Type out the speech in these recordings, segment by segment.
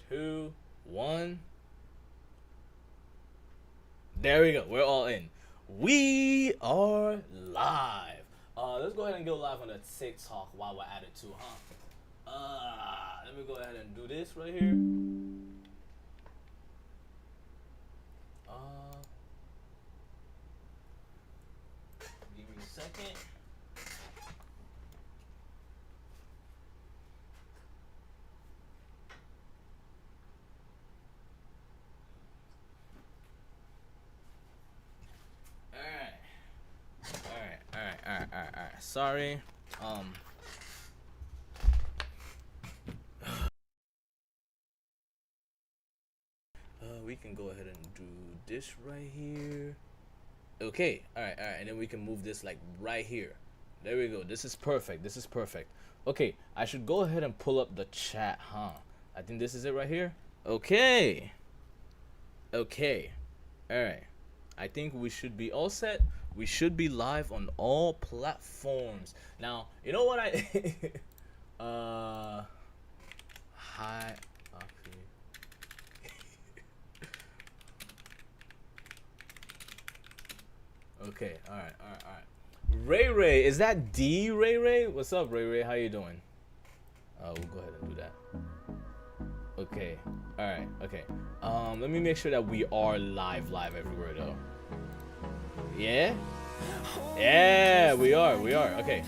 2, 1. There we go. We're all in. We are live. Let's go ahead and go live on the TikTok while we're at it too, huh? Let me go ahead and do this right here. Give me a second. Alright. Sorry. We can go ahead and do this right here. Okay. Alright. And then we can move this like right here. There we go. This is perfect. Okay. I should go ahead and pull up the chat, huh? I think this is it right here. Okay. Alright. I think we should be all set. We should be live on all platforms. Now, you know what hi. Okay, all right. Ray, is that D Ray? What's up, Ray? How you doing? We'll go ahead and do that. Okay, all right, okay. Let me make sure that we are live everywhere though. Yeah, we are. Okay.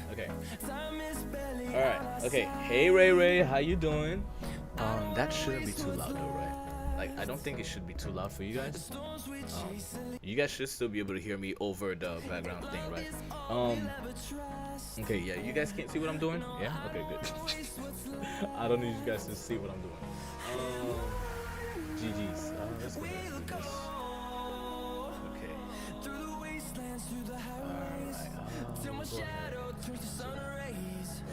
All right. Okay. Hey, Ray, how you doing? That shouldn't be too loud though, right? Like, I don't think it should be too loud for you guys. You guys should still be able to hear me over the background thing, right? Okay, yeah. You guys can't see what I'm doing? Yeah. Okay, good. I don't need you guys to see what I'm doing. GG's. Let's go ahead and do this.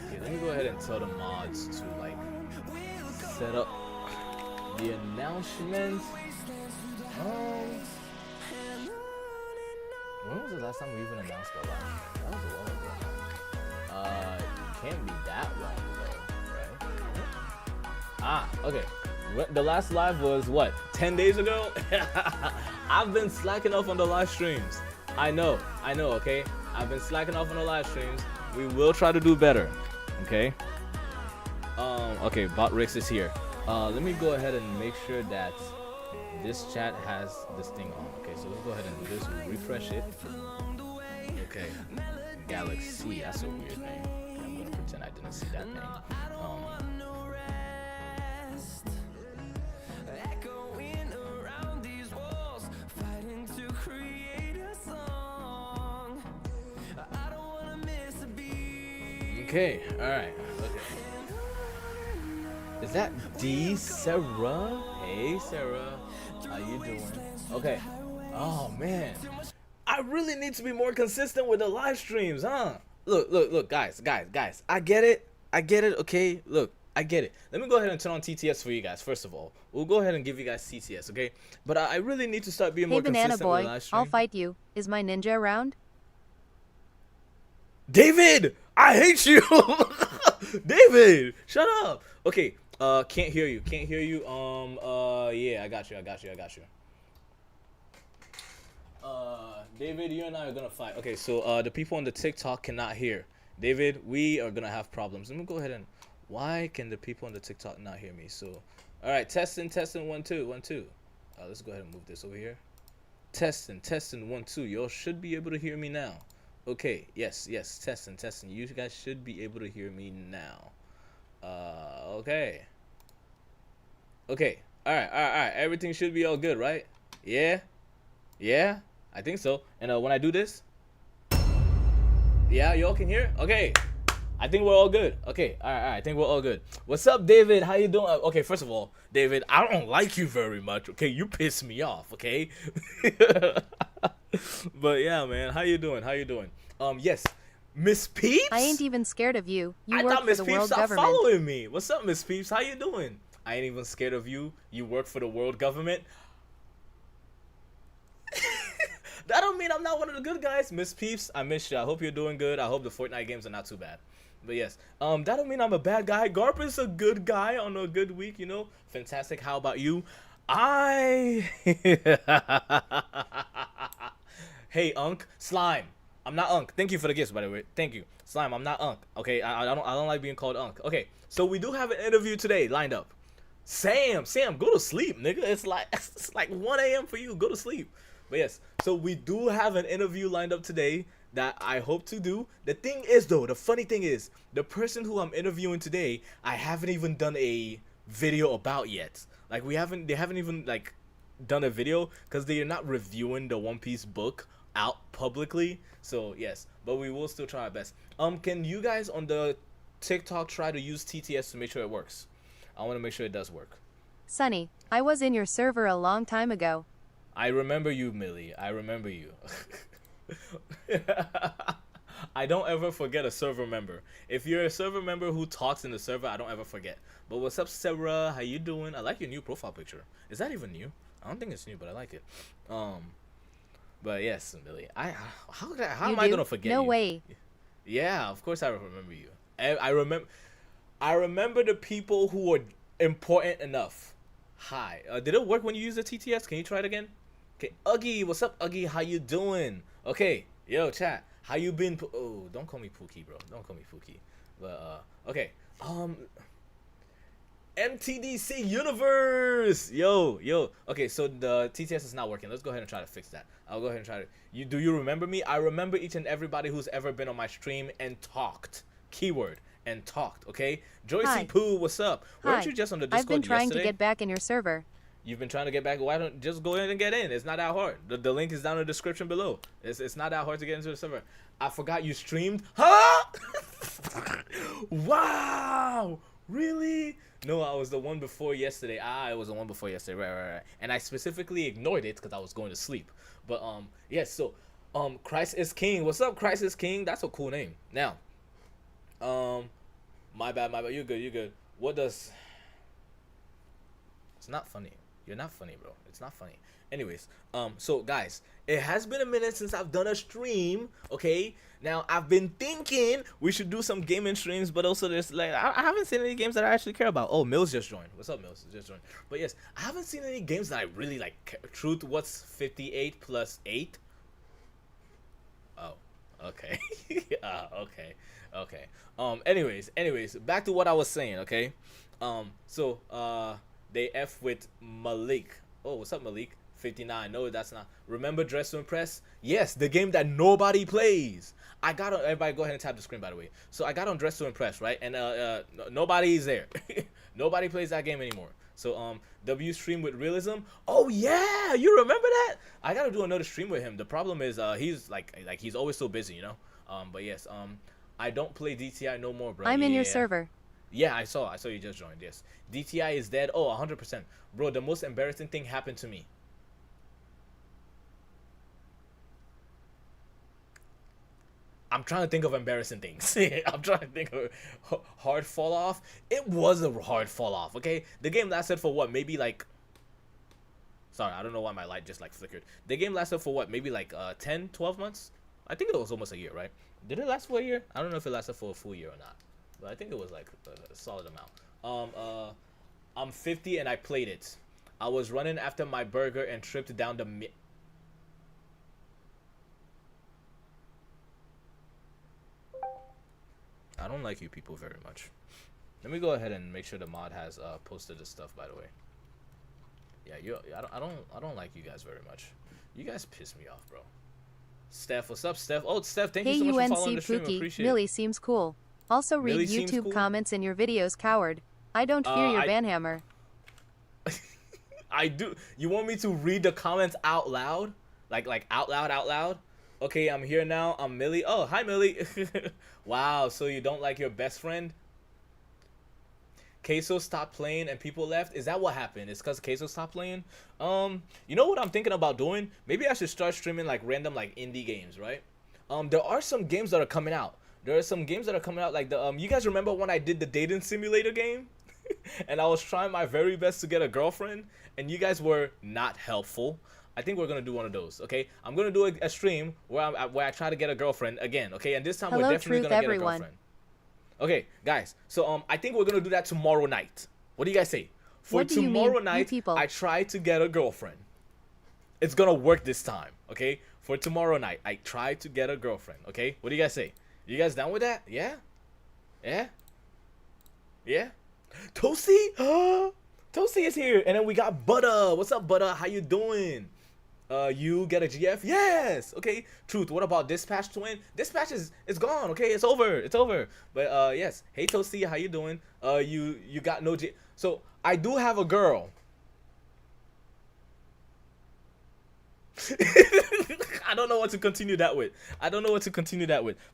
Okay, let me go ahead and tell the mods to like set up the announcement. When was the last time we even announced the live? That was a while ago. Can't be that long ago, right? Okay. The last live was what? 10 days ago? I've been slacking off on the live streams. I know, okay? I've been slacking off on the live streams. We will try to do better, okay? Okay, Bot Rix is here. Let me go ahead and make sure that this chat has this thing on. Okay, so let's go ahead and do this. We'll refresh it. Okay. Galaxy, that's a weird name. I'm gonna pretend I didn't see that name. Okay, alright. Okay. Is that D Sarah? Hey Sarah. How you doing? Okay. Oh man. I really need to be more consistent with the live streams, huh? Look, guys. I get it, okay? Look, I get it. Let me go ahead and turn on TTS for you guys, first of all. We'll go ahead and give you guys TTS, okay? But I really need to start being more consistent with the live stream. I'll fight you. Is my ninja around? David! I hate you! David! Shut up! Okay, can't hear you. Yeah, I got you. David, you and I are gonna fight. Okay, so, the people on the TikTok cannot hear. David, we are gonna have problems. Let me go ahead and... Why can the people on the TikTok not hear me? So, alright, testing, 1, 2. Let's go ahead and move this over here. Testing, 1, 2. Y'all should be able to hear me now. Okay, yes, testing. You guys should be able to hear me now. Okay. Alright. Everything should be all good, right? Yeah, I think so. And when I do this, yeah, y'all can hear? Okay. I think we're all good. Okay, alright, I think we're all good. What's up, David? How you doing? Okay, first of all, David, I don't like you very much, okay? You piss me off, okay? But yeah, man, how you doing? Yes, Miss Peeps? I ain't even scared of you. You I work thought for Miss the Peeps world stopped government. following me. What's up, Miss Peeps? How you doing? I ain't even scared of you. You work for the world government. That don't mean I'm not one of the good guys. Miss Peeps, I miss you. I hope you're doing good. I hope the Fortnite games are not too bad. But yes, that don't mean I'm a bad guy. Garp is a good guy on a good week, you know. Fantastic. How about you? I Hey, Unk. Slime. I'm not Unk. Thank you for the gifts, by the way. Thank you. Slime, I'm not Unk. Okay, I don't like being called Unk. Okay, so we do have an interview today lined up. Sam, go to sleep, nigga. It's like 1 a.m. for you. Go to sleep. But yes, so we do have an interview lined up today that I hope to do. The thing is though, the funny thing is, the person who I'm interviewing today, I haven't even done a video about yet. Like they haven't even like done a video because they are not reviewing the One Piece book out publicly. So yes, but we will still try our best. Can you guys on the TikTok try to use TTS to make sure it works? I want to make sure it does work. Sunny, I was in your server a long time ago. I remember you, Millie. I remember you. I don't ever forget a server member. If you're a server member who talks in the server, I don't ever forget. But what's up, Sarah? How you doing? I like your new profile picture. Is that even new? I don't think it's new, but I like it. But yes, Millie. How am I gonna forget you? No way. Yeah, of course I remember you. I remember the people who were important enough. Hi. Did it work when you used the TTS? Can you try it again? Okay, Uggy, what's up, Uggy? How you doing? Okay, yo, chat. How you been? Oh, don't call me Pookie, bro. Don't call me Pookie. But okay. MTDC Universe. Yo. Okay, so the TTS is not working. Let's go ahead and try to fix that. I'll go ahead and try to. Do you remember me? I remember each and everybody who's ever been on my stream and talked. Keyword. And talked, okay? Joycey Poo, what's up? Weren't you just on the Discord I've been trying yesterday? to get back in your server. You've been trying to get back. Why don't just go ahead and get in? It's not that hard. The link is down in the description below. It's not that hard to get into the server. I forgot you streamed. Huh? Wow. Really? No, I was the one before yesterday. It was the one before yesterday. Right. And I specifically ignored it because I was going to sleep. But yes. So Christ is King. What's up, Christ is King? That's a cool name. Now, my bad. You're good. What does? It's not funny. You're not funny, bro. It's not funny. Anyways, so guys, it has been a minute since I've done a stream. Okay, now I've been thinking we should do some gaming streams, but also there's like I haven't seen any games that I actually care about. Oh, Mills just joined. What's up, Mills? Just joined. But yes, I haven't seen any games that I really like. Truth, what's 58 plus 8? Oh, okay. Okay. Anyways, back to what I was saying. Okay, they F with Malik. Oh, what's up, Malik? 59. No, that's not. Remember Dress to Impress? Yes, the game that nobody plays. I got on. Everybody, go ahead and tap the screen, by the way. So I got on Dress to Impress, right? And nobody's there. Nobody plays that game anymore. So W stream with Realism. Oh yeah, you remember that? I gotta do another stream with him. The problem is he's like he's always so busy, you know. But yes, I don't play DTI no more, bro. I'm in your server. Yeah, I saw you just joined. Yes, DTI is dead. Oh, 100%, bro. The most embarrassing thing happened to me. I'm trying to think of embarrassing things. I'm trying to think of hard fall off. It was a hard fall off. Okay, the game lasted for what? Maybe like. Sorry, I don't know why my light just like flickered. The game lasted for what? Maybe like 10, 12 months. I think it was almost a year, right? Did it last for a year? I don't know if it lasted for a full year or not. But I think it was like a solid amount. I'm 50 and I played it. I was running after my burger and tripped down the I don't like you people very much. Let me go ahead and make sure the mod has posted this stuff, by the way. Yeah, I don't like you guys very much. You guys piss me off, bro. Steph, what's up, Steph? Oh, Steph, thank you so much for following the stream. Appreciate it. Millie seems cool. Also read Millie YouTube cool? comments in your videos, coward. I don't fear your banhammer. I do. You want me to read the comments out loud? Like out loud? Okay, I'm here now. I'm Millie. Oh, hi, Millie. Wow, so you don't like your best friend? Queso stopped playing and people left. Is that what happened? It's because Queso stopped playing? You know what I'm thinking about doing? Maybe I should start streaming like random like indie games, right? There are some games that are coming out. There are some games that are coming out like the you guys remember when I did the dating simulator game? And I was trying my very best to get a girlfriend and you guys were not helpful. I think we're gonna do one of those, okay? I'm gonna do a stream where I try to get a girlfriend again, okay? And this time we're definitely gonna get a girlfriend. Okay, guys. So I think we're gonna do that tomorrow night. What do you guys say? For What do you tomorrow mean, you night, people? I try to get a girlfriend. It's gonna work this time, okay? For tomorrow night, I try to get a girlfriend, okay? What do you guys say? You guys down with that? Yeah? Yeah? Yeah? Toasty? Toasty is here. And then we got Butter. What's up, Butter? How you doing? You get a GF? Yes. Okay. Truth. What about Dispatch Twin? Dispatch is gone. Okay, it's over. It's over. But yes. Hey Toasty, how you doing? You got no G. So I do have a girl. I don't know what to continue that with.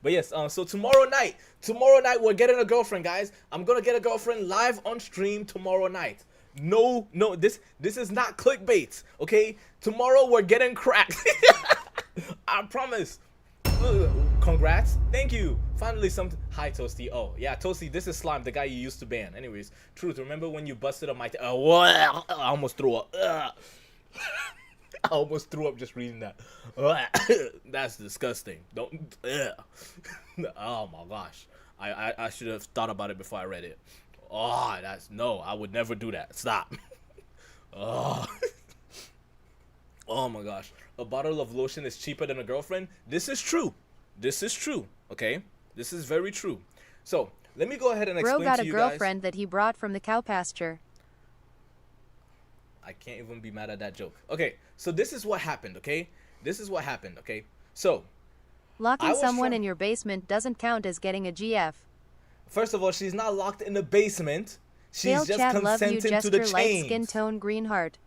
But yes, so tomorrow night we're getting a girlfriend, guys. I'm gonna get a girlfriend live on stream tomorrow night. No, this is not clickbait, okay? Tomorrow we're getting cracked. I promise. Congrats. Thank you. Finally something. Hi, Toasty. Oh, yeah, Toasty, this is Slime, the guy you used to ban. Anyways, Truth, remember when you busted up my what? I almost threw up. I almost threw up just reading that. That's disgusting. Don't. Oh my gosh. I should have thought about it before I read it. Oh, no. I would never do that. Stop. Oh. Oh my gosh. A bottle of lotion is cheaper than a girlfriend. This is true. Okay. This is very true. So let me go ahead and explain to you guys. Bro got a girlfriend that he brought from the cow pasture. I can't even be mad at that joke. Okay, so this is what happened, okay? So, Locking someone in your basement doesn't count as getting a GF. First of all, she's not locked in the basement. She's Hail just Chad, love you, consenting to the gesture, light skin chains. tone, green heart.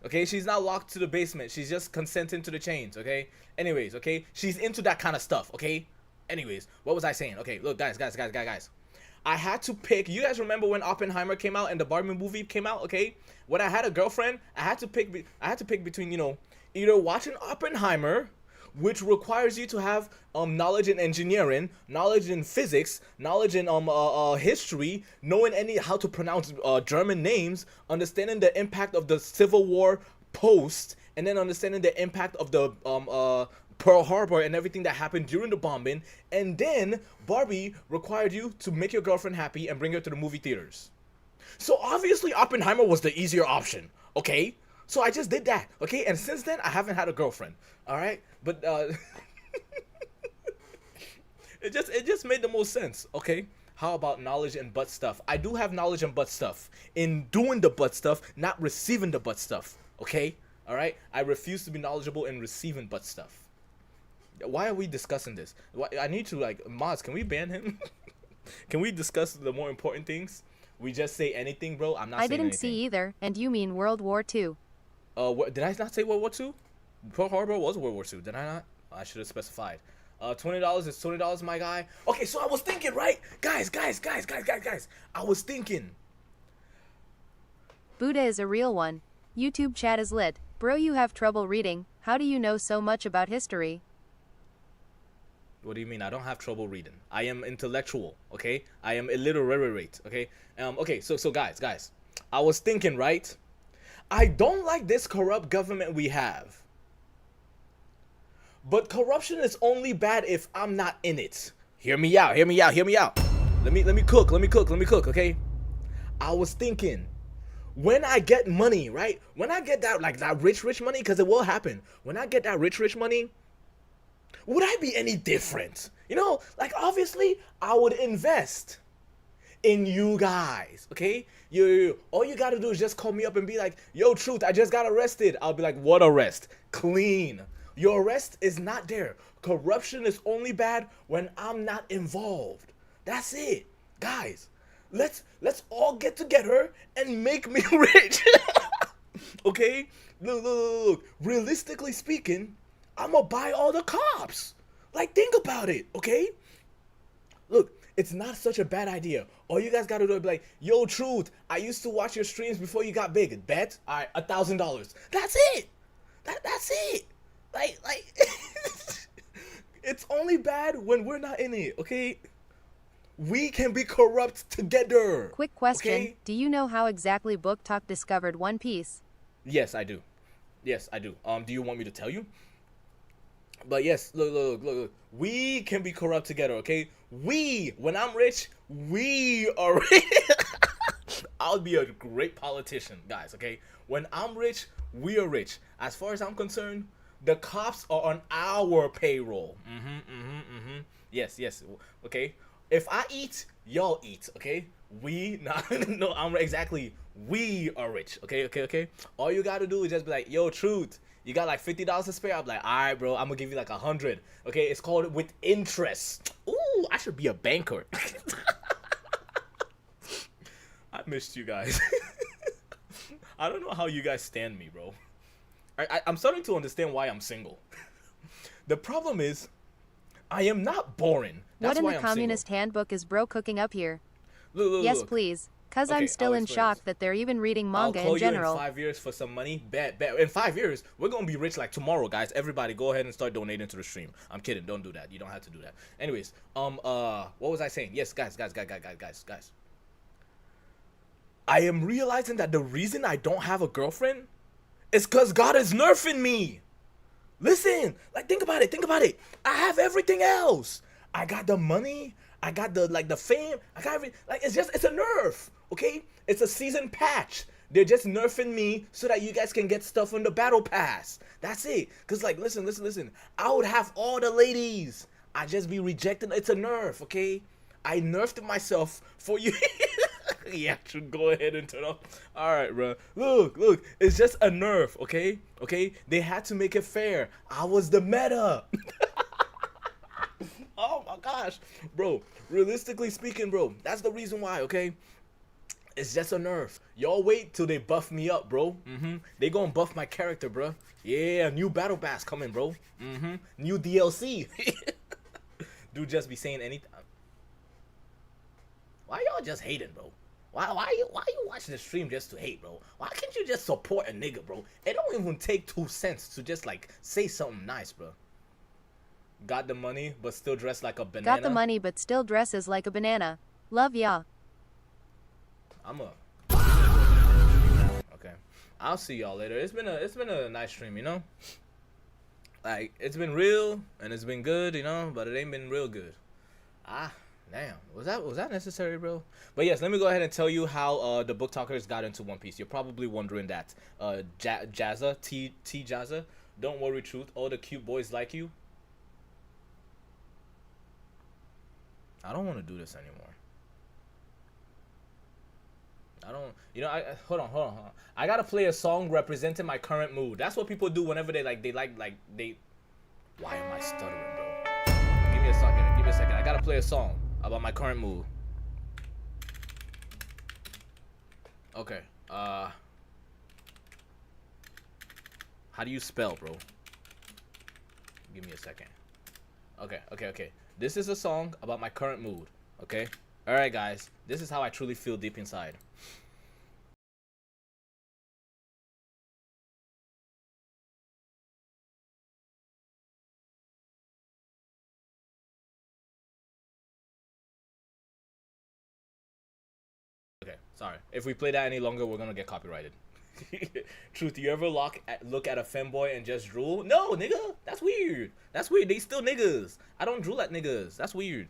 Okay, she's not locked to the basement. She's just consenting to the chains, okay? Anyways, okay? She's into that kind of stuff, okay? Anyways, what was I saying? Okay, look, guys. I had to pick. You guys remember when Oppenheimer came out and the Barbie movie came out, okay? When I had a girlfriend, I had to pick between, you know, either watching Oppenheimer, which requires you to have knowledge in engineering, knowledge in physics, knowledge in history, knowing how to pronounce German names, understanding the impact of the Civil War post, and then understanding the impact of the Pearl Harbor and everything that happened during the bombing. And then Barbie required you to make your girlfriend happy and bring her to the movie theaters. So obviously Oppenheimer was the easier option, okay? So I just did that, okay? And since then I haven't had a girlfriend, all right? But it just made the most sense, okay? How about knowledge and butt stuff? I do have knowledge and butt stuff in doing the butt stuff, not receiving the butt stuff, okay? All right? I refuse to be knowledgeable in receiving butt stuff. Why are we discussing this? I need to, like, mods, can we ban him? Can we discuss the more important things? We just say anything, bro? I'm not saying anything. I didn't see either, and you mean World War II. Did I not say World War II? Pearl Harbor was World War II, did I not? I should have specified. $20 is $20, my guy. Okay, so I was thinking, right? Guys. I was thinking. Buddha is a real one. YouTube chat is lit. Bro, you have trouble reading. How do you know so much about history? What do you mean? I don't have trouble reading. I am intellectual, okay? I am illiterate, okay? Okay, so guys. I was thinking, right? I don't like this corrupt government we have. But corruption is only bad if I'm not in it. Hear me out. Let me cook, okay? I was thinking, when I get money, right? When I get that rich money, because it will happen. When I get that rich money, would I be any different? You know, like, obviously, I would invest in you guys, okay? You all you gotta do is just call me up and be like, yo, Truth, I just got arrested. I'll be like, what arrest? Clean. Your arrest is not there. Corruption is only bad when I'm not involved. That's it. Guys, let's all get together and make me rich. Okay? Look. Realistically speaking, I'm gonna buy all the cops. Like, think about it, okay? Look, it's not such a bad idea. All you guys gotta do is be like, yo, Truth, I used to watch your streams before you got big. Bet? All right, $1,000. That's it. That's it. Like, it's only bad when we're not in it, okay? We can be corrupt together. Quick question. Okay? Do you know how exactly Book Talk discovered One Piece? Yes, I do. Do you want me to tell you? But yes, look. We can be corrupt together, okay? When I'm rich, we are rich. I'll be a great politician, guys, okay? When I'm rich, we are rich. As far as I'm concerned, the cops are on our payroll. Yes, yes, okay? If I eat, y'all eat, okay? We, not, no, I'm exactly, we are rich, okay? All you gotta do is just be like, yo, Truth, you got like $50 to spare? I'm like, all right, bro, I'm gonna give you like 100, okay? It's called with interest. Ooh, I should be a banker. I missed you guys. I don't know how you guys stand me, bro. I'm starting to understand why I'm single. The problem is, I am not boring. That's What in why the I'm communist single. handbook is bro cooking up here? Look, Yes, look. please. Cause Okay, I'm still I'll in explain shock this. that they're even reading I'll manga call in you in general. 5 years for some money. Bet. In 5 years, we're gonna be rich like tomorrow, guys. Everybody, go ahead and start donating to the stream. I'm kidding. Don't do that. You don't have to do that. Anyways, what was I saying? Yes, guys. I am realizing that the reason I don't have a girlfriend is because God is nerfing me. Listen, like think about it. I have everything else. I got the money. I got the fame. I got everything. Like it's a nerf. Okay, it's a season patch. They're just nerfing me so that you guys can get stuff on the battle pass. That's it. Cause like listen. I would have all the ladies. I just be rejected. It's a nerf. Okay, I nerfed myself for you. Yeah, should go ahead and turn off. All right, bro. Look. It's just a nerf, okay? Okay. They had to make it fair. I was the meta. Oh my gosh, bro. Realistically speaking, bro, that's the reason why. Okay. It's just a nerf. Y'all wait till they buff me up, bro. They gonna buff my character, bro. Yeah, new battle pass coming, bro. New DLC. Dude, just be saying anything. Why y'all just hating, bro? Why you watching the stream just to hate, bro? Why can't you just support a nigga, bro? It don't even take 2 cents to just like say something nice, bro. Got the money, but still dressed like a banana. Got the money but still dresses like a banana. Love ya. Okay. I'll see y'all later. It's been a nice stream, you know? Like it's been real and it's been good, you know, but it ain't been real good. Damn, was that necessary, bro? But yes, let me go ahead and tell you how the book talkers got into One Piece. You're probably wondering that. Jazza, T Jazza, don't worry, Truth. All the cute boys like you. I don't want to do this anymore. I don't, you know, hold on. I gotta play a song representing my current mood. That's what people do whenever they why am I stuttering, bro? Give me a second. I gotta play a song about my current mood. Okay. How do you spell, bro? Give me a second. Okay. This is a song about my current mood. Okay. All right, guys. This is how I truly feel deep inside. Okay, sorry. If we play that any longer, we're gonna get copyrighted. Truth, you ever look at a femboy and just drool? No, nigga. That's weird. They still niggas. I don't drool at niggas. That's weird.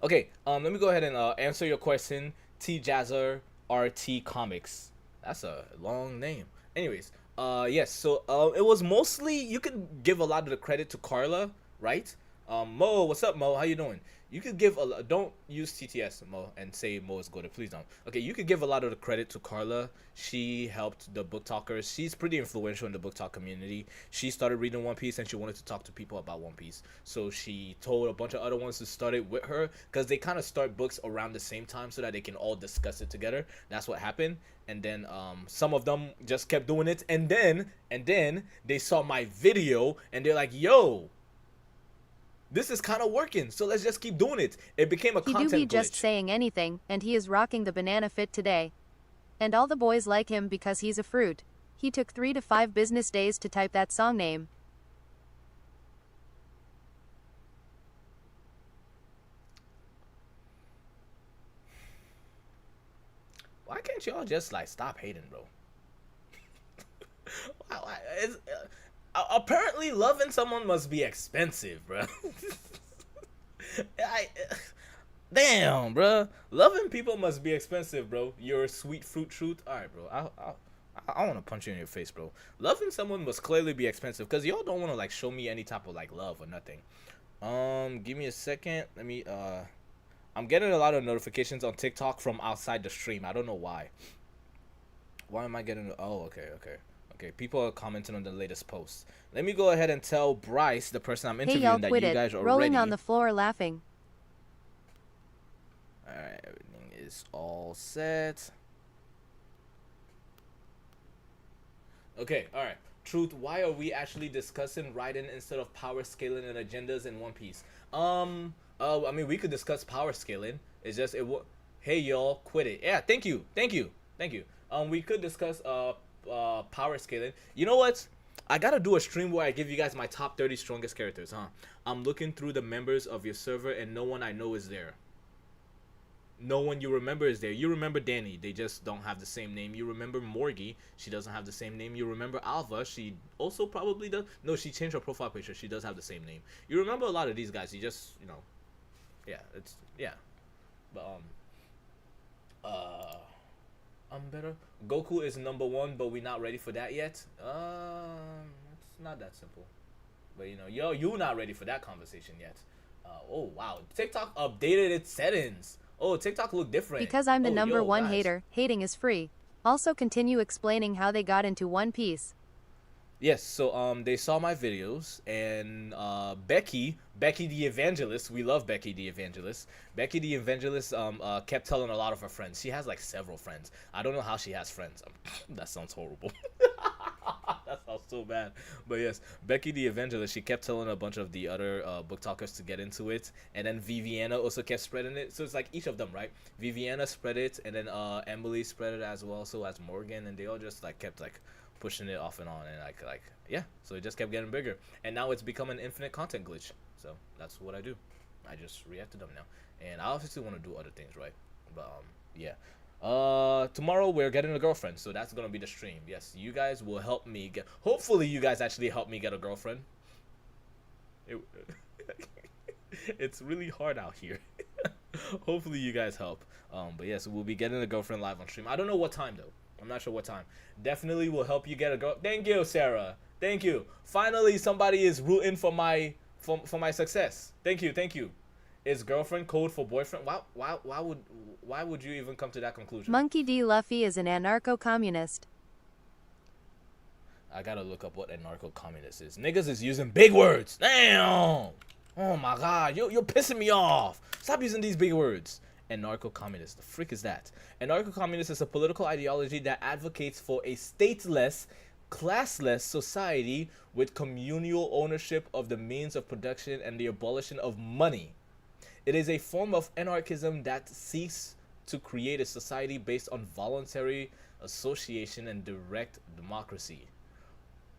Okay, let me go ahead and answer your question. T Jazzer RT Comics. That's a long name. Anyways, yes. So it was mostly, you could give a lot of the credit to Carla, right? Mo, what's up, Mo? How you doing? You could give don't use TTS, Mo, and say Mo is good. Please don't. Okay, you could give a lot of the credit to Carla. She helped the book talkers. She's pretty influential in the book talk community. She started reading One Piece and she wanted to talk to people about One Piece. So she told a bunch of other ones to start it with her, because they kind of start books around the same time so that they can all discuss it together. That's what happened. And then some of them just kept doing it, and then they saw my video and they're like, yo, this is kind of working, so let's just keep doing it. It became a content glitch. He do be just saying anything, and he is rocking the banana fit today. And all the boys like him because he's a fruit. He took 3 to 5 business days to type that song name. Why can't y'all just like stop hating, bro? Apparently loving someone must be expensive, bro. I, damn, bro. Loving people must be expensive, bro. You're a sweet fruit truth. All right, bro. I want to punch you in your face, bro. Loving someone must clearly be expensive because y'all don't want to like show me any type of like love or nothing. Give me a second. Let me. I'm getting a lot of notifications on TikTok from outside the stream. I don't know why. Why am I getting? Oh, okay, okay. Okay, people are commenting on the latest post. Let me go ahead and tell Bryce, the person I'm Hey, interviewing, y'all that quit you it. guys are Rolling ready. on the floor laughing. Alright, everything is all set. Okay, alright. Truth, why are we actually discussing writing instead of power scaling and agendas in One Piece? I mean, we could discuss power scaling. It's just, hey, y'all, quit it. Yeah, thank you, thank you, thank you. We could discuss, power scaling. You know what? I gotta do a stream where I give you guys my top 30 strongest characters, huh? I'm looking through the members of your server and no one I know is there. No one you remember is there. You remember Danny, they just don't have the same name. You remember Morgie, she doesn't have the same name. You remember Alva, she also probably does. No, she changed her profile picture. She does have the same name. You remember a lot of these guys. You just, you know, yeah, it's, yeah. But, I'm better. Goku is #1, but we're not ready for that yet. It's not that simple. But, you know, you're not ready for that conversation yet. Oh, wow. TikTok updated its settings. Oh, TikTok look different. Because I'm the number one guys. hater, hating is free. Also continue explaining how they got into One Piece. Yes, so they saw my videos, and Becky the Evangelist, we love Becky the Evangelist. Becky the Evangelist kept telling a lot of her friends. She has like several friends. I don't know how she has friends. That sounds horrible. That sounds so bad. But yes, Becky the Evangelist, she kept telling a bunch of the other book talkers to get into it, and then Viviana also kept spreading it. So it's like each of them, right? Viviana spread it, and then Emily spread it as well, so as Morgan, and they all just like kept like pushing it off and on, and like yeah, so it just kept getting bigger, and now it's become an infinite content glitch. So that's what I do. I just react to them now, and I obviously want to do other things, right? But yeah. Tomorrow we're getting a girlfriend, so that's gonna be the stream. Yes, you guys will help me get, hopefully you guys actually help me get a girlfriend. It's really hard out here. Hopefully you guys help. But yes, we'll be getting a girlfriend live on stream. I don't know what time though. I'm not sure what time. Definitely will help you get a girl. Thank you, Sarah. Thank you. Finally, somebody is rooting for my success. Thank you. Thank you. Is girlfriend code for boyfriend? Why would you even come to that conclusion? Monkey D. Luffy is an anarcho-communist. I gotta look up what anarcho-communist is. Niggas is using big words. Damn. Oh my god, you're pissing me off. Stop using these big words. Anarcho-communist. The frick is that? Anarcho-communist is a political ideology that advocates for a stateless, classless society with communal ownership of the means of production and the abolition of money. It is a form of anarchism that seeks to create a society based on voluntary association and direct democracy,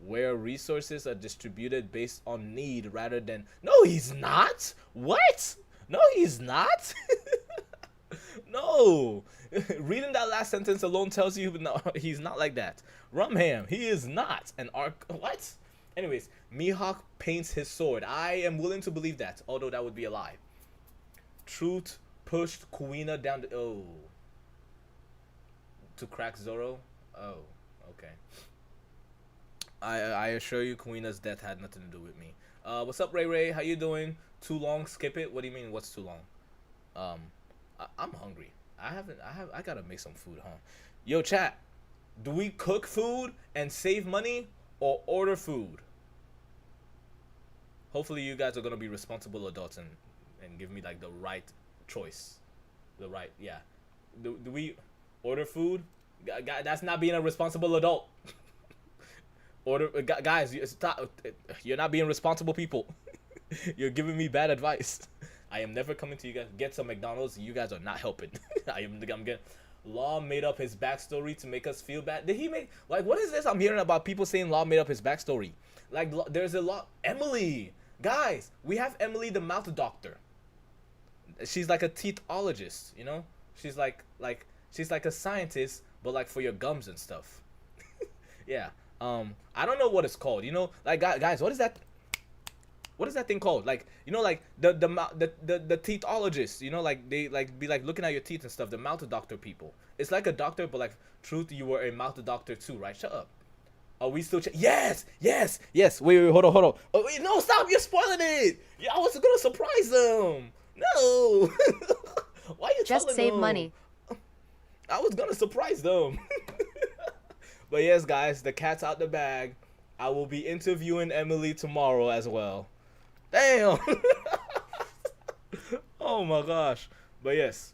where resources are distributed based on need rather than... No, he's not! What? No, he's not! No! Reading that last sentence alone tells you no, he's not like that. Rumham, he is not an arc... What? Anyways, Mihawk paints his sword. I am willing to believe that, although that would be a lie. Truth pushed Kuina down the... Oh. To crack Zoro? Oh, okay. I assure you Kuina's death had nothing to do with me. What's up, Ray Ray? How you doing? Too long? Skip it? What do you mean, what's too long? I'm hungry. I gotta make some food, huh? Yo, chat. Do we cook food and save money or order food? Hopefully you guys are gonna be responsible adults and give me like the right choice. The right, yeah. Do we order food? That's not being a responsible adult. Order, guys, stop. You're not being responsible people. You're giving me bad advice. I am never coming to you guys. Get some McDonald's. You guys are not helping. I'm getting... Law made up his backstory to make us feel bad. Did he make... Like, what is this I'm hearing about people saying Law made up his backstory? Like, there's a lot... Emily! Guys, we have Emily the mouth doctor. She's like a teethologist, you know? She's like she's like a scientist, but like for your gums and stuff. Yeah. I don't know what it's called, you know? Like, guys, what is that? what is that thing called? Like, you know, like the teethologist, you know, like they like be like looking at your teeth and stuff. The mouth doctor people. It's like a doctor, but like truth, you were a mouth doctor too, right? Shut up. Are we still? Yes, yes, yes. Wait, hold on, hold on. Oh, wait, no, stop! You're spoiling it. Yeah, I was gonna surprise them. No. Why you Just telling save them? money. I was gonna surprise them. But yes, guys, the cat's out the bag. I will be interviewing Emily tomorrow as well. Damn. Oh my gosh. But yes.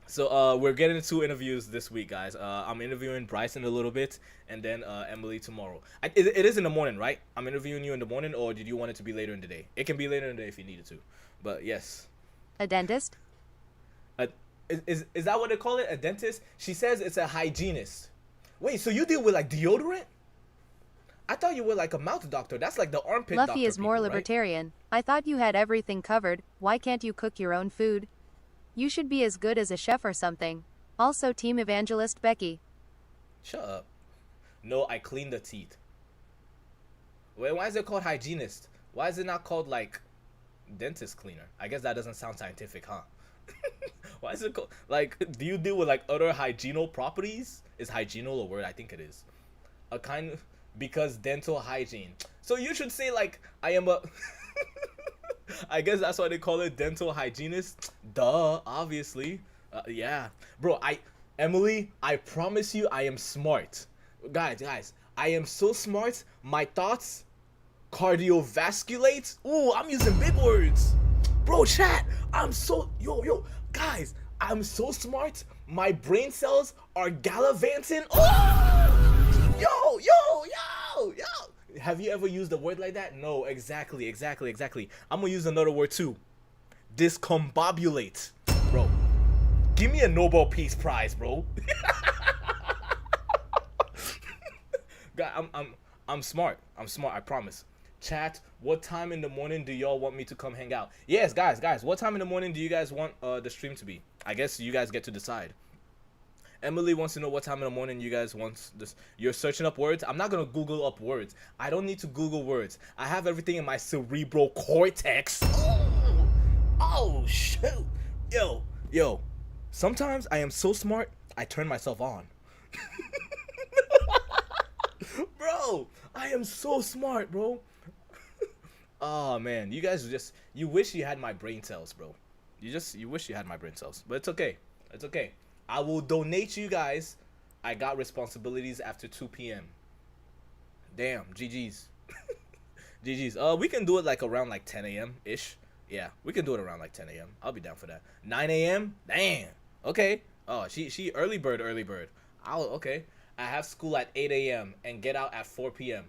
So we're getting 2 interviews this week, guys. I'm interviewing Bryce in a little bit, and then Emily tomorrow. It is in the morning, right? I'm interviewing you in the morning, or did you want it to be later in the day? It can be later in the day if you needed to. But yes. A dentist? Is that what they call it? A dentist? She says it's a hygienist. Wait, so you deal with like deodorant? I thought you were like a mouth doctor. That's like the armpit doctor. Luffy is more people, right? libertarian. I thought you had everything covered. Why can't you cook your own food? You should be as good as a chef or something. Also, Team Evangelist Becky. Shut up. No, I clean the teeth. Wait, why is it called hygienist? Why is it not called like dentist cleaner? I guess that doesn't sound scientific, huh? Why is it called like? Do you deal with like other hygienal properties? Is hygienal a word? I think it is. A kind of, because dental hygiene. So you should say like I am a. I guess that's why they call it dental hygienist. Duh, obviously. Yeah, bro. Emily, I promise you, I am smart. Guys, I am so smart. My thoughts cardiovasculate. Ooh, I'm using big words, bro. Chat. I'm so guys. I'm so smart. My brain cells are gallivanting. Oh, yo. Have you ever used a word like that? No, exactly. I'm gonna use another word too. Discombobulate, bro. Give me a Nobel Peace Prize, bro. God, I'm smart. I promise. Chat, what time in the morning do y'all want me to come hang out? Yes, guys, what time in the morning do you guys want the stream to be? I guess you guys get to decide. Emily wants to know what time in the morning you guys want this. You're searching up words. I'm not gonna Google up words. I don't need to Google words. I have everything in my cerebral cortex. Oh shoot. Yo. Sometimes I am so smart, I turn myself on. Bro, I am so smart, bro. Oh man, you guys you wish you had my brain cells, bro. You wish you had my brain cells. But it's okay. It's okay. I will donate you guys. I got responsibilities after 2 p.m. Damn, GG's. GG's. We can do it like around like 10 a.m. ish. Yeah, we can do it around like 10 a.m. I'll be down for that. 9 a.m. Damn. Okay. Oh, she early bird. Okay. I have school at 8 a.m. and get out at 4 p.m.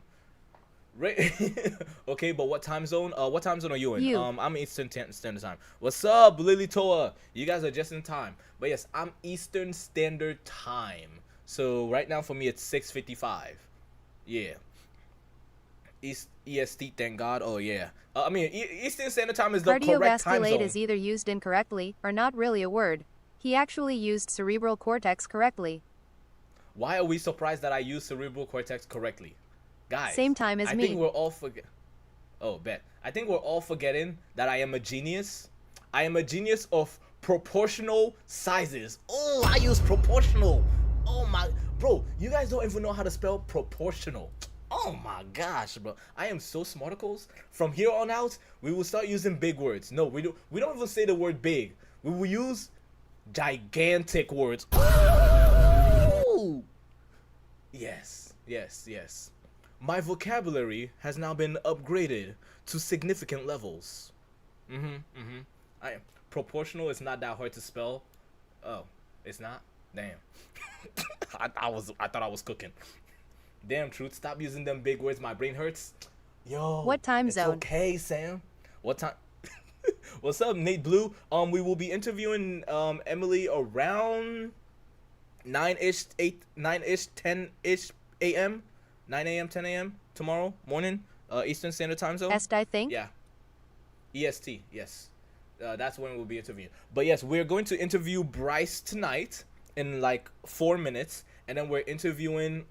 Okay, but what time zone? What time zone are you in? I'm Eastern Standard Time. What's up, Lily Toa? You guys are just in time. But yes, I'm Eastern Standard Time. So right now for me it's 6:55. Yeah. EST, thank God. Oh yeah. I mean, Eastern Standard Time is the correct time zone. Cardiovasculate is either used incorrectly or not really a word. He actually used cerebral cortex correctly. Why are we surprised that I use cerebral cortex correctly? Guys, same time as me. I think we're all I think we're all forgetting that I am a genius. I am a genius of proportional sizes. Oh, I use proportional. Oh my, bro, you guys don't even know how to spell proportional. Oh my gosh, bro. I am so smarticles. From here on out, we will start using big words. No, we don't even say the word big. We will use gigantic words. Oh! Yes. My vocabulary has now been upgraded to significant levels. Proportional is not that hard to spell. Oh, it's not? Damn. I thought I was cooking. Damn, Truth, stop using them big words. My brain hurts. Yo. What time zone? Okay, Sam. What time? What's up, Nate Blue? We will be interviewing Emily around 9-ish, 10-ish a.m. 9 a.m., 10 a.m. tomorrow morning, Eastern Standard Time Zone. EST, I think. Yeah. EST, yes. That's when we'll be interviewing. But yes, we're going to interview Bryce tonight in like 4 minutes, and then we're interviewing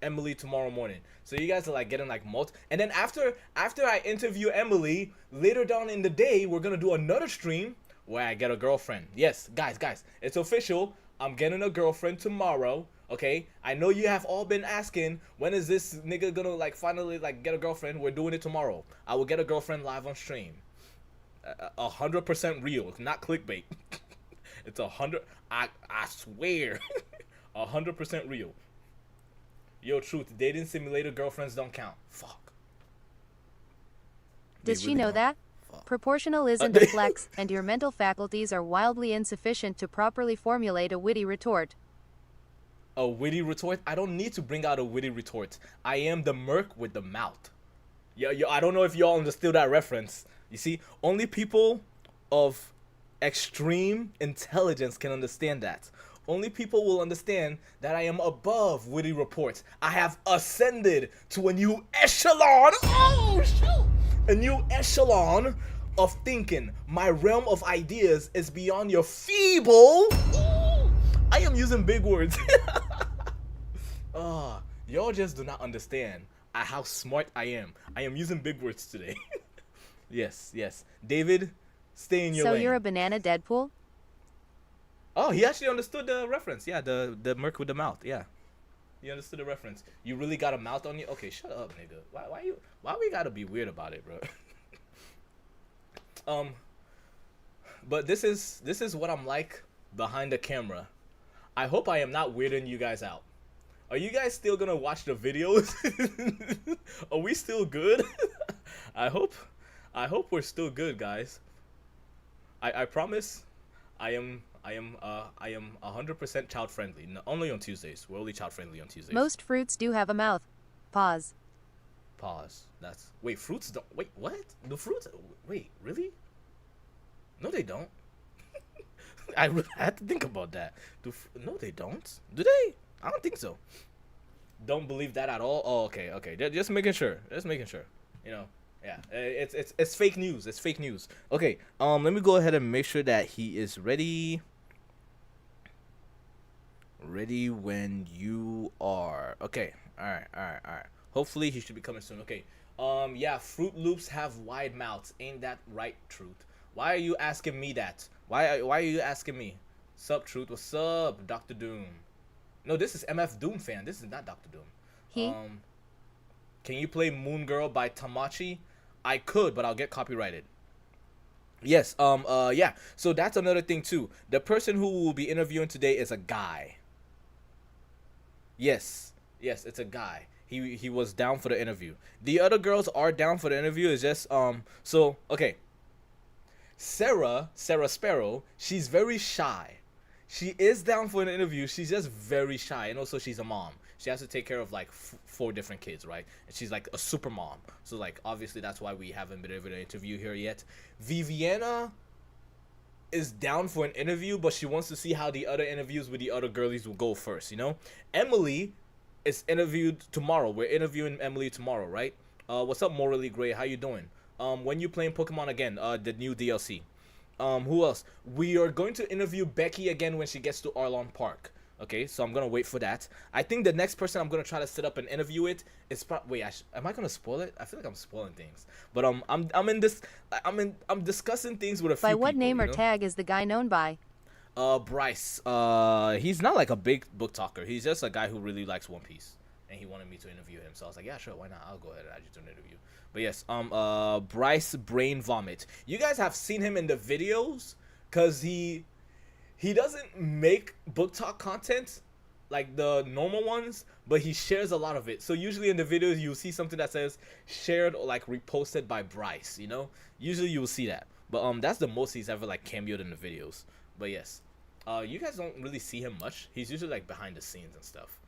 Emily tomorrow morning. So you guys are like getting like and then after I interview Emily later down in the day, we're gonna do another stream where I get a girlfriend. Yes, guys, it's official. I'm getting a girlfriend tomorrow. Okay, I know you have all been asking, when is this nigga gonna like finally like get a girlfriend? We're doing it tomorrow. I will get a girlfriend live on stream. 100% real, not clickbait. It's 100. I swear, 100% real. Yo, truth. Dating simulator girlfriends don't count. Fuck. Does she know that? Proportional isn't a flex, and your mental faculties are wildly insufficient to properly formulate a witty retort. A witty retort? I don't need to bring out a witty retort. I am the merc with the mouth. Yo, I don't know if y'all understood that reference. You see, only people of extreme intelligence can understand that. Only people will understand that I am above witty reports. I have ascended to a new echelon. Oh, shoot! A new echelon of thinking. My realm of ideas is beyond your feeble. Ooh, I am using big words. Y'all just do not understand how smart I am. I am using big words today. Yes. David, stay in your lane. So you're a banana Deadpool? Oh, he actually understood the reference. Yeah, the merc with the mouth. Yeah, he understood the reference. You really got a mouth on you? Okay, shut up, nigga. Why we gotta be weird about it, bro? But this is what I'm like behind the camera. I hope I am not weirding you guys out. Are you guys still gonna watch the videos? Are we still good? I hope we're still good, guys. I promise I am 100% child friendly. No, only on Tuesdays. We're only child friendly on Tuesdays. Most fruits do have a mouth. Pause. Wait, fruits don't. Wait, what? The fruits? Wait, really? No, they don't. I had to think about that. No, they don't. Do they? I don't think so. Don't believe that at all. Oh, okay. Just making sure. You know. Yeah, it's fake news. It's fake news. Okay, let me go ahead and make sure that he is ready. Ready when you are. Okay. All right. Hopefully he should be coming soon. Okay. Yeah, Fruit Loops have wide mouths. Ain't that right, Truth? Why are you asking me that? Why are you asking me? Sup, Truth? What's up, Dr. Doom? No, this is MF Doom fan. This is not Dr. Doom. Can you play Moon Girl by Tamachi? I could, but I'll get copyrighted. Yes, yeah. So that's another thing too. The person who will be interviewing today is a guy. Yes, it's a guy. He was down for the interview. The other girls are down for the interview. It's just so okay. Sarah Sparrow, she's very shy. She is down for an interview. She's just very shy, and also she's a mom. She has to take care of like 4 different kids, right? And she's like a super mom. So like obviously that's why we haven't been able to interview her yet. Viviana is down for an interview, but she wants to see how the other interviews with the other girlies will go first, you know? Emily is interviewed tomorrow. We're interviewing Emily tomorrow, right? What's up, Morally Gray? How you doing? When you playing Pokemon again? The new DLC. Who else? We are going to interview Becky again when she gets to Arlon Park. Okay, so I'm gonna wait for that. I think the next person I'm gonna try to set up and interview it is wait. Am I gonna spoil it? I feel like I'm spoiling things. But I'm discussing things with a few people. By what name you or know? tag is the guy known by? Bryce. He's not like a big book talker. He's just a guy who really likes One Piece, and he wanted me to interview him. So I was like, yeah, sure, why not? I'll go ahead and add you to an interview. But yes, Bryce Brain Vomit. You guys have seen him in the videos, cause he doesn't make book talk content like the normal ones, but he shares a lot of it. So usually in the videos you'll see something that says shared or like reposted by Bryce, you know? Usually you'll see that. But that's the most he's ever like cameoed in the videos. But yes. You guys don't really see him much. He's usually like behind the scenes and stuff.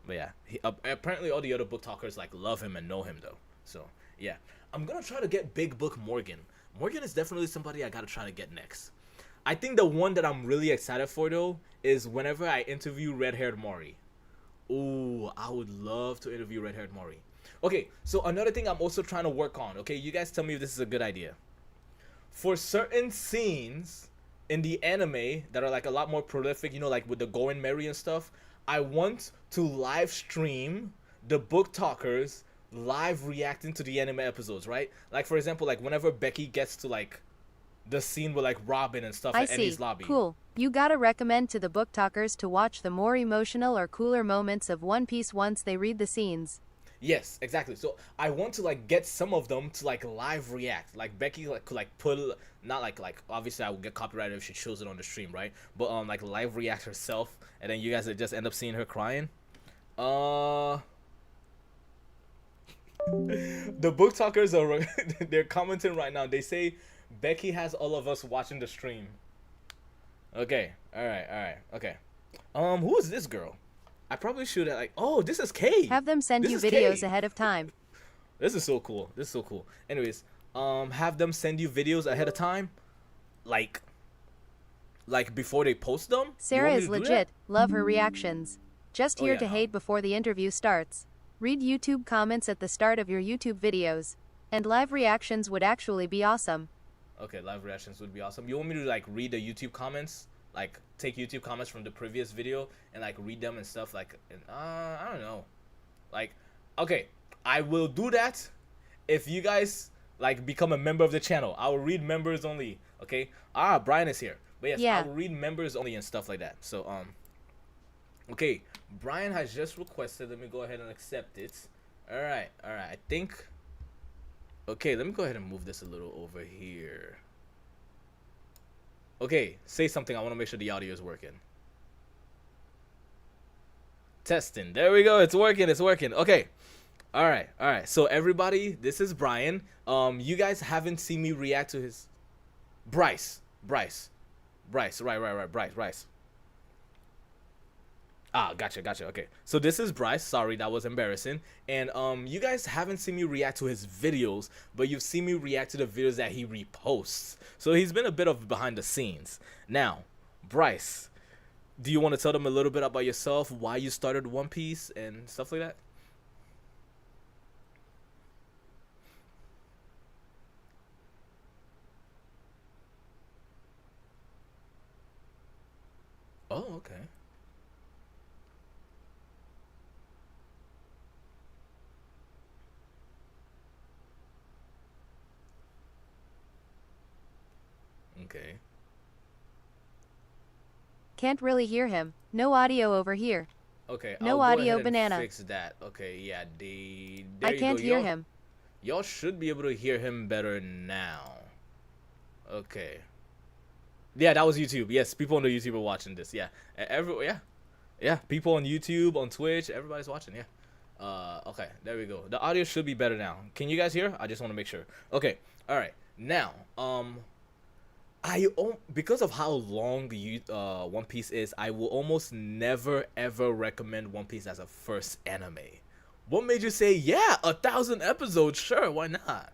But yeah, apparently all the other book talkers like love him and know him though. So yeah, I'm gonna try to get Big Book Morgan. Morgan is definitely somebody I gotta try to get next. I think the one that I'm really excited for though is whenever I interview Red-Haired Maury. Ooh, I would love to interview Red-Haired Maury. Okay, so another thing I'm also trying to work on. Okay, you guys tell me if this is a good idea. For certain scenes in the anime that are like a lot more prolific, you know, like with the Going Merry and stuff, I want to live stream the book talkers live reacting to the anime episodes, right? Like for example, like whenever Becky gets to like the scene with like Robin and stuff I at see. Eddie's lobby. Cool. You gotta recommend to the book talkers to watch the more emotional or cooler moments of One Piece once they read the scenes. Yes, exactly. So I want to like get some of them to like live react. Like Becky like could like put not like obviously I will get copyrighted if she shows it on the stream, right? But like live react herself, and then you guys would just end up seeing her crying. The book talkers are they're commenting right now. They say Becky has all of us watching the stream. Okay, all right, okay. Who is this girl? I probably should have like. Oh, this is Kay. Have them send This you is videos Kay. ahead of time. This is so cool. This is so cool. Anyways, have them send you videos ahead of time, like before they post them. Sarah is legit. Love her reactions. Just here yeah, to hate before the interview starts. Read YouTube comments at the start of your YouTube videos. And live reactions would actually be awesome. Okay, live reactions would be awesome. You want me to like read the YouTube comments, like take YouTube comments from the previous video and like read them and stuff like, I don't know, like, okay, I will do that if you guys like become a member of the channel. I will read members only. Okay. Brian is here, but yes, Yeah. I will read members only and stuff like that. So okay, Brian has just requested. Let me go ahead and accept it. All right. I think. Okay, let me go ahead and move this a little over here. Okay, say something. I want to make sure the audio is working. Testing. There we go. It's working. Okay. All right. So everybody, this is Brian. You guys haven't seen me react to his Bryce. Right. Bryce. Gotcha. Okay. So this is Bryce. Sorry, that was embarrassing. And you guys haven't seen me react to his videos, but you've seen me react to the videos that he reposts. So he's been a bit of behind the scenes. Now, Bryce, do you want to tell them a little bit about yourself, why you started One Piece and stuff like that? Oh, okay. Okay. Can't really hear him. No audio over here. Okay. No I'll go audio ahead and banana. fix that. Okay. Yeah. I can't hear him. Y'all should be able to hear him better now. Okay. Yeah, that was YouTube. Yes, people on the YouTube are watching this. Yeah. Yeah. People on YouTube, on Twitch, everybody's watching. Yeah. Okay. There we go. The audio should be better now. Can you guys hear? I just want to make sure. Okay. All right. Now, because of how long One Piece is, I will almost never ever recommend One Piece as a first anime. What made you say, yeah, 1,000 episodes? Sure, why not?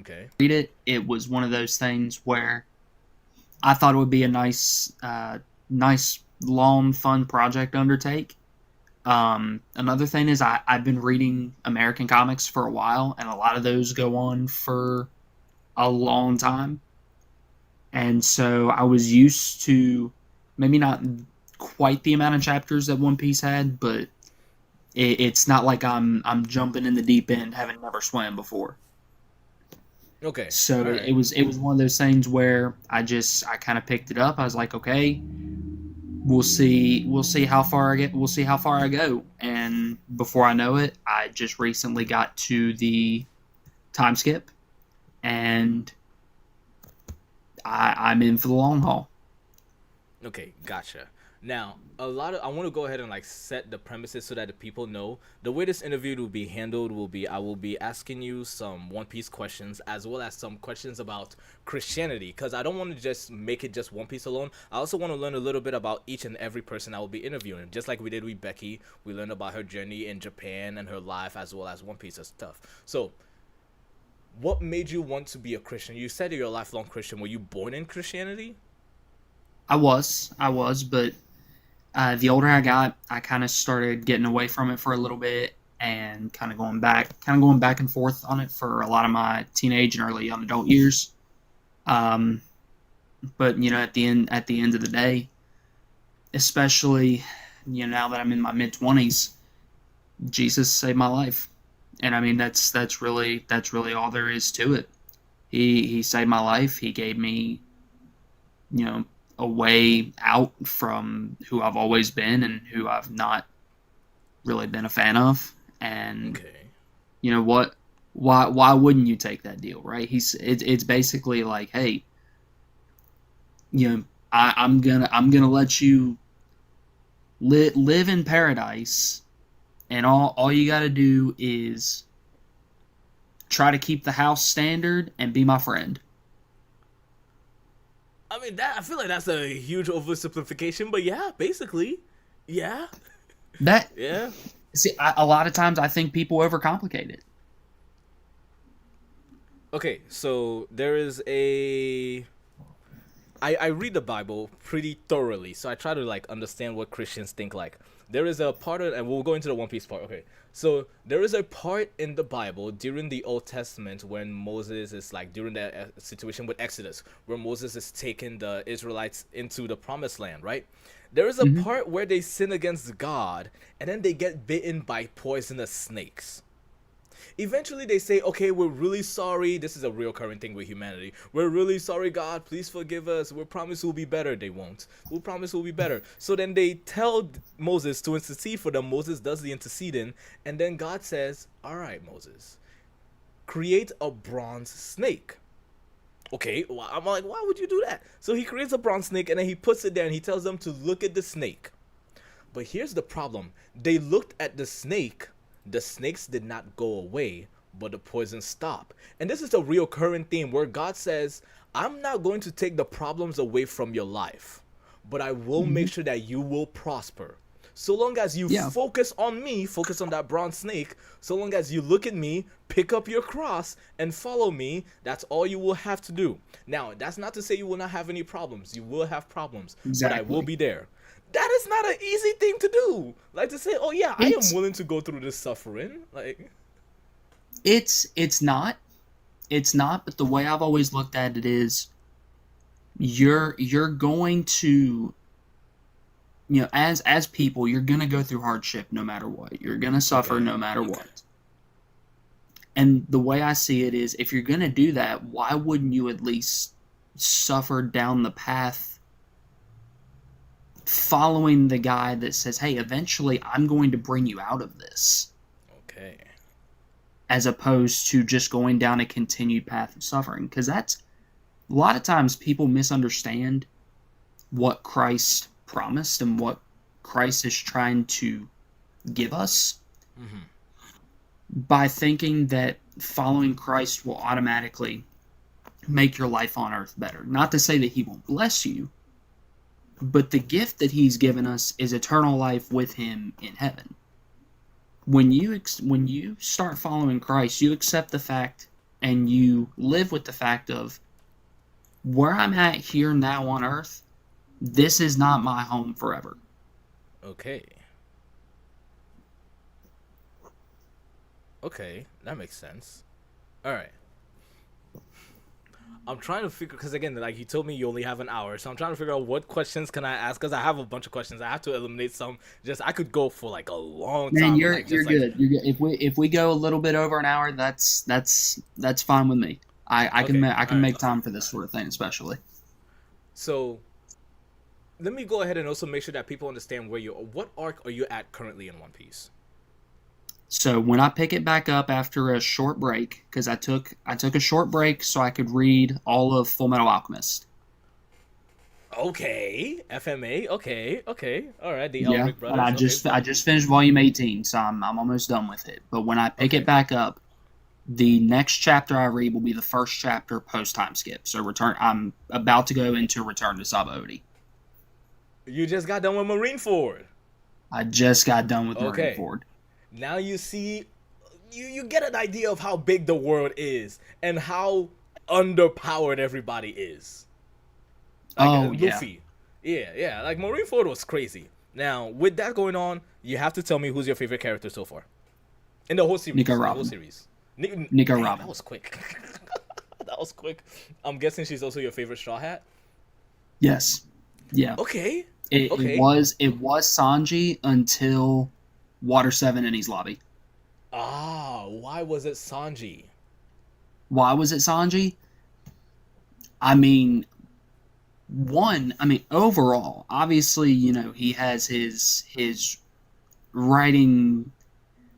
Okay. Read it. It was one of those things where I thought it would be a nice, long, fun project to undertake. Another thing is I've been reading American comics for a while, and a lot of those go on for a long time. And so I was used to maybe not quite the amount of chapters that One Piece had, but it's not like I'm jumping in the deep end having never swam before. Okay. So right. it was one of those things where I kind of picked it up. I was like, okay, we'll see how far I go. And before I know it, I just recently got to the time skip, and I'm in for the long haul. Okay, gotcha. Now, I want to go ahead and like set the premises so that the people know. The way this interview will be handled will be I will be asking you some One Piece questions as well as some questions about Christianity, because I don't want to just make it just One Piece alone. I also want to learn a little bit about each and every person I will be interviewing. Just like we did with Becky, we learned about her journey in Japan and her life as well as One Piece and stuff. So, what made you want to be a Christian? You said you're a lifelong Christian. Were you born in Christianity? I was, but the older I got, I kind of started getting away from it for a little bit and kind of going back and forth on it for a lot of my teenage and early young adult years. But at the end of the day, especially, now that I'm in my mid-20s, Jesus saved my life. And I mean, that's really all there is to it. He saved my life. He gave me, a way out from who I've always been and who I've not really been a fan of. And Okay. you know what? Why wouldn't you take that deal, right? It's basically like, hey, I'm gonna let you live in paradise, and all you got to do is try to keep the house standard and be my friend. I mean, that I feel like that's a huge oversimplification, but yeah, basically, yeah, That yeah. see, a lot of times I think people overcomplicate it. Okay, so there is a. I read the Bible pretty thoroughly, so I try to like understand what Christians think. Like, there is a part of, and we'll go into the One Piece part. Okay, so there is a part in the Bible during the Old Testament when Moses is like during that situation with Exodus, where Moses is taking the Israelites into the Promised Land, right? There is a Hmm. part where they sin against God, and then they get bitten by poisonous snakes. Eventually they say, okay, we're really sorry. This is a real current thing with humanity. We're really sorry, God, please forgive us. We promise we'll be better. They won't. We promise we'll be better. So then they tell Moses to intercede for them. Moses does the interceding, and then God says, all right, Moses, create a bronze snake. Okay, well, I'm like, why would you do that? So he creates a bronze snake, and then he puts it there, and he tells them to look at the snake. But here's the problem. They looked at the snake. The snakes did not go away, but the poison stopped. And this is a real current theme where God says, I'm not going to take the problems away from your life, but I will make sure that you will prosper. So long as you Yeah, focus on me, focus on that bronze snake, so long as you look at me, pick up your cross, and follow me, that's all you will have to do. Now, that's not to say you will not have any problems. You will have problems, but I will exactly. be there. That is not an easy thing to do. Like to say, oh yeah, I am It's willing to go through this suffering. Like, it's not. It's not, but the way I've always looked at it is you're going to, as people, you're going to go through hardship no matter what. You're going to suffer okay, no matter what. And the way I see it is if you're going to do that, why wouldn't you at least suffer down the path following the guy that says, "Hey, eventually I'm going to bring you out of this," okay, as opposed to just going down a continued path of suffering, because that's a lot of times people misunderstand what Christ promised and what Christ is trying to give us by thinking that following Christ will automatically make your life on earth better. Not to say that he won't bless you, but the gift that he's given us is eternal life with him in heaven. When you start following Christ, you accept the fact and you live with the fact of where I'm at here now on earth, this is not my home forever. okay, okay. That makes sense. All right. I'm trying to figure because again, like you told me, you only have an hour, so I'm trying to figure out what questions can I ask because I have a bunch of questions. I have to eliminate some. Just I could go for like a long Man, time, you're like you're just like good. You're good. If we go a little bit over an hour, that's fine with me. okay, I all can right. make time for this sort of thing, especially. So let me go ahead and also make sure that people understand where you. What arc are you at currently in One Piece? So when I pick it back up after a short break, because I took a short break so I could read all of Full Metal Alchemist. Okay, FMA. Okay, okay. All right, the Yeah, Elric and brothers. Okay, I just finished volume 18, so I'm almost done with it. But when I pick it okay. back up, the next chapter I read will be the first chapter post time skip. So return. I'm about to go into Return to Sabaody. You just got done with Marineford. I just got done with Okay. Marineford. Now you see, you get an idea of how big the world is and how underpowered everybody is. Like Oh yeah, Luffy, yeah. Like Marineford was crazy. Now with that going on, you have to tell me who's your favorite character so far in the whole series. Nico In the whole Robin. series. Nico Damn, that Robin. was quick. That was quick. I'm guessing she's also your favorite Straw Hat. Yes. Yeah. Okay. It Okay. was Sanji until Water 7 in his lobby. Ah, why was it Sanji? Why was it Sanji? I mean, overall, obviously, he has his writing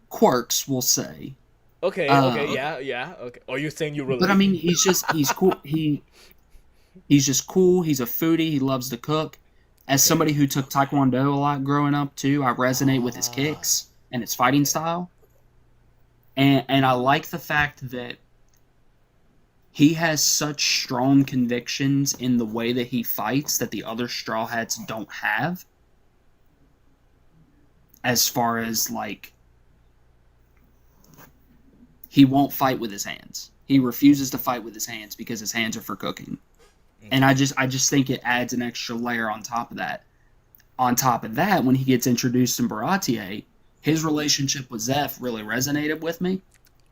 quirks, we'll say. Okay, okay, Uh, yeah, yeah. Okay. Are you saying you but I relate? mean, he's cool. He's just cool. He's a foodie. He loves to cook. As somebody Okay. who took Taekwondo a lot growing up too, I resonate with his Ah, kicks and his fighting okay. style. And I like the fact that he has such strong convictions in the way that he fights that the other Straw Hats don't have. As far as like, he won't fight with his hands. He refuses to fight with his hands because his hands are for cooking. And Okay. I just think it adds an extra layer on top of that. On top of that, when he gets introduced in Baratier, his relationship with Zeph really resonated with me,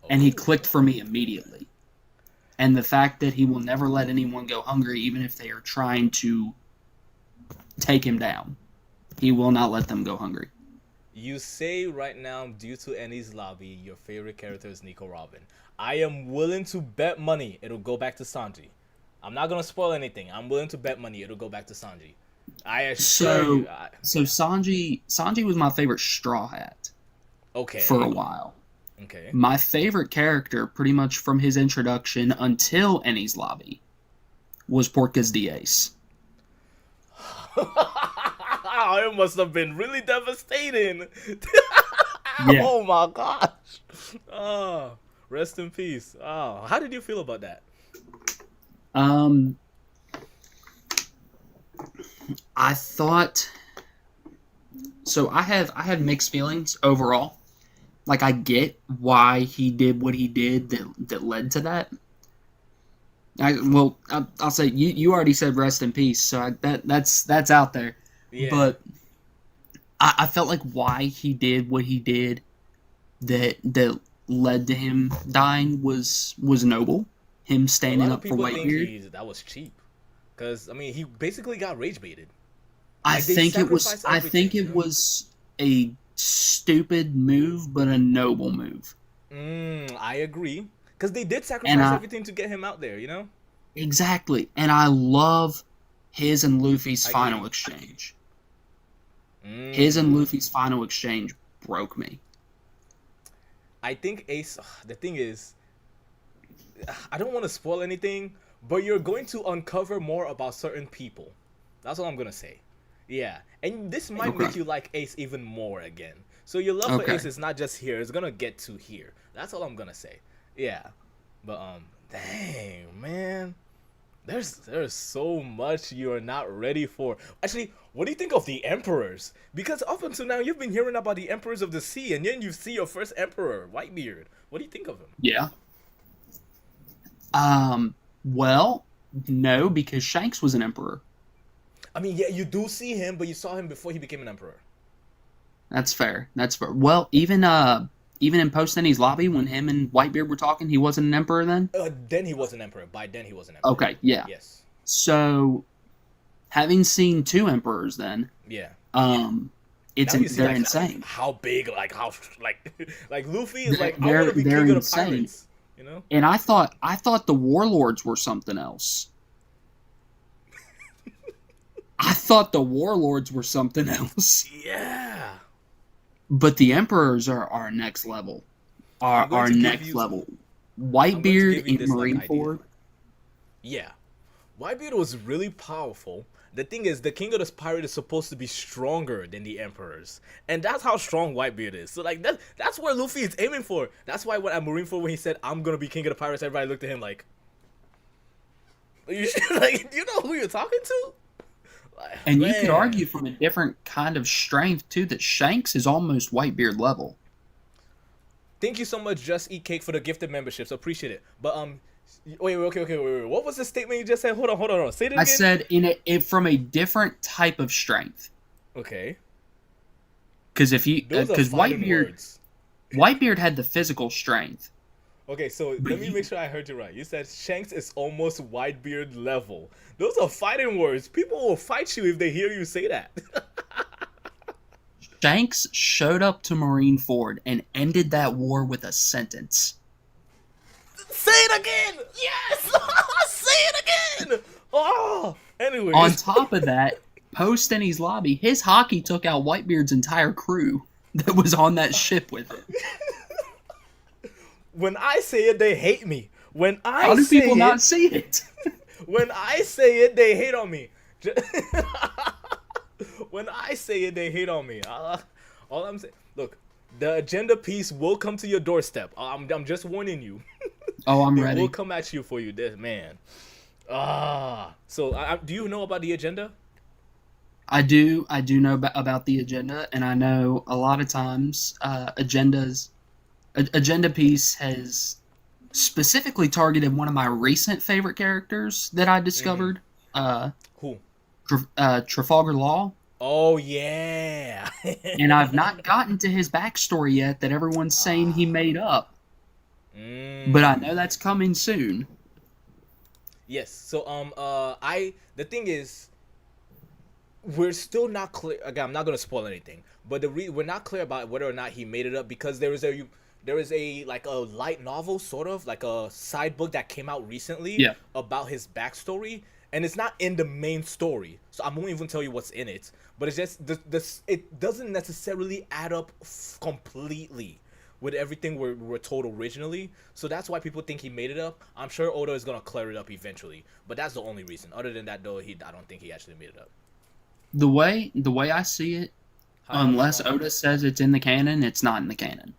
and he Oh, clicked for me immediately. And the fact that he will never let anyone go hungry, even if they are trying to take him down, he will not let them go hungry. you say right now, due to Annie's lobby, your favorite character is Nico Robin. I am willing to bet money it'll go back to Sanji. I'm not gonna spoil anything. I'm willing to bet money it'll go back to Sanji. I assure you. So, Sanji was my favorite Straw Hat for a Okay. while. Okay. My favorite character, pretty much from his introduction until Ennie's lobby, was Porcas Diaz. It must have been really devastating. Yeah. Oh my gosh. Oh, rest in peace. Oh, how did you feel about that? Um, I thought so. I had mixed feelings overall. Like I get why he did what he did that led to that. I'll say you already said rest in peace, so that's out there. Yeah. But I felt like why he did what he did that led to him dying was noble. Him A standing lot of up for people think Whitebeard. that was cheap, cause I mean he basically got rage baited. I Like they think it was sacrificed everything, you know. a stupid move, but a noble move. I agree, cause they did And sacrifice I everything to get him out there, you know. exactly, and I love his and Luffy's I final agree. exchange. His and Mm, Luffy's final exchange broke me. I think Ace. The thing is, I don't want to spoil anything, but you're going to uncover more about certain people. That's all I'm gonna say. Yeah, and this might Okay. make you like Ace even more again. So your love for Okay. Ace is not just here; it's gonna get to here. That's all I'm gonna say. Yeah, but dang man, there's so much you are not ready for. Actually, what do you think of the emperors? Because up until now, you've been hearing about the emperors of the sea, and then you see your first emperor, Whitebeard. What do you think of him? Yeah. Well, no, because Shanks was an emperor. I mean, yeah, you do see him, but you saw him before he became an emperor. That's fair. That's fair. Well, even in Post Ennie's lobby when him and Whitebeard were talking, he wasn't an emperor then. Then he was an emperor. By then he was an emperor. Okay, yeah. Yes. So, having seen two emperors, then, Yeah. um, Now you see they're like insane. how big, like how like like Luffy is like I want They're to be they're king of the insane. pirates. You know. And I thought the warlords were something else. I thought the warlords were something else. Yeah. But the emperors are next level. I'm going Are to give next you. level. I'm going to Whitebeard give you in this like idea. Marineford. Yeah. Whitebeard was really powerful. The thing is, the king of the pirate is supposed to be stronger than the emperors, and that's how strong Whitebeard is. So like that's where Luffy is aiming for. That's why when at Marineford when he said I'm gonna be king of the pirates, everybody looked at him like, you like you know who you're talking to? Like, And you could man. argue from a different kind of strength too that Shanks is almost Whitebeard level. Thank you so much, Just Eat Cake, for the gifted memberships. Appreciate it. But wait, wait. What was the statement you just said? Hold on. Say it I again. said from a different type of strength. Okay. Because if you Those are because fighting words. Whitebeard had the physical strength, Okay, so But let me make sure I heard you right. You said Shanks is almost Whitebeard level. Those are fighting words. People will fight you if they hear you say that. Shanks showed up to Marineford and ended that war with a sentence. Say it again! Yes! Say it again! Oh! Anyways. On top of that, post Stenny's lobby, his hockey took out Whitebeard's entire crew that was on that ship with him. When I say it, they hate me. How do people not see it? When I say it, they hate on me. When I say it, they hate on me. All I'm saying, look, the agenda piece will come to your doorstep. I'm just warning you. Oh, I'm It ready. will come at you for you, this man. So do you know about the agenda? I do know about the agenda, and I know a lot of times agenda piece has specifically targeted one of my recent favorite characters that I discovered. Who? Trafalgar Law. Oh yeah. And I've not gotten to his backstory yet that everyone's saying he made up. But I know that's coming soon. Yes. So the thing is, we're still not clear. Again, I'm not gonna spoil anything, but we're not clear about whether or not he made it up, because there is a like a light novel, sort of like a side book that came out recently about his backstory, and it's not in the main story, so I won't even tell you what's in it. But it's just it doesn't necessarily add up completely with everything we're told originally. So that's why people think he made it up. I'm sure Oda is gonna clear it up eventually, but that's the only reason. Other than that, though, I don't think he actually made it up. The way I see it, unless Oda says it's in the canon, it's not in the canon.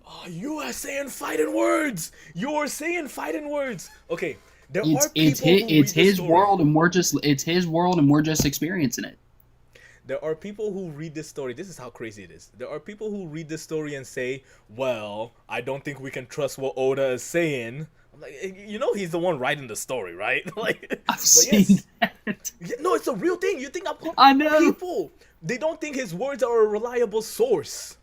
Oh, you are saying fighting words. You're saying fighting words. Okay, It's his world, and we're just experiencing it. There are people who read this story. This is how crazy it is. There are people who read this story and say, well, I don't think we can trust what Oda is saying. I'm like, he's the one writing the story, right? Like, I've seen that. No, it's a real thing. You think I know. People, they don't think his words are a reliable source.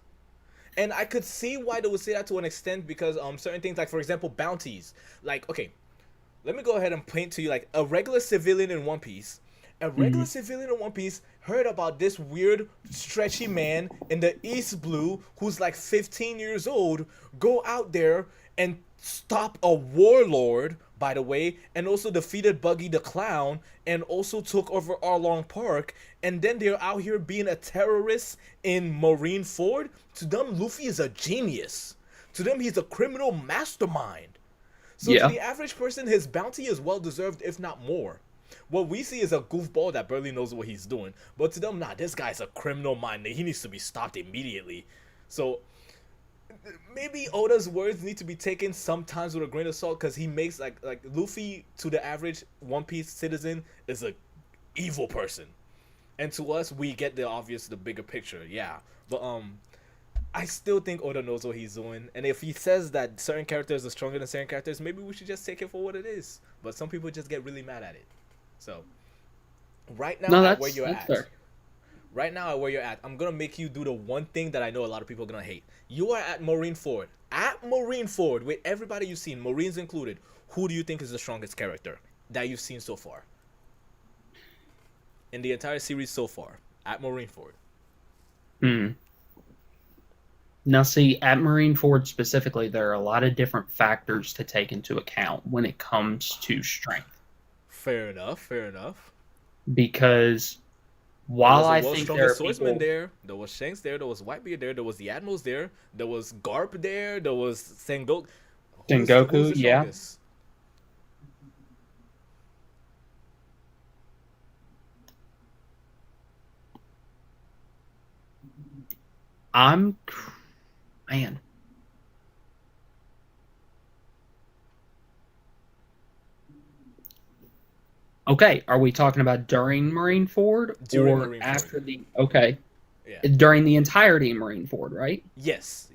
And I could see why they would say that to an extent, because certain things, like, for example, bounties. Like, okay, let me go ahead and paint to you, like, a regular civilian in One Piece. A regular civilian in One Piece heard about this weird, stretchy man in the East Blue who's like 15 years old go out there and stop a warlord, by the way, and also defeated Buggy the Clown, and also took over Arlong Park, and then they're out here being a terrorist in Marineford. To them, Luffy is a genius. To them, he's a criminal mastermind. So to the average person, his bounty is well-deserved, if not more. What we see is a goofball that barely knows what he's doing. But to them, nah, this guy's a criminal mind. He needs to be stopped immediately. So maybe Oda's words need to be taken sometimes with a grain of salt, because he makes like Luffy, to the average One Piece citizen, is a evil person, and to us, we get the bigger picture. Yeah, but I still think Oda knows what he's doing, and if he says that certain characters are stronger than certain characters, maybe we should just take it for what it is. But some people just get really mad at it. So right now, where you're at. Fair. Right now, where you're at, I'm going to make you do the one thing that I know a lot of people are going to hate. You are at Marineford. At Marineford, with everybody you've seen, Marines included, who do you think is the strongest character that you've seen so far? In the entire series so far, at Marineford. Now, see, at Marineford specifically, there are a lot of different factors to take into account when it comes to strength. Fair enough. Because while I think there are swordsman there was Shanks there was Whitebeard there was the Admirals there was Garp there was Sengoku. Sengoku, yeah. Man. Okay, are we talking about during Marineford or after the? Okay, yeah. During the entirety of Marineford, right? Yes.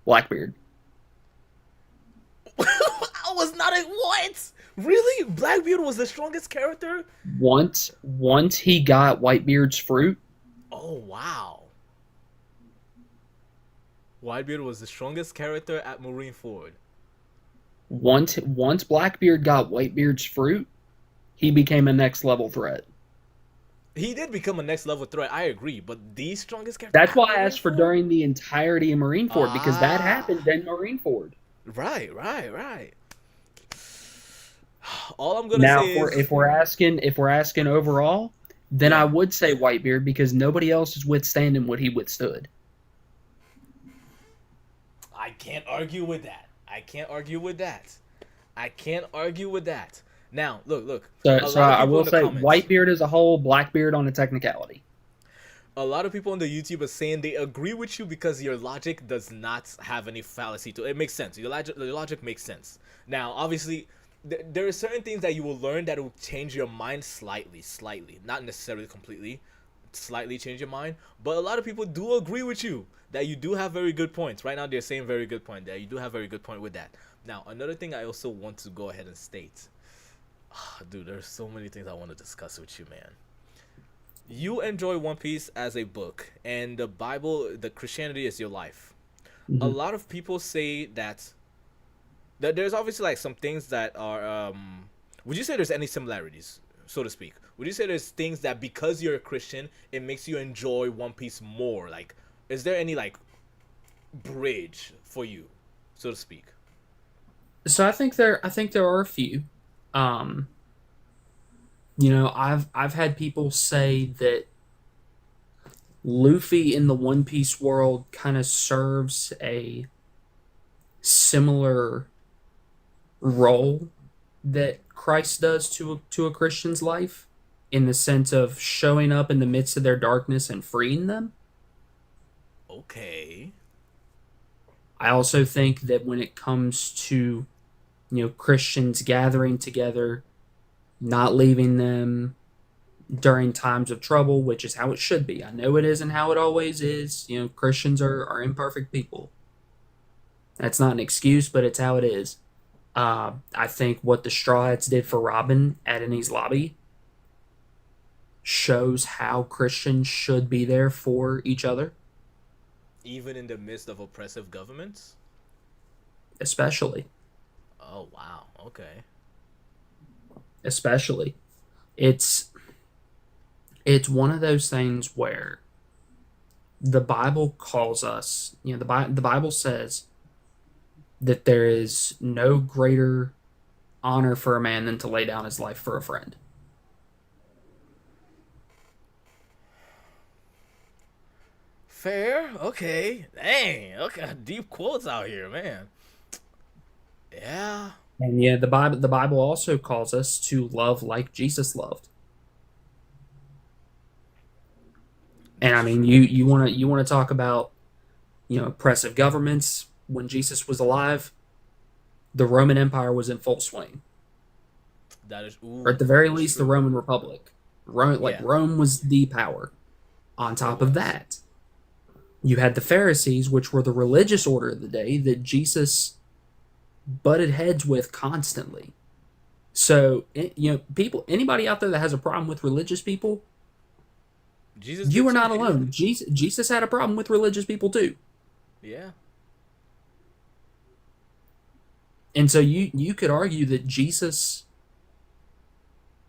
Blackbeard. I was not a what? Really? Blackbeard was the strongest character? Once he got Whitebeard's fruit. Oh wow. Whitebeard was the strongest character at Marineford. Once Blackbeard got Whitebeard's fruit, he became a next level threat. He did become a next level threat. I agree, but the strongest character. That's at why I asked for Marineford? during the entirety of Marineford, because that happened in Marineford. Right, right, right. All I'm gonna Now, say is, if we're asking overall, then Yeah. I would say Whitebeard because nobody else is withstanding what he withstood. I can't argue with that. I can't argue with that. I can't argue with that. Now, look. So, A so lot of I people will in the say comments, Whitebeard as a whole, Blackbeard on a technicality. a lot of people on the YouTube are saying they agree with you because your logic does not have any fallacy to it. It makes sense. Your logic makes sense. Now, obviously, there are certain things that you will learn that will change your mind slightly, not necessarily completely, slightly change your mind. But a lot of people do agree with you that you do have very good points. Right now, they're saying very good point. That you do have very good point with that. Now, another thing I also want to go ahead and state, dude, there's so many things I want to discuss with you, man. You enjoy One Piece as a book, and the Bible, the Christianity is your life. A Mhm. lot of people say that there's obviously like some things that are. Would you say there's any similarities, so to speak? Would you say there's things that because you're a Christian, it makes you enjoy One Piece more? Like, is there any like bridge for you, so to speak? So I think there are a few. Um, I've had people say that Luffy in the One Piece world kind of serves a similar role that Christ does to a Christian's life, in the sense of showing up in the midst of their darkness and freeing them. Okay. I also think that when it comes to, Christians gathering together, not leaving them during times of trouble, which is how it should be. I know it isn't how it always is. Christians are imperfect people. That's not an excuse, but it's how it is. I think what the Straw Hats did for Robin at Enies Lobby shows how Christians should be there for each other, Even in the midst of oppressive governments. especially. Oh wow. Okay. Especially. It's one of those things where the Bible calls us, the Bible says that there is no greater honor for a man than to lay down his life for a friend. Fair. Okay. Dang. Okay. Deep quotes out here, man. Yeah. And yeah, the Bible also calls us to love like Jesus loved. And I mean, you want to talk about, oppressive governments. When Jesus was alive, the Roman Empire was in full swing, That is. or Ooh. at the very That's least, the true. Roman Republic. Yeah. Rome was the power. On It top of was. that, you had the Pharisees, which were the religious order of the day that Jesus butted heads with constantly. So, anybody out there that has a problem with religious people, Jesus you did are too. not alone. Jesus had a problem with religious people too. Yeah. And so you could argue that Jesus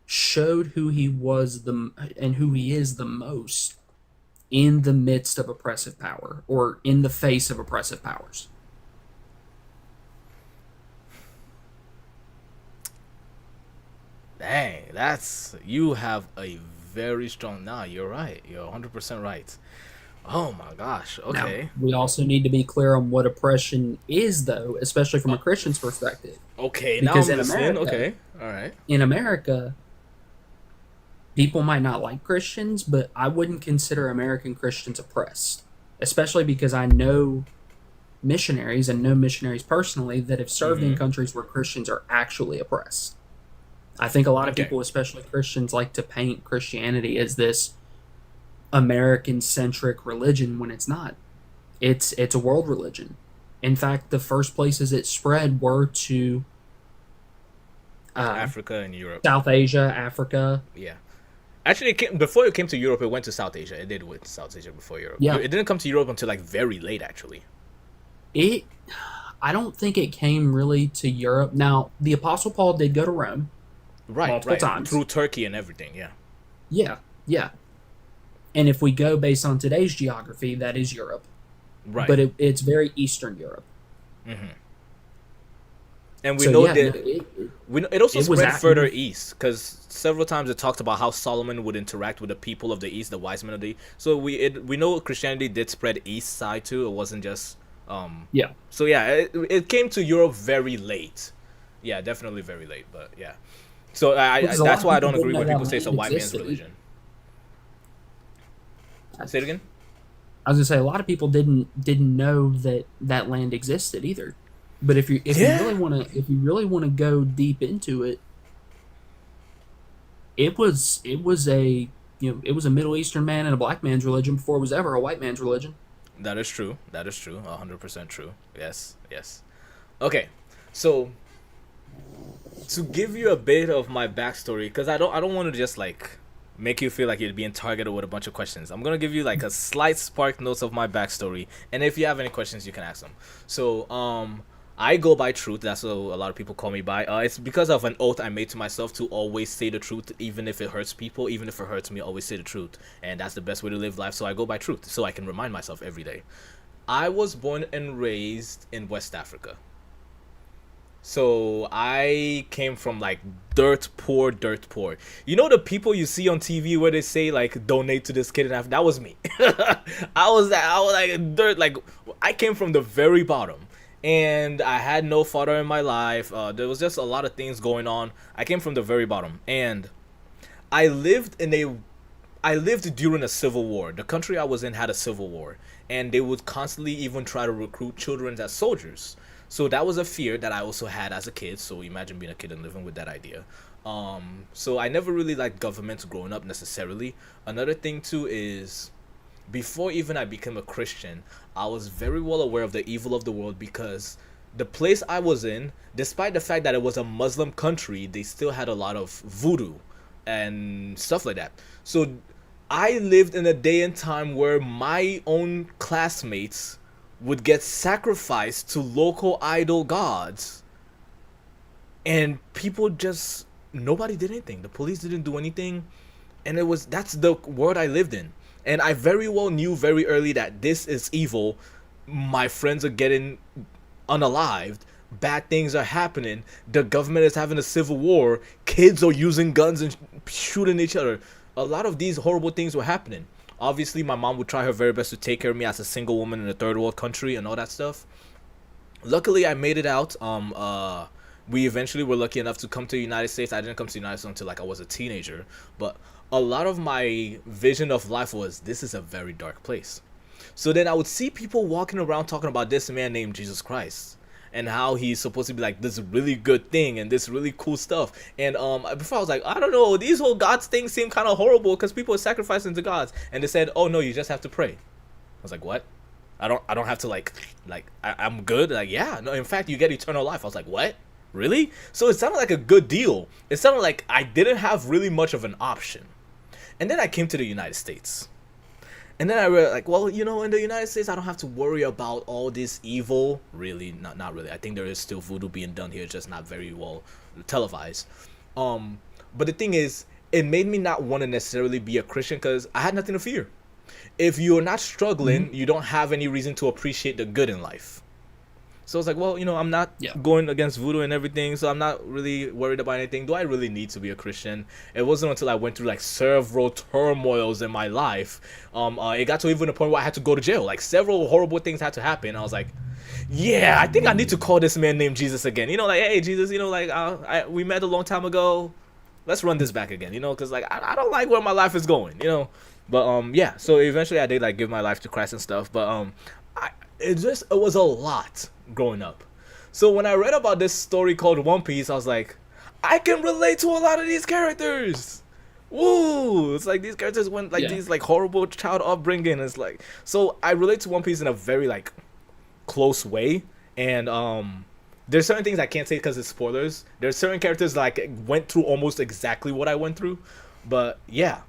showed who he was and who he is the most in the midst of oppressive power, or in the face of oppressive powers. Dang. That's. You have a very strong. Nah, you're right. You're 100% right. Oh my gosh. Now, Okay. we also need to be clear on what oppression is, though, especially from a Christian's perspective. Okay. Now Because I'm listening. Okay. All right. in America, people might not like Christians, but I wouldn't consider American Christians oppressed, especially because I know missionaries, and know missionaries personally, that have served in Mm-hmm. countries where Christians are actually oppressed. I think a lot of Okay. people, especially Christians, like to paint Christianity as this American centric religion when it's not. It's a world religion. In fact, the first places it spread were to Africa and Europe. South Asia, Africa. Yeah. Actually, before it came to Europe, it went to South Asia. It did with South Asia before Europe. Yeah. It didn't come to Europe until like very late, actually. It, I don't think it came really to Europe. Now, the Apostle Paul did go to Rome Right, multiple right. times. Through Turkey and everything. Yeah. Yeah, yeah. And if we go based on today's geography, that is Europe. Right. But it's very Eastern Europe. And we So know yeah, no, that it also it was spread at, further east because several times it talked about how Solomon would interact with the people of the east, the wise men of the east. So we know Christianity did spread east side too. It wasn't just yeah. So yeah, it came to Europe very late. Yeah, definitely very late. But yeah, so Because a lot that's of why I people don't didn't agree know when that people say it's a land white man's existed. religion. I Say it again. was gonna say a lot of people didn't know that that land existed either. But if you Yeah. really want to go deep into it, it was a it was a Middle Eastern man and a black man's religion before it was ever a white man's religion. That is true. That is true. 100% true. Yes. Yes. Okay. So to give you a bit of my backstory, because I don't want to just like make you feel like you're being targeted with a bunch of questions. I'm gonna give you like a slight spark notes of my backstory, and if you have any questions, you can ask them. So I go by truth. That's what a lot of people call me by. It's because of an oath I made to myself to always say the truth, even if it hurts people, even if it hurts me. Always say the truth, and that's the best way to live life. So I go by truth, so I can remind myself every day. I was born and raised in West Africa. So I came from like dirt poor, dirt poor. You know the people you see on TV where they say like donate to this kid and that was me. I was like dirt like I came from the very bottom. And I had no father in my life. There was just a lot of things going on. I came from the very bottom, and I lived in a I lived during a civil war. The country I was in had a civil war, and they would constantly even try to recruit children as soldiers. So that was a fear that I also had as a kid. So imagine being a kid and living with that idea. So I never really liked government growing up necessarily. Another thing too is before even I became a Christian, I was very well aware of the evil of the world because the place I was in, despite the fact that it was a Muslim country, they still had a lot of voodoo and stuff like that. So I lived in a day and time where my own classmates would get sacrificed to local idol gods, and people just nobody did anything. The police didn't do anything, and that's the world I lived in. And I very well knew very early that this is evil. My friends are getting unalived. Bad things are happening. The government is having a civil war. Kids are using guns and shooting each other. A lot of these horrible things were happening. Obviously, my mom would try her very best to take care of me as a single woman in a third world country and all that stuff. Luckily, I made it out. We eventually were lucky enough to come to the United States. I didn't come to the United States until like I was a teenager, but a lot of my vision of life was this is a very dark place. So then I would see people walking around talking about this man named Jesus Christ and how he's supposed to be like this really good thing and this really cool stuff. And before I was like, I don't know, these whole gods things seem kind of horrible because people are sacrificing to gods. And they said, oh no, you just have to pray. I was like, what? I don't have to I'm good. Like, yeah, no, in fact you get eternal life. I was like, what? Really? So it sounded like a good deal. It sounded like I didn't have really much of an option. And then I came to the United States. And then I realized, like, well, in the United States, I don't have to worry about all this evil. Really, not really. I think there is still voodoo being done here, just not very well televised. But the thing is, it made me not want to necessarily be a Christian because I had nothing to fear. If you're not struggling, you don't have any reason to appreciate the good in life. So it's like, well, I'm not going against voodoo and everything, so I'm not really worried about anything. Do I really need to be a Christian? It wasn't until I went through like several turmoils in my life. It got to even a point where I had to go to jail. Like several horrible things had to happen. I was like, yeah, I think I need to call this man named Jesus again. Like, hey, Jesus, we met a long time ago. Let's run this back again, because like I don't like where my life is going. But yeah, so eventually I did like give my life to Christ and stuff. But it was a lot growing up. So when I read about this story called One Piece, I was like, I can relate to a lot of these characters. Woo! It's like these characters went like these like horrible child upbringing. It's like, so I relate to One Piece in a very like close way. And there's certain things I can't say because it's spoilers. There's certain characters that like went through almost exactly what I went through. But yeah,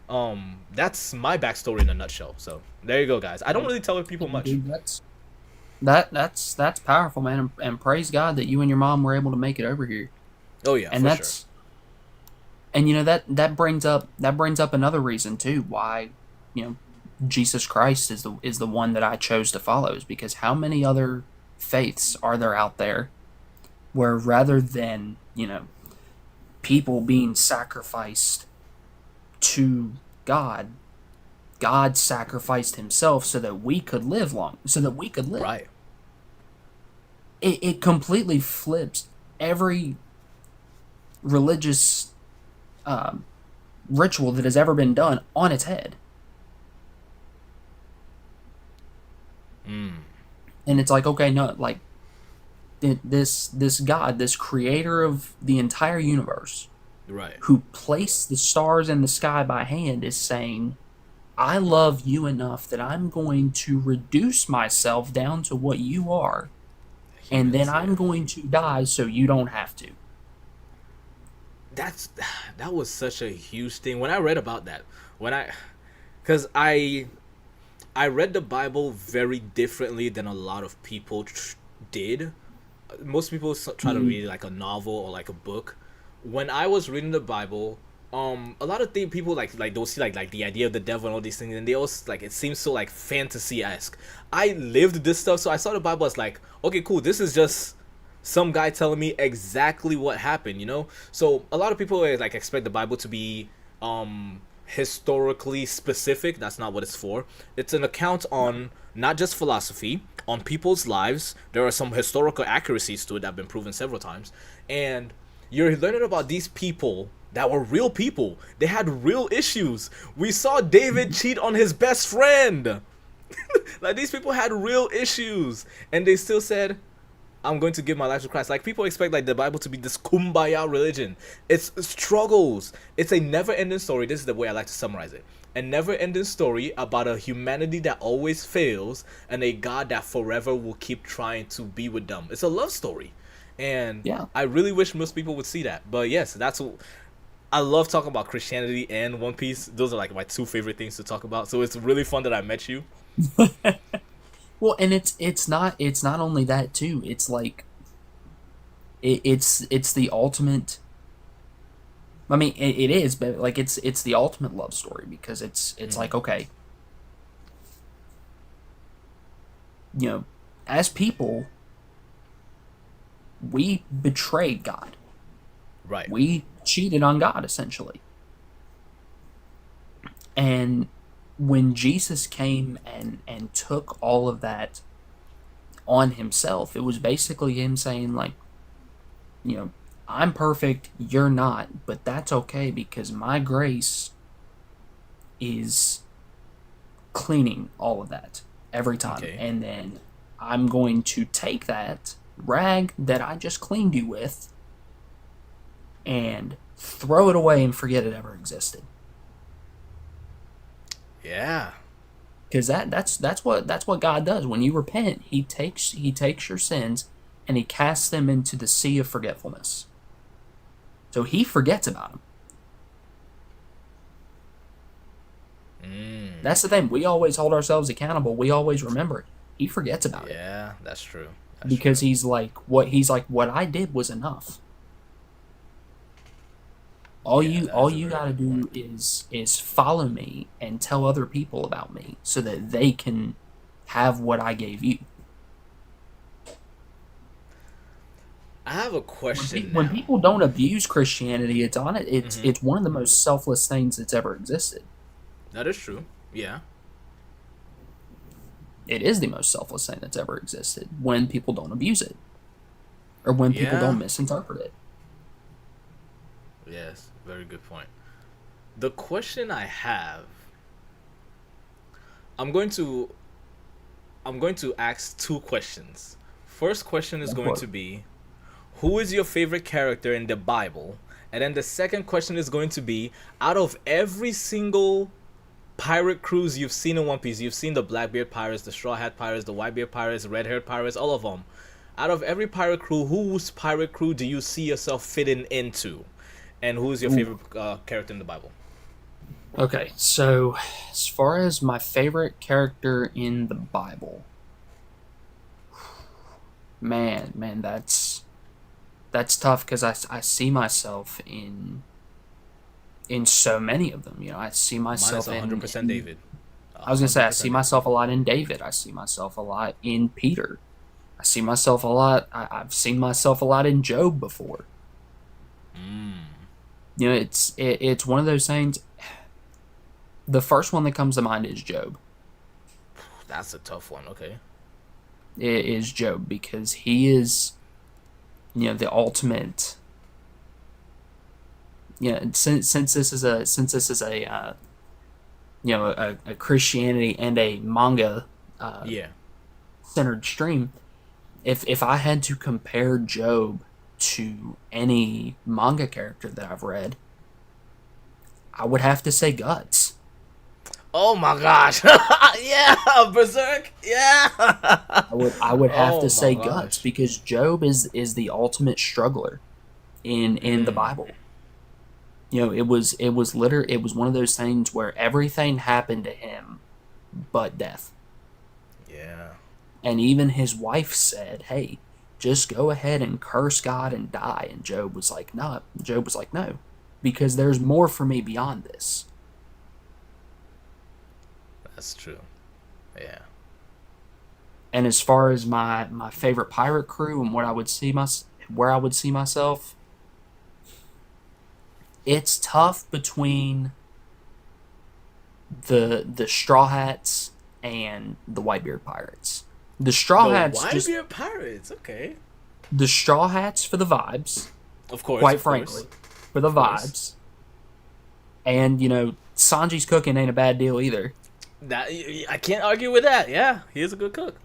that's my backstory in a nutshell. So there you go, guys. I don't really tell people much. That's powerful, man, and praise God that you and your mom were able to make it over here. Oh yeah, And for sure. that's and that brings up another reason too why, you know, Jesus Christ is the one that I chose to follow, is because how many other faiths are there out there where rather than, you know, people being sacrificed to God, God sacrificed himself so that we could live long, so that we could live. Right. It completely flips every religious ritual that has ever been done on its head. Mm. And it's like, okay, no, like this God, this creator of the entire universe, Right. who placed the stars in the sky by hand, is saying, I love you enough that I'm going to reduce myself down to what you are, and then Humans, I'm yeah. going to die so you don't have to. That's that was such a huge thing when I read about that. When I, because I read the Bible very differently than a lot of people did. Most people try to Mm, read like a novel or like a book. When I was reading the Bible, a lot of people like they'll see like the idea of the devil and all these things, and they also like it seems so like fantasy esque. I lived this stuff, so I saw the Bible as like, okay, cool, this is just some guy telling me exactly what happened, you know. So a lot of people like expect the Bible to be historically specific. That's not what it's for. It's an account on not just philosophy, on people's lives. There are some historical accuracies to it that have been proven several times, and you're learning about these people that were real people. They had real issues. We saw David cheat on his best friend. Like these people had real issues, and they still said, I'm going to give my life to Christ. Like people expect like the Bible to be this kumbaya religion. It's struggles. It's a never-ending story. This is the way I like to summarize it. A never-ending story about a humanity that always fails and a God that forever will keep trying to be with them. It's a love story. And yeah. I really wish most people would see that. But yes, that's what I love talking about, Christianity and One Piece. Those are like my two favorite things to talk about. So it's really fun that I met you. Well, and it's not only that too. It's like it's the ultimate. I mean, it is, but like it's the ultimate love story, because it's like, okay, you know, as people, we betrayed God. Right. We cheated on God, essentially. And when Jesus came and took all of that on himself, it was basically him saying, like, you know, I'm perfect, you're not, but that's okay, because my grace is cleaning all of that every time. Okay. And then I'm going to take that rag that I just cleaned you with and throw it away and forget it ever existed. Yeah. Because that's what God does. When you repent, He takes your sins and He casts them into the sea of forgetfulness. So He forgets about them. That's the thing. We always hold ourselves accountable. We always remember it. He forgets about it, Yeah, that's true. That's because true. He's like, what I did was enough. All Yeah, you that all is a you very got to good do point. is follow me and tell other people about me, so that they can have what I gave you. I have a When, question when now. people don't abuse Christianity, it's on it. Mm-hmm. It's one of the most selfless things that's ever existed. That is true. Yeah. It is the most selfless thing that's ever existed when people don't abuse it, or when people Yeah. don't misinterpret it. Yes. Very good point. The question I have, I'm going to I'm going to ask two questions. First question is Go going for it. to be, who is your favorite character in the Bible? And then the second question is going to be, out of every single pirate cruise you've seen in One Piece, you've seen the Blackbeard pirates, the Straw Hat pirates, the Whitebeard pirates, Red Haired pirates, all of them. Out of every pirate crew, whose pirate crew do you see yourself fitting into? And who is your Ooh. favorite character in the Bible? Okay, so as far as my favorite character in the Bible, Man, that's tough because I see myself in so many of them. You know, I see Mine is myself 100% David. I was gonna say I see 100% myself a lot in David. I see myself a lot in Peter. I see myself a lot. I've seen myself a lot in Job before. You know, it's one of those things. The first one that comes to mind is Job. That's a tough one. Okay. It is Job because he is, you know, the ultimate. You know, since this is a you know, a Christianity and a manga Yeah. centered stream. If I had to compare Job to any manga character that I've read, I would have to say Guts. Oh my gosh. Yeah, Berserk. Yeah. I would have Oh to my say gosh. Guts because Job is the ultimate struggler in the Bible. You know, it was one of those things where everything happened to him but death. Yeah. And even his wife said, "Hey, just go ahead and curse God and die." And Job was like, "No." Job was like, "No, because there's more for me beyond this." That's true. Yeah. And as far as my favorite pirate crew and where I would see myself, it's tough between the Straw Hats and the Whitebeard Pirates. The Straw Hats just Whitebeard Pirates. Okay. the Straw Hats for the vibes, Of course. quite of course. frankly, for the course. vibes. And you know, Sanji's cooking ain't a bad deal either. That I can't argue with that. Yeah, he is a good cook.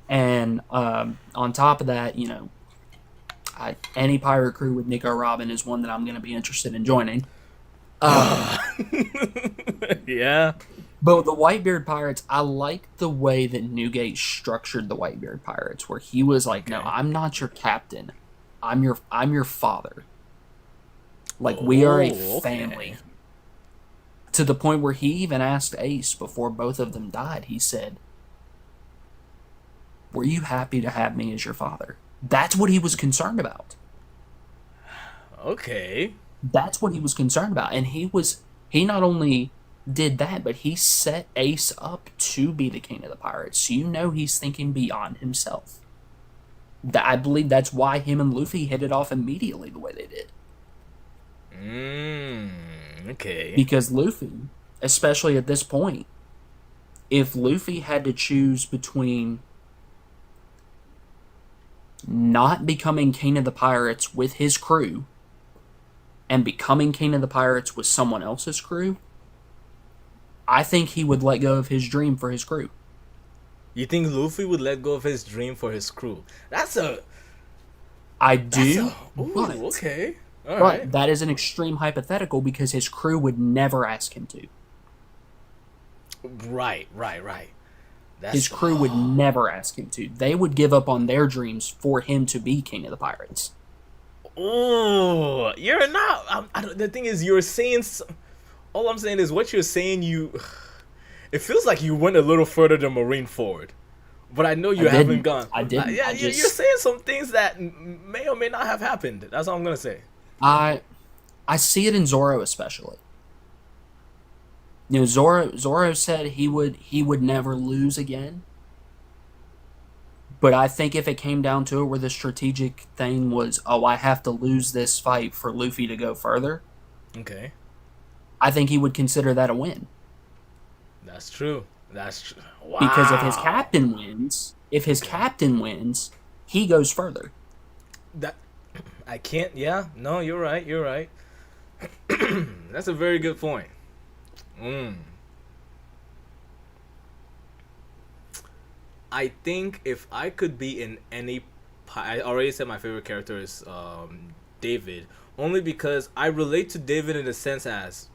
And on top of that, you know, any pirate crew with Nico Robin is one that I'm going to be interested in joining. Yeah. But the Whitebeard Pirates, I like the way that Newgate structured the Whitebeard Pirates, where he was like, "No, I'm not your captain. I'm your father. Like we are a Oh, family." okay. To the point where he even asked Ace before both of them died. He said, "Were you happy to have me as your father?" That's what he was concerned about. Okay. That's what he was concerned about. And he not only did that, but he set Ace up to be the king of the pirates. So you know he's thinking beyond himself. I believe that's why him and Luffy hit it off immediately the way they did. Okay. Because Luffy, especially at this point, if Luffy had to choose between not becoming king of the pirates with his crew and becoming king of the pirates with someone else's crew, I think he would let go of his dream for his crew. You think Luffy would let go of his dream for his crew? I do, Ooh, but, okay. All but right. that is an extreme hypothetical because his crew would never ask him to. Right. His crew would never ask him to. They would give up on their dreams for him to be king of the pirates. Oh, you're not. The thing is, you're saying. All I'm saying is, what you're saying, it feels like you went a little further than Marine Forward, but I know you haven't gone. I didn't. Yeah, you're saying some things that may or may not have happened. That's all I'm gonna say. I see it in Zoro especially. You know, Zoro said he would never lose again. But I think if it came down to it where the strategic thing was, oh, I have to lose this fight for Luffy to go further, Okay. I think he would consider that a win. That's true. Wow. Because if his captain wins, he goes further. That I can't. Yeah. No, you're right. That's a very good point. I think if I could be in any, I already said my favorite character is David, only because I relate to David in the sense as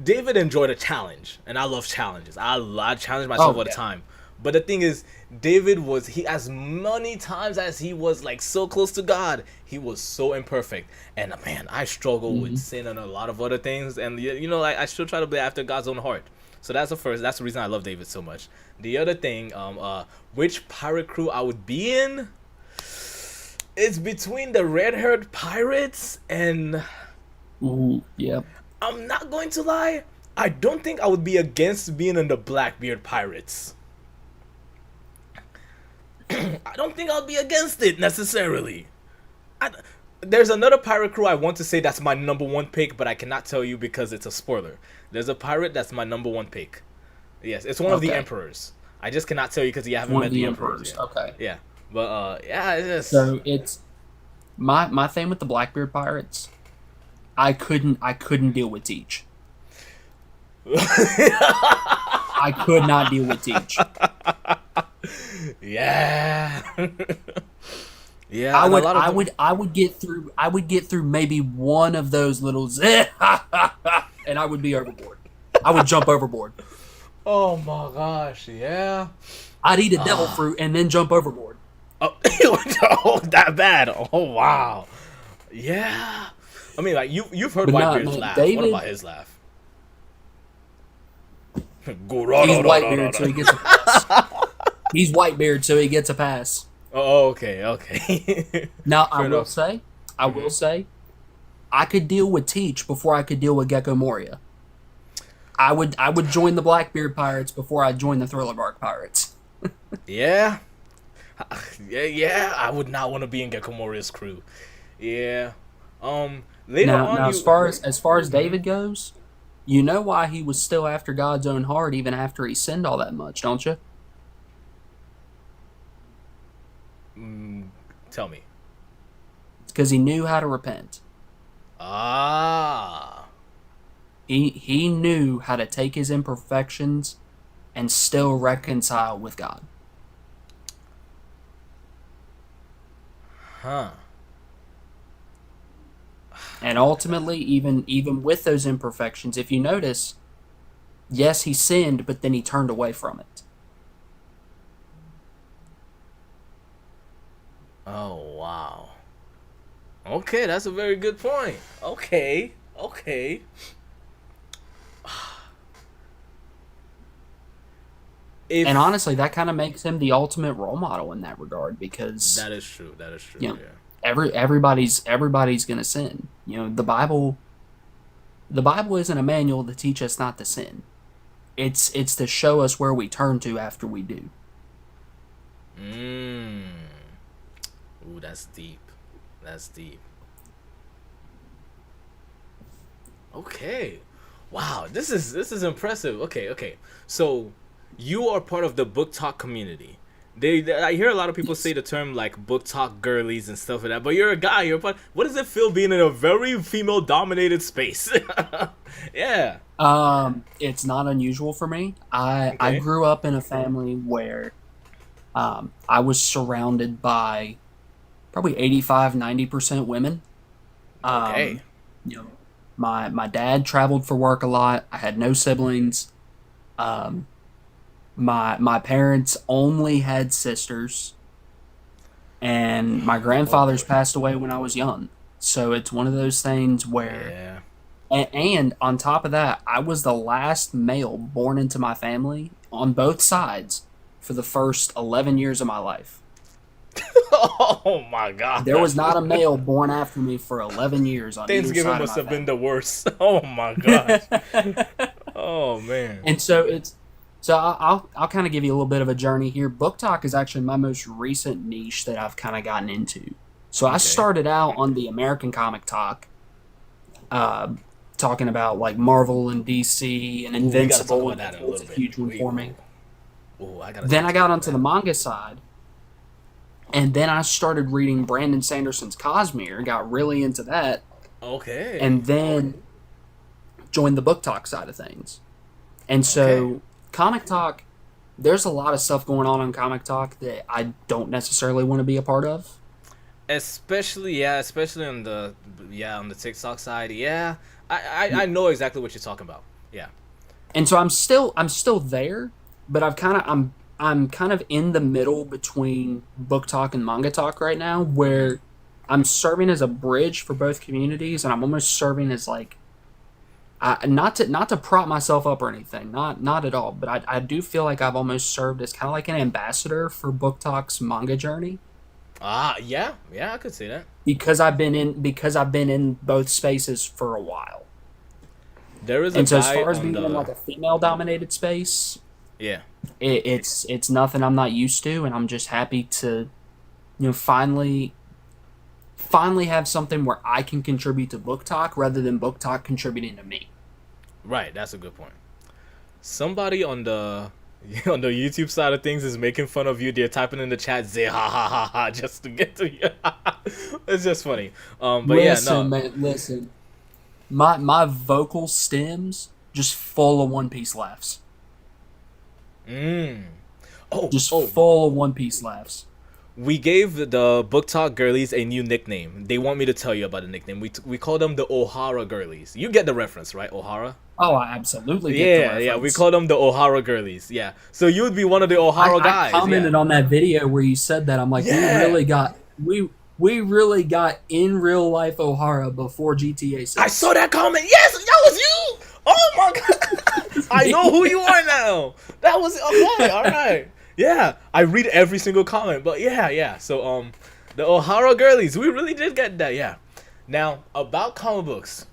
David enjoyed a challenge, and I love challenges. I challenge myself all the time. But the thing is, David as many times as he was like so close to God, he was so imperfect. And man, I struggle with sin and a lot of other things. And you know, like I still try to be after God's own heart. So that's the first. That's the reason I love David so much. The other thing, which pirate crew I would be in? It's between the red-haired pirates and. Ooh, yeah. I'm not going to lie. I don't think I would be against being in the Blackbeard Pirates. I don't think I'll be against it necessarily. There's another pirate crew I want to say that's my number one pick, but I cannot tell you because it's a spoiler. There's a pirate that's my number one pick. Yes, it's one of the emperors. I just cannot tell you because you haven't met the emperors yet. Okay. Yeah, but yeah, it's just... So it's my thing with the Blackbeard pirates. I couldn't deal with Teach. I could not deal with Teach. Yeah. Yeah, I would get through maybe one of those little and I would be overboard. I would jump overboard. Oh my gosh, yeah. I'd eat a devil fruit and then jump overboard. Oh, oh, that bad. Oh wow. Yeah. I mean, like you've heard Whitebeard's laugh. David, what about his laugh? He's Whitebeard, so he gets a pass. He's Whitebeard, so he gets a pass. Oh, okay. Now I will say, I could deal with Teach before I could deal with Gecko Moria. I would join the Blackbeard Pirates before I join the Thriller Bark Pirates. Yeah. I would not want to be in Gecko Moria's crew. Yeah. Later on, as far as David goes, you know why he was still after God's own heart even after he sinned all that much, don't you? Tell me. It's because he knew how to repent. Ah. He knew how to take his imperfections and still reconcile with God. Huh. And ultimately, even with those imperfections, if you notice, yes, he sinned, but then he turned away from it. Oh, wow. Okay, that's a very good point. Okay. And honestly, that kind of makes him the ultimate role model in that regard, because that is true. You know, yeah. Everybody's gonna sin. You know, the Bible isn't a manual to teach us not to sin. It's to show us where we turn to after we do. Ooh, that's deep. Okay. Wow, this is impressive. Okay. So, you are part of the book talk community. I hear a lot of people say the term like book talk girlies and stuff like that, but you're a guy. What does it feel being in a very female dominated space? Yeah. It's not unusual for me. I grew up in a family where I was surrounded by probably 85-90% women. Okay. You know, my dad traveled for work a lot. I had no siblings. My parents only had sisters, and my grandfather's passed away when I was young. So it's one of those things where, and on top of that, I was the last male born into my family on both sides for the first 11 years of my life. Oh my God! There was not a male born after me for 11 years on either side of my family. Thanksgiving must have been the worst. Oh my God! Oh man! And so I'll kind of give you a little bit of a journey here. Book Talk is actually my most recent niche that I've kind of gotten into. So I started out on the American Comic Talk, talking about like Marvel and DC and Invincible, and that was a huge one for me. Then I got onto the manga side, and then I started reading Brandon Sanderson's Cosmere, got really into that. Okay. And then joined the Book Talk side of things. And so Comic Talk, there's a lot of stuff going on Comic Talk that I don't necessarily want to be a part of. Especially on the TikTok side. Yeah. I know exactly what you're talking about. Yeah. And so I'm still there, but I'm kind of in the middle between Book Talk and Manga Talk right now, where I'm serving as a bridge for both communities, and I'm almost serving as like not to prop myself up or anything, not at all, but I do feel like I've almost served as kind of like an ambassador for Book Talk's manga journey. Yeah, I could see that. Because I've been in both spaces for a while. There is and so as far as being in like a female dominated space, yeah, it's nothing I'm not used to, and I'm just happy to, finally have something where I can contribute to Book Talk rather than Book Talk contributing to me. Right, that's a good point. Somebody on the YouTube side of things is making fun of you. They're typing in the chat, "Say ha ha ha ha," just to get to you. It's just funny. But listen, man, listen. My vocal stems just full of One Piece laughs. Full of One Piece laughs. We gave the Book Talk girlies a new nickname. They want me to tell you about the nickname. We call them the Ohara girlies. You get the reference, right? Ohara? Oh, I absolutely get the reference. Yeah. We call them the Ohara girlies. Yeah. So you would be one of the Ohara guys. I commented on that video where you said that. I'm like, we really got in real life Ohara before GTA 6. I saw that comment. Yes, that was you. Oh my god. I know who you are now. That was okay. All right. Yeah, I read every single comment, but yeah. So the Ohara girlies, we really did get that. Yeah. Now about comic books.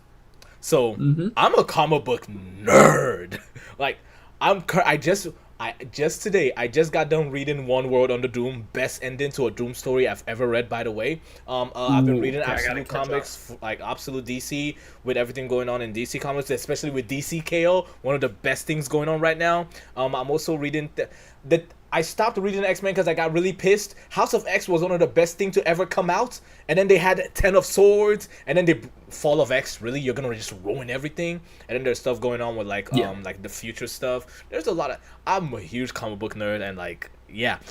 So I'm a comic book nerd. Like I just today got done reading One World Under Doom, best ending to a Doom story I've ever read, by the way. I've been reading Absolute Comics, like Absolute DC, with everything going on in DC Comics, especially with DC KO, one of the best things going on right now. I'm also reading I stopped reading X-Men because I got really pissed. House of X was one of the best things to ever come out, and then they had 10 of Swords, and then they Fall of X. Really, you're gonna just ruin everything. And then there's stuff going on with like the future stuff. There's a lot of. I'm a huge comic book nerd, and like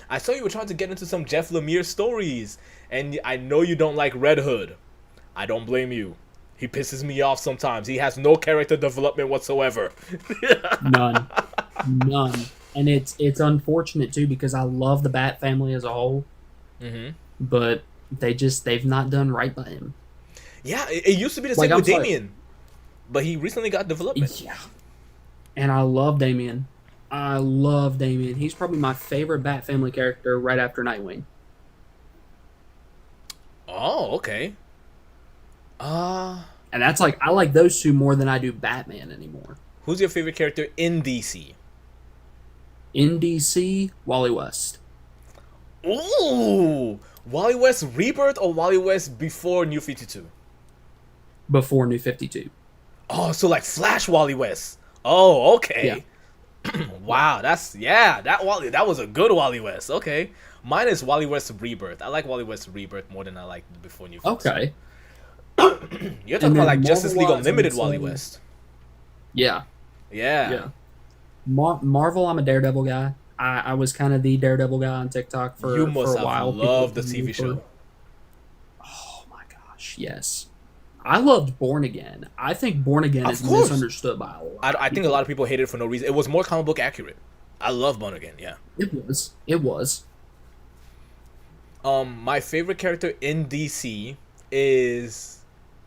I saw you were trying to get into some Jeff Lemire stories, and I know you don't like Red Hood. I don't blame you. He pisses me off sometimes. He has no character development whatsoever. None. And it's unfortunate too, because I love the Bat family as a whole, but they've not done right by him. Yeah, it used to be the same with Damian, but he recently got development. Yeah, and I love Damian. He's probably my favorite Bat family character, right after Nightwing. Oh, okay. And that's like, I like those two more than I do Batman anymore. Who's your favorite character in DC? In DC, Wally West. Ooh, Wally West Rebirth or Wally West before New 52? Before New 52. Oh, so like Flash Wally West. Oh, okay. Yeah. Wow, that was a good Wally West. Okay. Mine is Wally West Rebirth. I like Wally West Rebirth more than I like before New 52. Okay. You're talking about like Justice League Unlimited Wally West. Yeah. Marvel, I'm a Daredevil guy. I was kind of the Daredevil guy on TikTok for a while. You must have loved the TV show. Oh my gosh, yes. I loved Born Again. I think Born Again is misunderstood by a lot. I think a lot of people hate it for no reason. It was more comic book accurate. I love Born Again, yeah. It was. My favorite character in DC is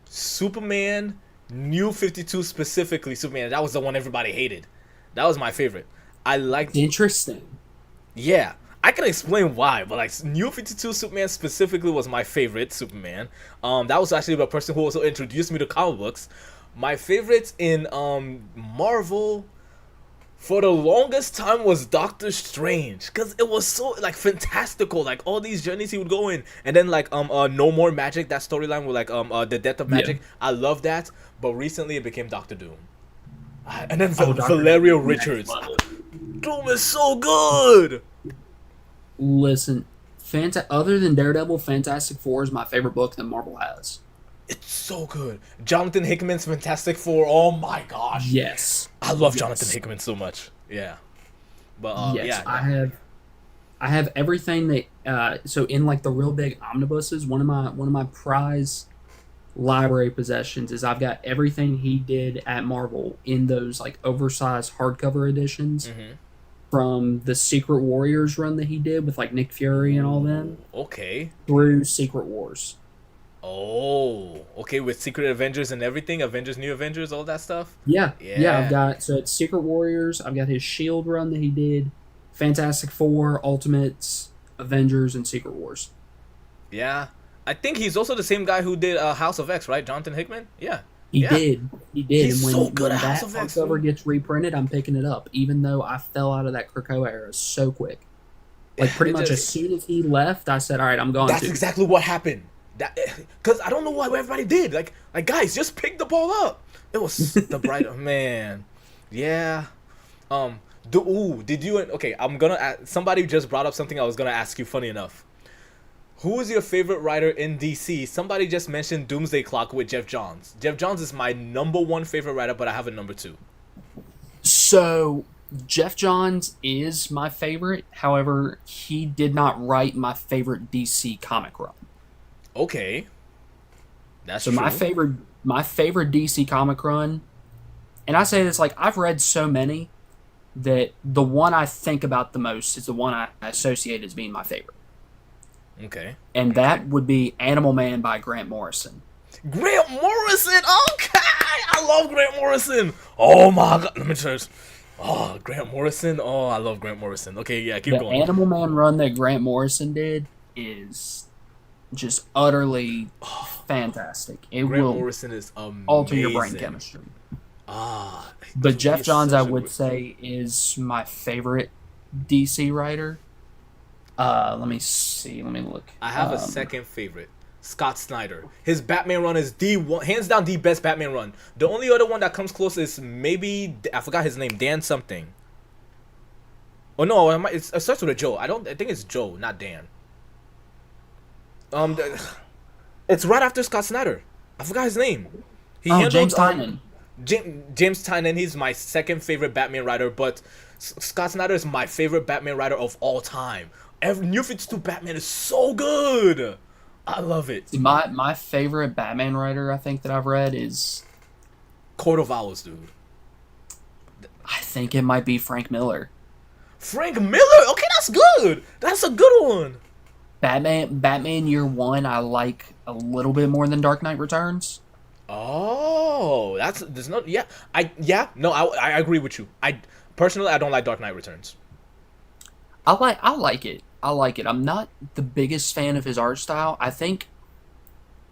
Superman, New 52 specifically. Superman, that was the one everybody hated. That was my favorite. I liked. Interesting. Yeah, I can explain why, but like New 52 Superman specifically was my favorite Superman. That was actually the person who also introduced me to comic books. My favorites in Marvel for the longest time was Doctor Strange, because it was so like fantastical, like all these journeys he would go in, and then like No More Magic, that storyline with like the death of magic. I love that, but recently it became Doctor Doom. And then Valerio Richards. Doom is so good. Listen, other than Daredevil, Fantastic Four is my favorite book that Marvel has. It's so good. Jonathan Hickman's Fantastic Four. Oh my gosh. Yes. I love Jonathan Hickman so much. Yeah. But yes, yeah. I have everything that so in like the real big omnibuses, one of my prize library possessions is I've got everything he did at Marvel in those like oversized hardcover editions from the Secret Warriors run that he did with like Nick Fury and all them. Okay. Through Secret Wars. Oh, okay, with Secret Avengers and everything, Avengers, New Avengers, all that stuff. Yeah. I've Yeah, got so it's Secret Warriors. I've got his Shield run that he did, Fantastic Four, Ultimates, Avengers, and Secret Wars. yeah. I think he's also the same guy who did House of X, right? Jonathan Hickman. Yeah, He yeah. did. He did. He's And so good at House that of X, hardcover dude. gets reprinted, I'm picking it up, even though I fell out of that Krakoa era so quick. Like, pretty It much as just- soon as he left, I said, all right, I'm going That's to. exactly what happened. That because I don't know what everybody did. Like guys, just pick the ball up. It was the bright man. Yeah. Did you? Okay, I'm gonna. Somebody just brought up something I was gonna ask you. Funny enough, who is your favorite writer in DC? Somebody just mentioned Doomsday Clock with Jeff Johns. Jeff Johns is my #1 favorite writer, but I have a #2. So, Jeff Johns is my favorite. However, he did not write my favorite DC comic run. Okay, that's So true. my favorite DC comic run, and I say this like I've read so many that the one I think about the most is the one I associate as being my favorite. Okay. And that would be Animal Man by Grant Morrison. Grant Morrison. Okay, I love Grant Morrison. Oh my god, let me just. Oh, Grant Morrison. Oh, I love Grant Morrison. Okay, yeah, keep The going. Animal Man run that Grant Morrison did is just utterly fantastic. It Grant will Morrison is amazing. alter your brain chemistry. Ah, But dude, Jeff he is Johns, I such a would great- say, is my favorite DC writer. Let me see. Let me look. I have a second favorite, Scott Snyder. His Batman run is the one, hands down the best Batman run. The only other one that comes close is maybe I forgot his name, Dan something. Oh no, it starts with a Joe. I think it's Joe, not Dan. It's right after Scott Snyder. I forgot his name. He James Tynion. James Tynion, he's my second favorite Batman writer, but Scott Snyder is my favorite Batman writer of all time. New 52 Batman is so good. I love it. My favorite Batman writer I think that I've read is, Court of Owls, dude. I think it might be Frank Miller. Frank Miller. Okay, that's good. That's a good one. Batman Year One I like a little bit more than Dark Knight Returns. Oh, there's no I agree with you. I personally don't like Dark Knight Returns. I like it. I like it. I'm not the biggest fan of his art style. I think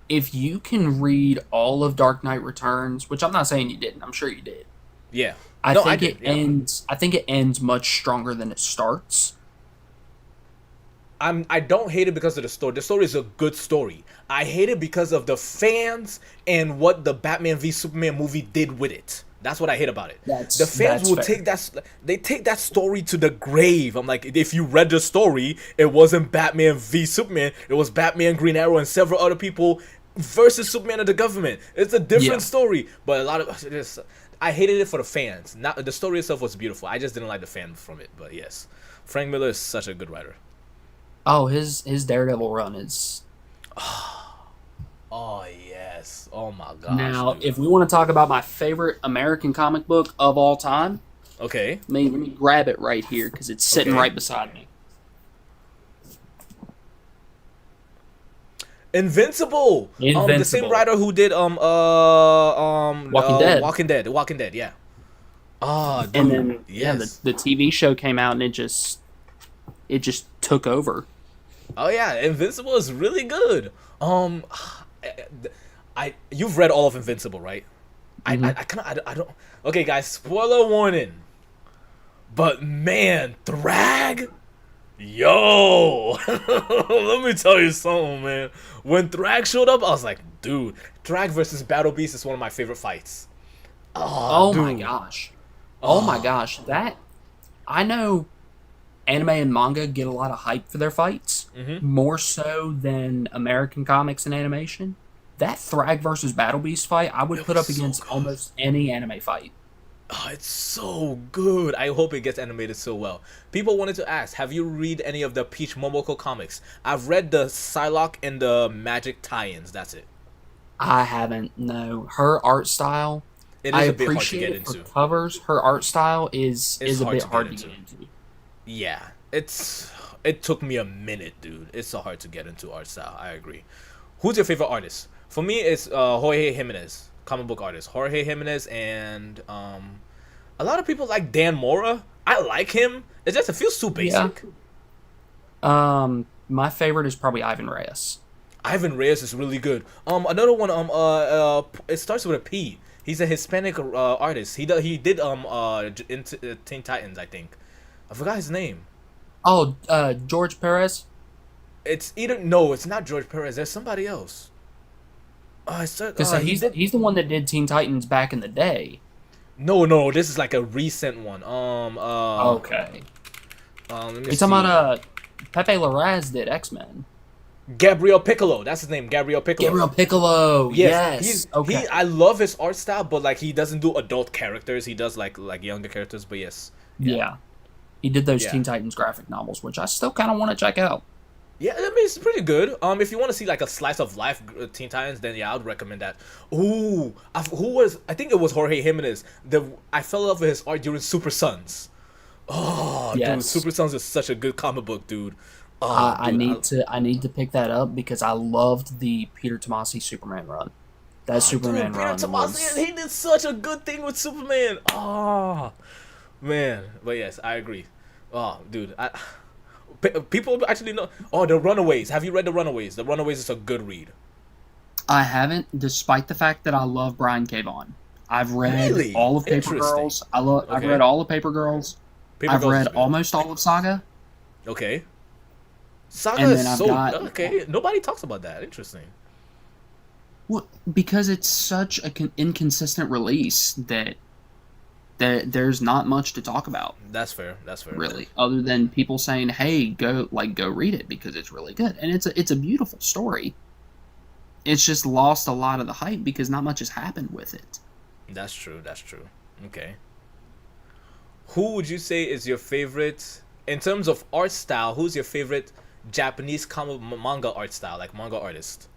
if you can read all of Dark Knight Returns, which I'm not saying you didn't, I'm sure you did. Yeah. I No, think did, it ends. I think it ends much stronger than it starts. I don't hate it because of the story. The story is a good story. I hate it because of the fans and what the Batman v Superman movie did with it. That's what I hate about it. The fans will fair. take that story to the grave. I'm like, if you read the story, it wasn't Batman v Superman. It was Batman, Green Arrow, and several other people versus Superman and the government. It's a different story. But a lot of I hated it for the fans. Not the story itself was beautiful. I just didn't like the fan from it. But yes, Frank Miller is such a good writer. Oh, his Daredevil run is. Oh yes. Oh my gosh. Now, dude. if we want to talk about my favorite American comic book of all time, Okay. let me grab it right here because it's sitting Okay. right beside me. Invincible. The same Invincible. writer who did Walking Dead. Walking Dead, yeah. Ah, dude. And then yes. the TV show came out and it just took over. Oh yeah, Invincible is really good. You've read all of Invincible, right? I don't. Okay, guys, spoiler warning. But man, Thrag, yo, let me tell you something, man. When Thrag showed up, I was like, dude, Thrag versus Battle Beast is one of my favorite fights. Oh my dude. gosh. Oh my gosh. That I know anime and manga get a lot of hype for their fights, more so than American comics and animation. That Thrag versus Battle Beast fight, I would put up was so against good. almost any anime fight. Oh, it's so good. I hope it gets animated so well. People wanted to ask, have you read any of the Peach Momoko comics? I've read the Psylocke and the Magic tie-ins. That's it. I haven't. No, her art style. It is I a bit hard to appreciate get it for into. covers. Her art style is a bit hard to get into. Yeah, it took me a minute, dude. It's so hard to get into art style. I agree. Who's your favorite artist? For me, it's Jorge Jimenez, comic book artist. Jorge Jimenez, and a lot of people like Dan Mora. I like him. It just feels too basic. My favorite is probably Ivan Reyes. Ivan Reyes is really good. Another one. It starts with a P. He's a Hispanic artist. He did Teen Titans, I think. I forgot his name. Oh, George Perez. It's it's not George Perez. There's somebody else. Because he's the one that did Teen Titans back in the day. No, this is like a recent one. Okay. Let me You're see. talking about Pepe Larraz did X-Men. Gabriel Piccolo. That's his name. Gabriel Piccolo. Gabriel Piccolo. Yes. Okay. I love his art style, but like he doesn't do adult characters. He does like younger characters. But yes. Yeah. He did those Teen Titans graphic novels, which I still kind of want to check out. Yeah, I mean, it's pretty good. If you want to see like a slice of life Teen Titans, then yeah, I would recommend that. Ooh, I think it was Jorge Jimenez. I fell in love with his art during Super Sons. Oh, Yes. dude, Super Sons is such a good comic book, dude. Oh, I need to pick that up because I loved the Peter Tomasi Superman run. That Superman Peter run Tomasi, he did such a good thing with Superman. Oh, man. But yes, I agree. Oh, dude, people actually know. Oh, The Runaways. Have you read The Runaways? The Runaways is a good read. I haven't, despite the fact that I love Brian K. Vaughan. I've read Really? all of Paper Interesting. Girls. I've read all of Paper Girls. I've read almost all of Saga. Okay. Saga And is then I've so got- okay. Nobody talks about that. Interesting. Well, because it's such an inconsistent release that there's not much to talk about, That's fair. That's fair. really, other than people saying, "Hey, go read it because it's really good," and it's a beautiful story. It's just lost a lot of the hype because not much has happened with it. That's true. That's true. Okay. Who would you say is your favorite in terms of art style? Who's your favorite Japanese manga art style, like manga artist?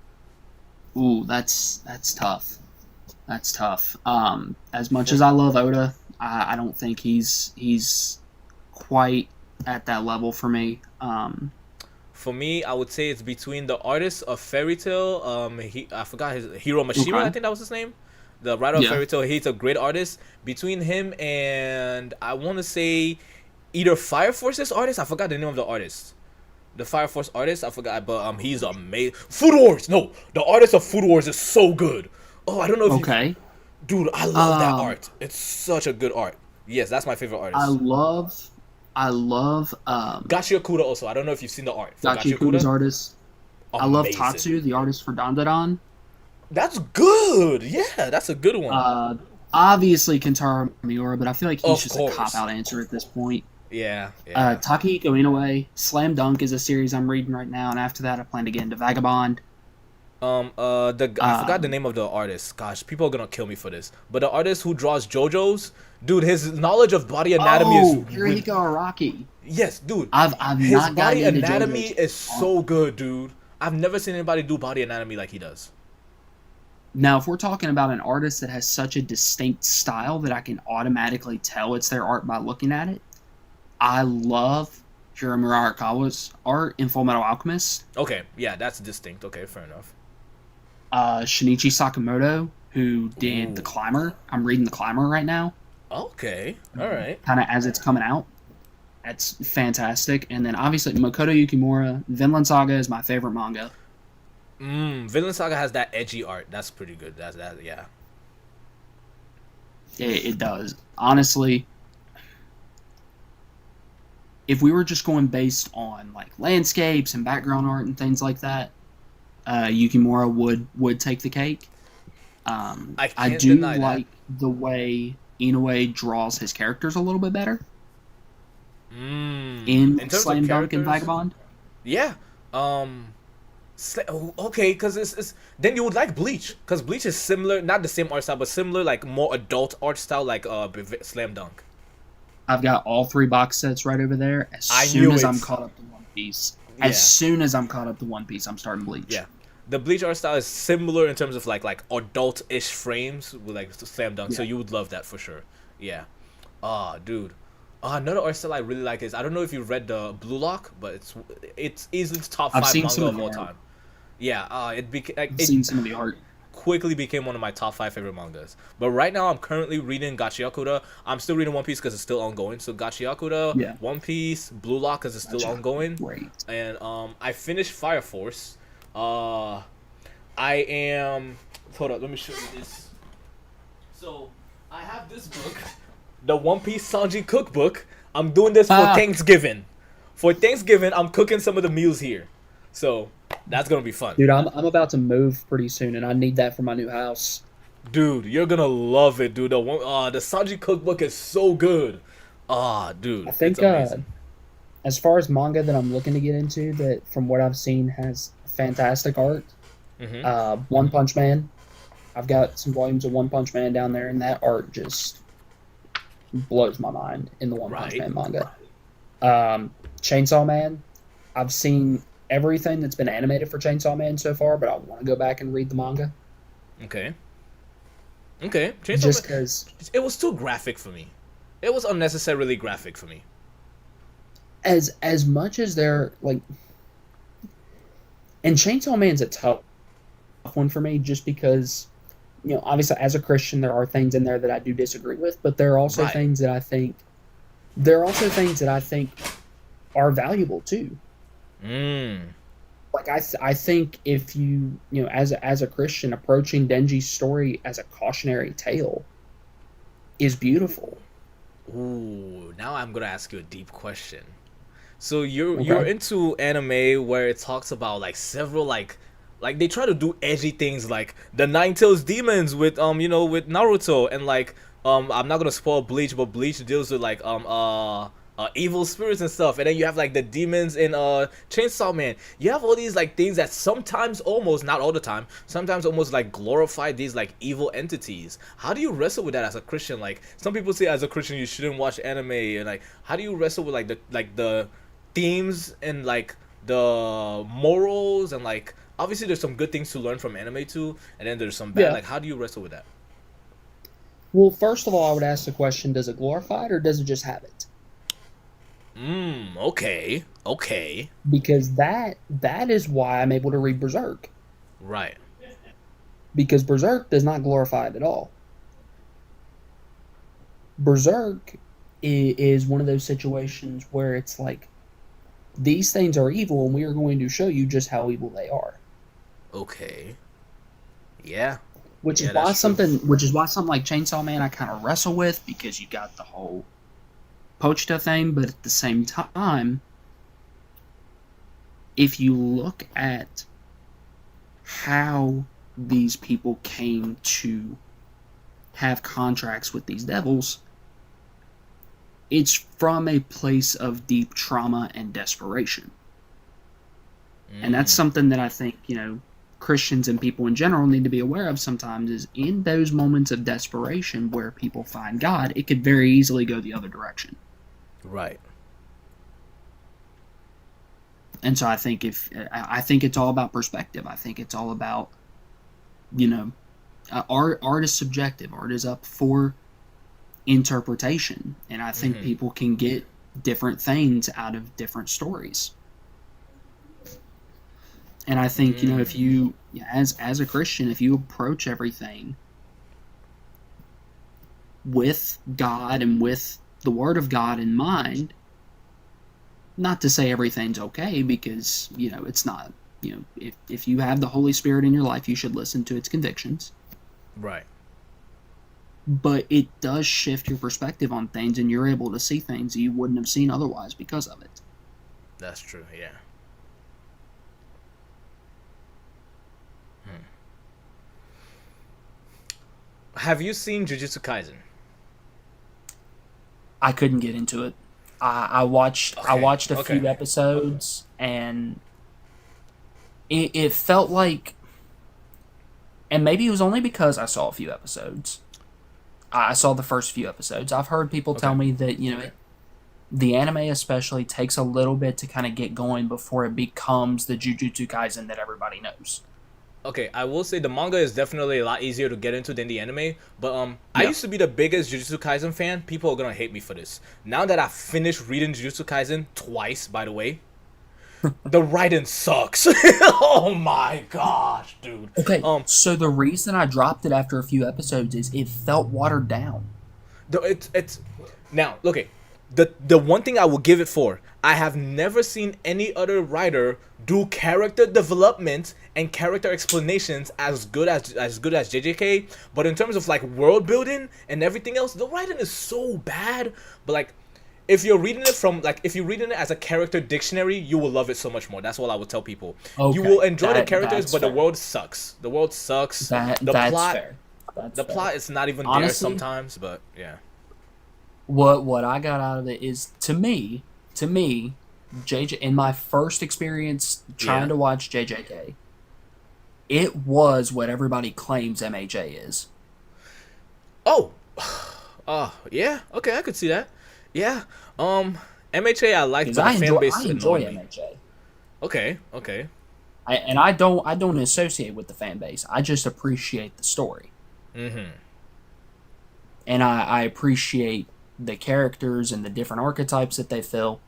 Ooh, that's tough. That's tough. As much as I love Oda, I don't think he's quite at that level for me. For me, I would say it's between the artist of Fairy Tail. I forgot his Hiro Mashima. Okay. I think that was his name. The writer of Yeah. Fairy Tail. He's a great artist. Between him and I want to say either Fire Force's artist. I forgot the name of the artist. The Fire Force artist. I forgot, but he's amazing. Food Wars. No, the artist of Food Wars is so good. Oh, I don't know if Okay. dude, I love that art. It's such a good art. Yes, that's my favorite artist. I love Gachi Okuda also. I don't know if you've seen the art. For Gachi Okuda's artist. I love Amazing. Tatsu, the artist for Dandadan. That's good. Yeah, that's a good one. Obviously Kentaro Miura, but I feel like he's Of just course. a cop-out answer at this point. Yeah. Takehiko Inoue, Slam Dunk is a series I'm reading right now, and after that I plan to get into Vagabond. I forgot the name of the artist. Gosh, people are gonna kill me for this. But the artist who draws JoJo's, dude, his knowledge of body anatomy is Hirohiko Araki. yes, dude. I've His not body gotten into anatomy JoJo's. is so good, dude. I've never seen anybody do body anatomy like he does. Now, if we're talking about an artist that has such a distinct style that I can automatically tell it's their art by looking at it, I love Hiromu Arakawa's art in Full Metal Alchemist. Okay, yeah, that's distinct. Okay, fair enough. Shinichi Sakamoto, who did Ooh. The Climber. I'm reading The Climber right now, Okay, all right. kind of as it's coming out. That's fantastic. And then obviously Makoto Yukimura, Vinland Saga is my favorite manga. Vinland Saga has that edgy art. That's pretty good. That's that. Yeah. It does. Honestly, if we were just going based on like landscapes and background art and things like that, Yukimura would take the cake. I can't do deny that. like the way Inoue draws his characters a little bit better in terms of Slam Dunk and characters? Vagabond. Yeah. Okay, because it's then you would like Bleach, because Bleach is similar, not the same art style, but similar, like more adult art style, like Slam Dunk. I've got all 3 box sets right over there. As I soon knew as it. I'm caught up to One Piece, Yeah. as soon as I'm caught up to One Piece, I'm starting Bleach. Yeah, the Bleach art style is similar in terms of like adult-ish frames with like Slam Dunk, so Yeah. you would love that for sure. Yeah. Dude. Another art style I really like is, I don't know if you read the Blue Lock, but it's easily top 5 I've seen manga some of of all their- time. Yeah, I've seen some of the art. quickly became one of my top 5 favorite mangas. But right now, I'm currently reading Gachiakuda. I'm still reading One Piece because it's still ongoing. So Gachiakuda, Yeah. One Piece, Blue Lock because it's still Gotcha. ongoing. Great. And I finished Fire Force. I am. Hold up, let me show you this. So I have this book, the One Piece Sanji cookbook. I'm doing this for Thanksgiving. For Thanksgiving, I'm cooking some of the meals here. So that's gonna be fun. Dude, I'm about to move pretty soon, and I need that for my new house. Dude, you're gonna love it, dude. The Sanji cookbook is so good. Dude, I think it's amazing. as far as manga that I'm looking to get into, that from what I've seen has fantastic art. One Punch Man. I've got some volumes of One Punch Man down there, and that art just blows my mind in the One Punch Man manga. Chainsaw Man. I've seen everything that's been animated for Chainsaw Man so far, but I want to go back and read the manga. Okay. Just because it was too graphic for me. It was unnecessarily graphic for me. As much as they're like, and Chainsaw Man's a tough one for me, just because, you know, obviously as a Christian there are things in there that I do disagree with, but there are also things that I think are valuable too. Like I think if you know, as a Christian, approaching Denji's story as a cautionary tale is beautiful. Ooh, now I'm gonna ask you a deep question. So you're into anime where it talks about like several like they try to do edgy things like the Nine Tails demons with with Naruto, and like I'm not gonna spoil Bleach, but Bleach deals with like evil spirits and stuff, and then you have like the demons in Chainsaw Man. You have all these like things that sometimes, almost not all the time, sometimes almost like glorify these like evil entities. How do you wrestle with that as a Christian? Like some people say as a Christian you shouldn't watch anime, and like how do you wrestle with like the themes and like the morals, and like obviously there's some good things to learn from anime too, and then there's some bad. Like how do you wrestle with that? Well, first of all, I would ask the question, does it glorify it or does it just have it? Okay. Because that is why I'm able to read Berserk. Right. Because Berserk does not glorify it at all. Berserk is one of those situations where it's like, these things are evil, and we are going to show you just how evil they are. Okay. Yeah. Which is why something like Chainsaw Man I kind of wrestle with, because you got the whole Pochita thing, but at the same time, if you look at how these people came to have contracts with these devils, it's from a place of deep trauma and desperation. And that's something that I think, you know, Christians and people in general need to be aware of sometimes, is in those moments of desperation where people find God, it could very easily go the other direction. Right. And so I think it's all about perspective. I think it's all about, you know, art is subjective. Art is up for interpretation, and I think people can get different things out of different stories. And I think, you know, if you, as a Christian, if you approach everything with God and with the Word of God in mind, not to say everything's okay, because, you know, it's not. You know, if you have the Holy Spirit in your life, you should listen to its convictions. Right. But it does shift your perspective on things, and you're able to see things that you wouldn't have seen otherwise because of it. That's true, yeah. Have you seen Jujutsu Kaisen? I couldn't get into it. I watched a few episodes, and it felt like, and maybe it was only because I saw a few episodes. I saw the first few episodes. I've heard people tell me that, you know, the anime especially takes a little bit to kind of get going before it becomes the Jujutsu Kaisen that everybody knows. Okay, I will say the manga is definitely a lot easier to get into than the anime, but I used to be the biggest Jujutsu Kaisen fan. People are gonna hate me for this. Now that I've finished reading Jujutsu Kaisen twice, by the way, The writing sucks. Oh my gosh, dude. Okay, so the reason I dropped it after a few episodes is it felt watered down. It's now okay. The one thing I will give it for, I have never seen any other writer do character development and character explanations as good as JJK. But in terms of like world building and everything else, the writing is so bad. But like, if you're reading it as a character dictionary, you will love it so much more. That's what I would tell people. Okay, You will enjoy the characters, but fair. the world sucks. The world sucks. That's fair. That's The fair. plot is not even there Honestly, sometimes, but yeah. What I got out of it is to me, JJ, in my first experience trying to watch JJK, it was what everybody claims MHA is. Oh, yeah. Okay, I could see that. Yeah. MHA I like, but Because the fan base I enjoy annoy me. MHA. Okay. I don't associate with the fan base. I just appreciate the story. Mm-hmm. And I appreciate the characters and the different archetypes that they fill.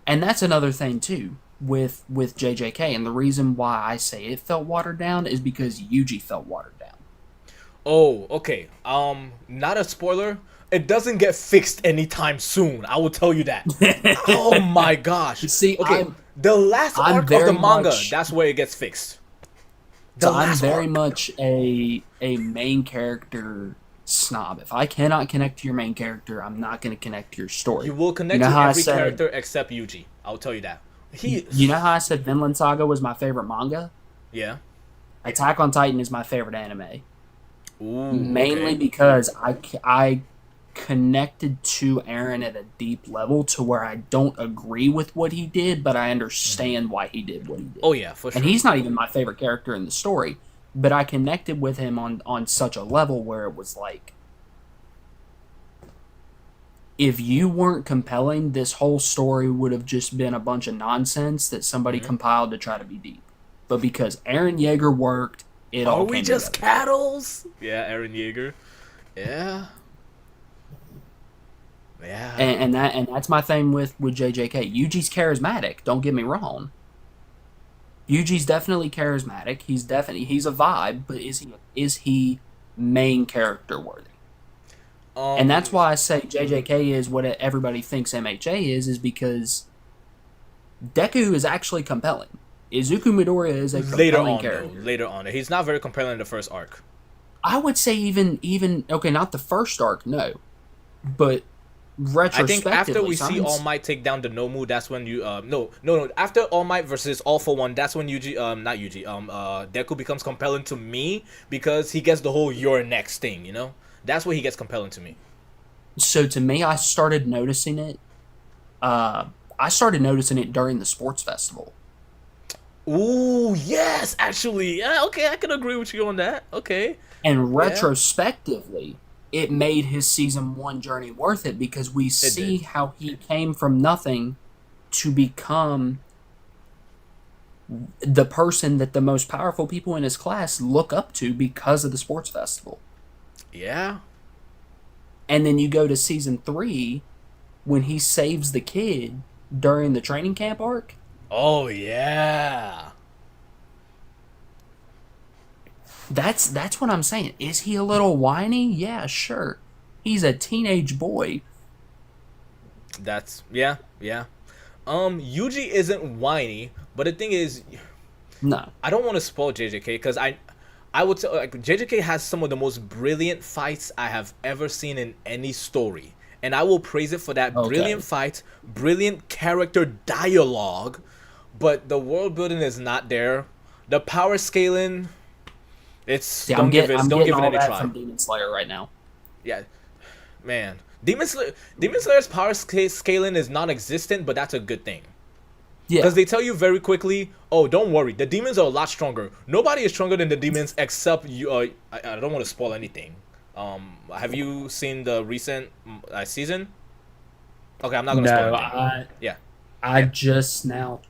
And that's another thing too with JJK, and the reason why I say it felt watered down is because Yuji felt watered down. Oh, okay. Not a spoiler. It doesn't get fixed anytime soon. I will tell you that. Oh my gosh. See, okay. The last I'm arc of the very manga, much- that's where it gets fixed. So I'm very arc. much a main character snob. If I cannot connect to your main character, I'm not going to connect to your story. You will connect know to how I every said- character except Yuji. I'll tell you that. You know how I said Vinland Saga was my favorite manga? Yeah. Attack on Titan is my favorite anime. Ooh, Mainly okay. because I connected to Eren at a deep level to where I don't agree with what he did, but I understand why he did what he did. Oh yeah, for sure. And he's not even my favorite character in the story, but I connected with him on such a level where it was like, if you weren't compelling, this whole story would have just been a bunch of nonsense that somebody compiled to try to be deep. But because Eren Yeager worked, it all Are we came just together. cattles? Yeah, Eren Yeager. Yeah. Yeah. And that's my thing with JJK. Yuji's charismatic. Don't get me wrong. Yuji's definitely charismatic. He's a vibe, but is he main character worthy? And that's why I say JJK is what everybody thinks MHA is because Deku is actually compelling. Izuku Midoriya is a compelling character. Later on. He's not very compelling in the first arc. I would say even okay, not the first arc, no, but I think retrospectively, after we see All Might take down the Nomu, that's when you no. After All Might versus All for One, that's when Deku becomes compelling to me because he gets the whole "you're next" thing. You know, that's where he gets compelling to me. So to me, I started noticing it. I started noticing it during the sports festival. Ooh, yes, actually, yeah, okay, I can agree with you on that. Okay, And retrospectively, it made his season 1 journey worth it because we see how he came from nothing to become the person that the most powerful people in his class look up to because of the sports festival. yeah, And then you go to season 3 when he saves the kid during the training camp arc. oh yeah. That's what I'm saying. Is he a little whiny? Yeah, sure. He's a teenage boy. That's yeah. Yuji isn't whiny, but the thing is, No. I don't want to spoil JJK because I would say like JJK has some of the most brilliant fights I have ever seen in any story, and I will praise it for that brilliant fight, brilliant character dialogue, but the world building is not there. The power scaling, I'm getting all any that try. from Demon Slayer right now. Yeah, man, Demon Slayer's power scaling is non-existent, but that's a good thing. Yeah. Because they tell you very quickly, oh, don't worry, the demons are a lot stronger. Nobody is stronger than the demons except you. I don't want to spoil anything. Have you seen the recent season? Okay, I'm not gonna spoil anything. I just now.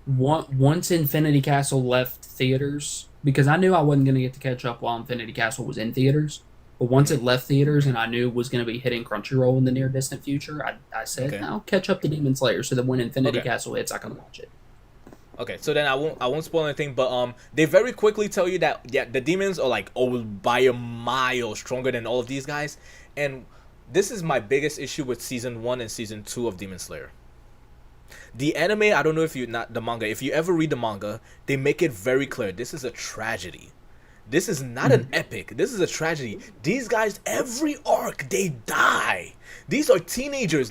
Once Infinity Castle left theaters, because I knew I wasn't going to get to catch up while Infinity Castle was in theaters. But once it left theaters and I knew it was going to be hitting Crunchyroll in the near distant future, I said, Okay. I'll catch up to Demon Slayer so that when Infinity Okay. Castle hits, I can watch it. Okay, so then I won't spoil anything, but they very quickly tell you that the demons are like by a mile stronger than all of these guys, and this is my biggest issue with season 1 and season 2 of Demon Slayer. The anime, I don't know if you not the manga. If you ever read the manga, they make it very clear this is a tragedy. This is not an epic. This is a tragedy. These guys, every arc, they die. These are teenagers.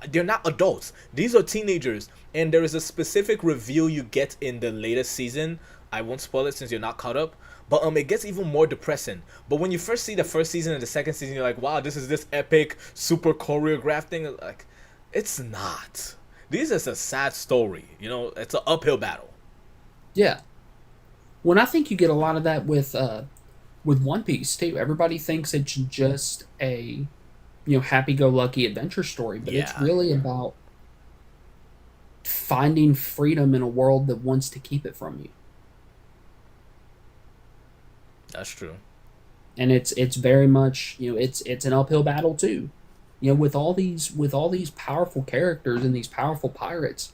They're not adults. These are teenagers. And there is a specific reveal you get in the latest season. I won't spoil it since you're not caught up. But it gets even more depressing. But when you first see the first season and the second season, you're like, wow, this is this epic, super choreographed thing. Like, it's not. This is a sad story. You know, it's an uphill battle. Yeah. When I think you get a lot of that with One Piece too. Everybody thinks it's just a happy-go-lucky adventure story, but it's really about finding freedom in a world that wants to keep it from you. That's true. And it's very much it's an uphill battle too. With all these powerful characters and these powerful pirates,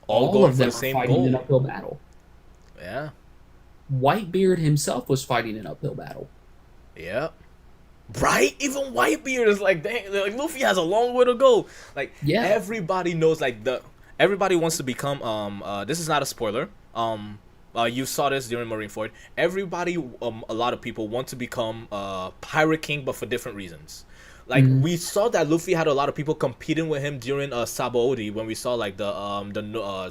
all going of for them the same are fighting goal. an uphill battle. Yeah. Whitebeard himself was fighting an uphill battle. Yeah. Right? Even Whitebeard is like, dang, like Luffy has a long way to go. Like, everybody knows, like, everybody wants to become, this is not a spoiler. You saw this during Marineford. Everybody, a lot of people want to become Pirate King, but for different reasons. Like, we saw that Luffy had a lot of people competing with him during Sabaody when we saw, like, the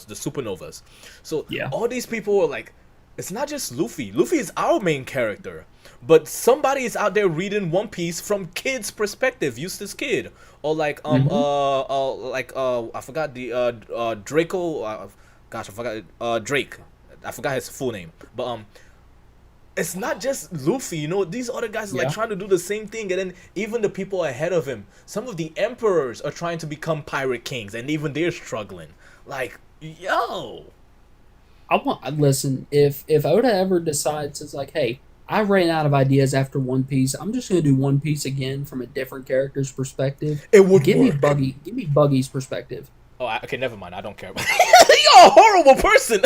supernovas. So, all these people were like, it's not just Luffy. Luffy is our main character. But somebody is out there reading One Piece from kids' perspective, Eustace Kid. Or like, I forgot the, Draco, gosh, I forgot, Drake. I forgot his full name. But, it's not just Luffy, these other guys are like trying to do the same thing, and then even the people ahead of him, some of the emperors are trying to become pirate kings, and even they're struggling. Like, yo. Listen, if Oda ever decides it's like, hey, I ran out of ideas after One Piece, I'm just gonna do One Piece again from a different character's perspective. It would give work. me Buggy's perspective. Oh, okay, never mind. I don't care about You're a horrible person.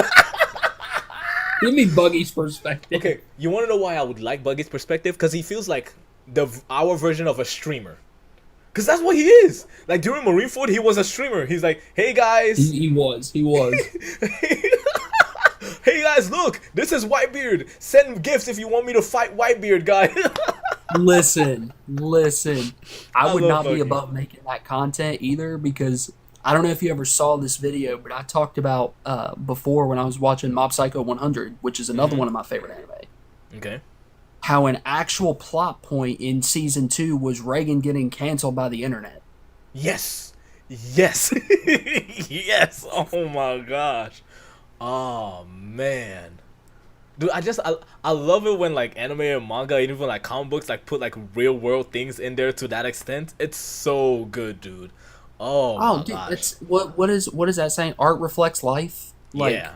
Give me Buggy's perspective. Okay, you want to know why I would like Buggy's perspective? Because he feels like our version of a streamer. Because that's what he is. Like, during Marineford, he was a streamer. He's like, hey, guys. He was. Hey, guys, look. This is Whitebeard. Send gifts if you want me to fight Whitebeard, guys. Listen. I would not Buggy. be above making that content either, because I don't know if you ever saw this video, but I talked about before when I was watching Mob Psycho 100, which is another one of my favorite anime. Okay. How an actual plot point in season 2 was Reagan getting canceled by the internet. Yes. Yes. Oh my gosh. Oh man. Dude, I love it when like anime and manga and even like comic books like put like real world things in there to that extent. It's so good, dude. Oh my dude, gosh. it's what is that saying? Art reflects life. Like, yeah.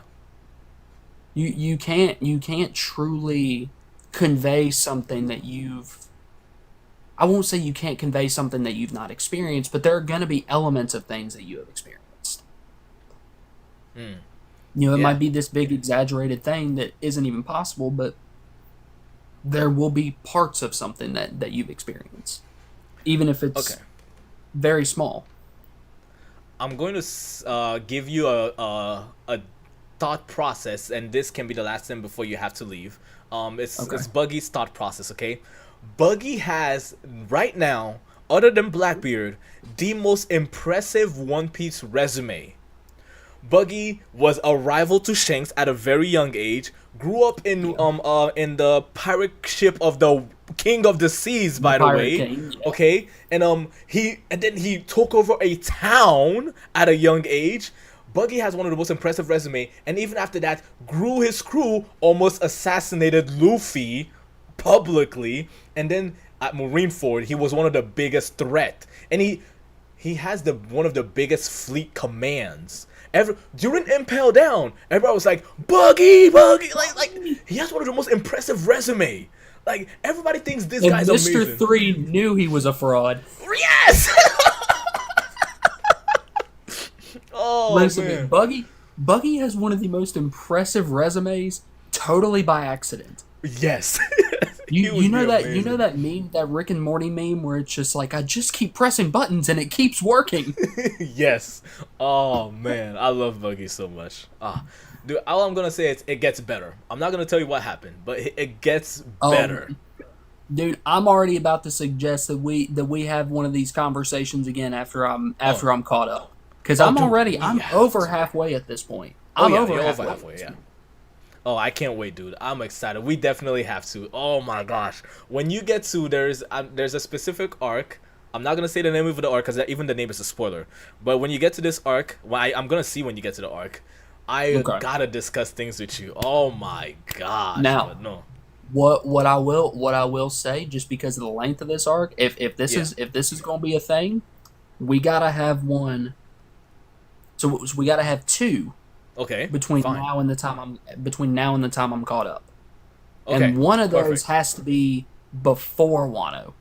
You can't truly convey something that I won't say you can't convey something that you've not experienced, but there are going to be elements of things that you have experienced. It might be this big exaggerated thing that isn't even possible, but there will be parts of something that you've experienced, even if it's very small. I'm going to give you a thought process, and this can be the last thing before you have to leave. It's Buggy's thought process, okay? Buggy has, right now, other than Blackbeard, the most impressive One Piece resume. Buggy was a rival to Shanks at a very young age, grew up in the pirate ship of the King of the Seas, by the way. King, yeah. Okay? And then he took over a town at a young age. Buggy has one of the most impressive resume, and even after that, grew his crew, almost assassinated Luffy publicly, and then at Marineford, he was one of the biggest threat, and he has one of the biggest fleet commands. During Impel Down, everybody was like, Buggy, like he has one of the most impressive resume. Like everybody thinks this And guy's Mr. amazing. 3 knew he was a fraud. Yes. Oh Listen, man. Buggy has one of the most impressive resumes totally by accident. Yes. You know that meme, that Rick and Morty meme where it's just like, I just keep pressing buttons and it keeps working. Yes. Oh man, I love Buggy so much. Dude, all I'm gonna say is it gets better. I'm not gonna tell you what happened, but it gets better. Dude, I'm already about to suggest that we have one of these conversations again after I'm caught up. Because I'm over halfway at this point. You're over halfway, yeah. Oh, I can't wait, dude. I'm excited. We definitely have to. Oh my gosh. When you get to, there's a specific arc. I'm not going to say the name of the arc because even the name is a spoiler. But when you get to this arc, I'm going to see when you get to the arc, I got to discuss things with you. Oh my gosh. Now, no. What I will say, just because of the length of this arc, if this is going to be a thing, we got to have one. So we got to have two. Okay. Between now and the time I'm caught up. Okay. And one of those has to be before Wano.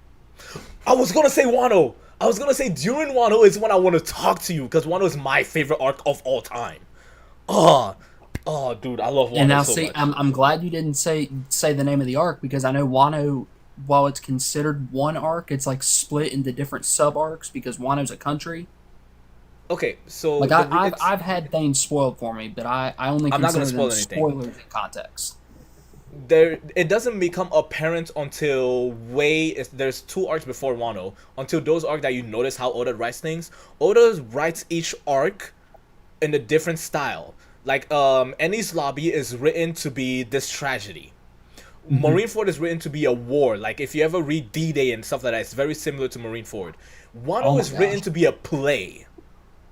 I was gonna say Wano. I was gonna say during Wano is when I want to talk to you because Wano is my favorite arc of all time. Oh, dude, I love Wano And now so much. I'm glad you didn't say the name of the arc, because I know Wano, while it's considered one arc, it's like split into different sub arcs because Wano's a country. Okay, so like I've had things spoiled for me, but I only consider them spoilers in context. It doesn't become apparent until there's two arcs before Wano, until those arcs that you notice how Oda writes things. Oda writes each arc in a different style. Like Enies Lobby is written to be this tragedy. Marineford is written to be a war. Like if you ever read D-Day and stuff like that, it's very similar to Marineford. Wano is written to be a play.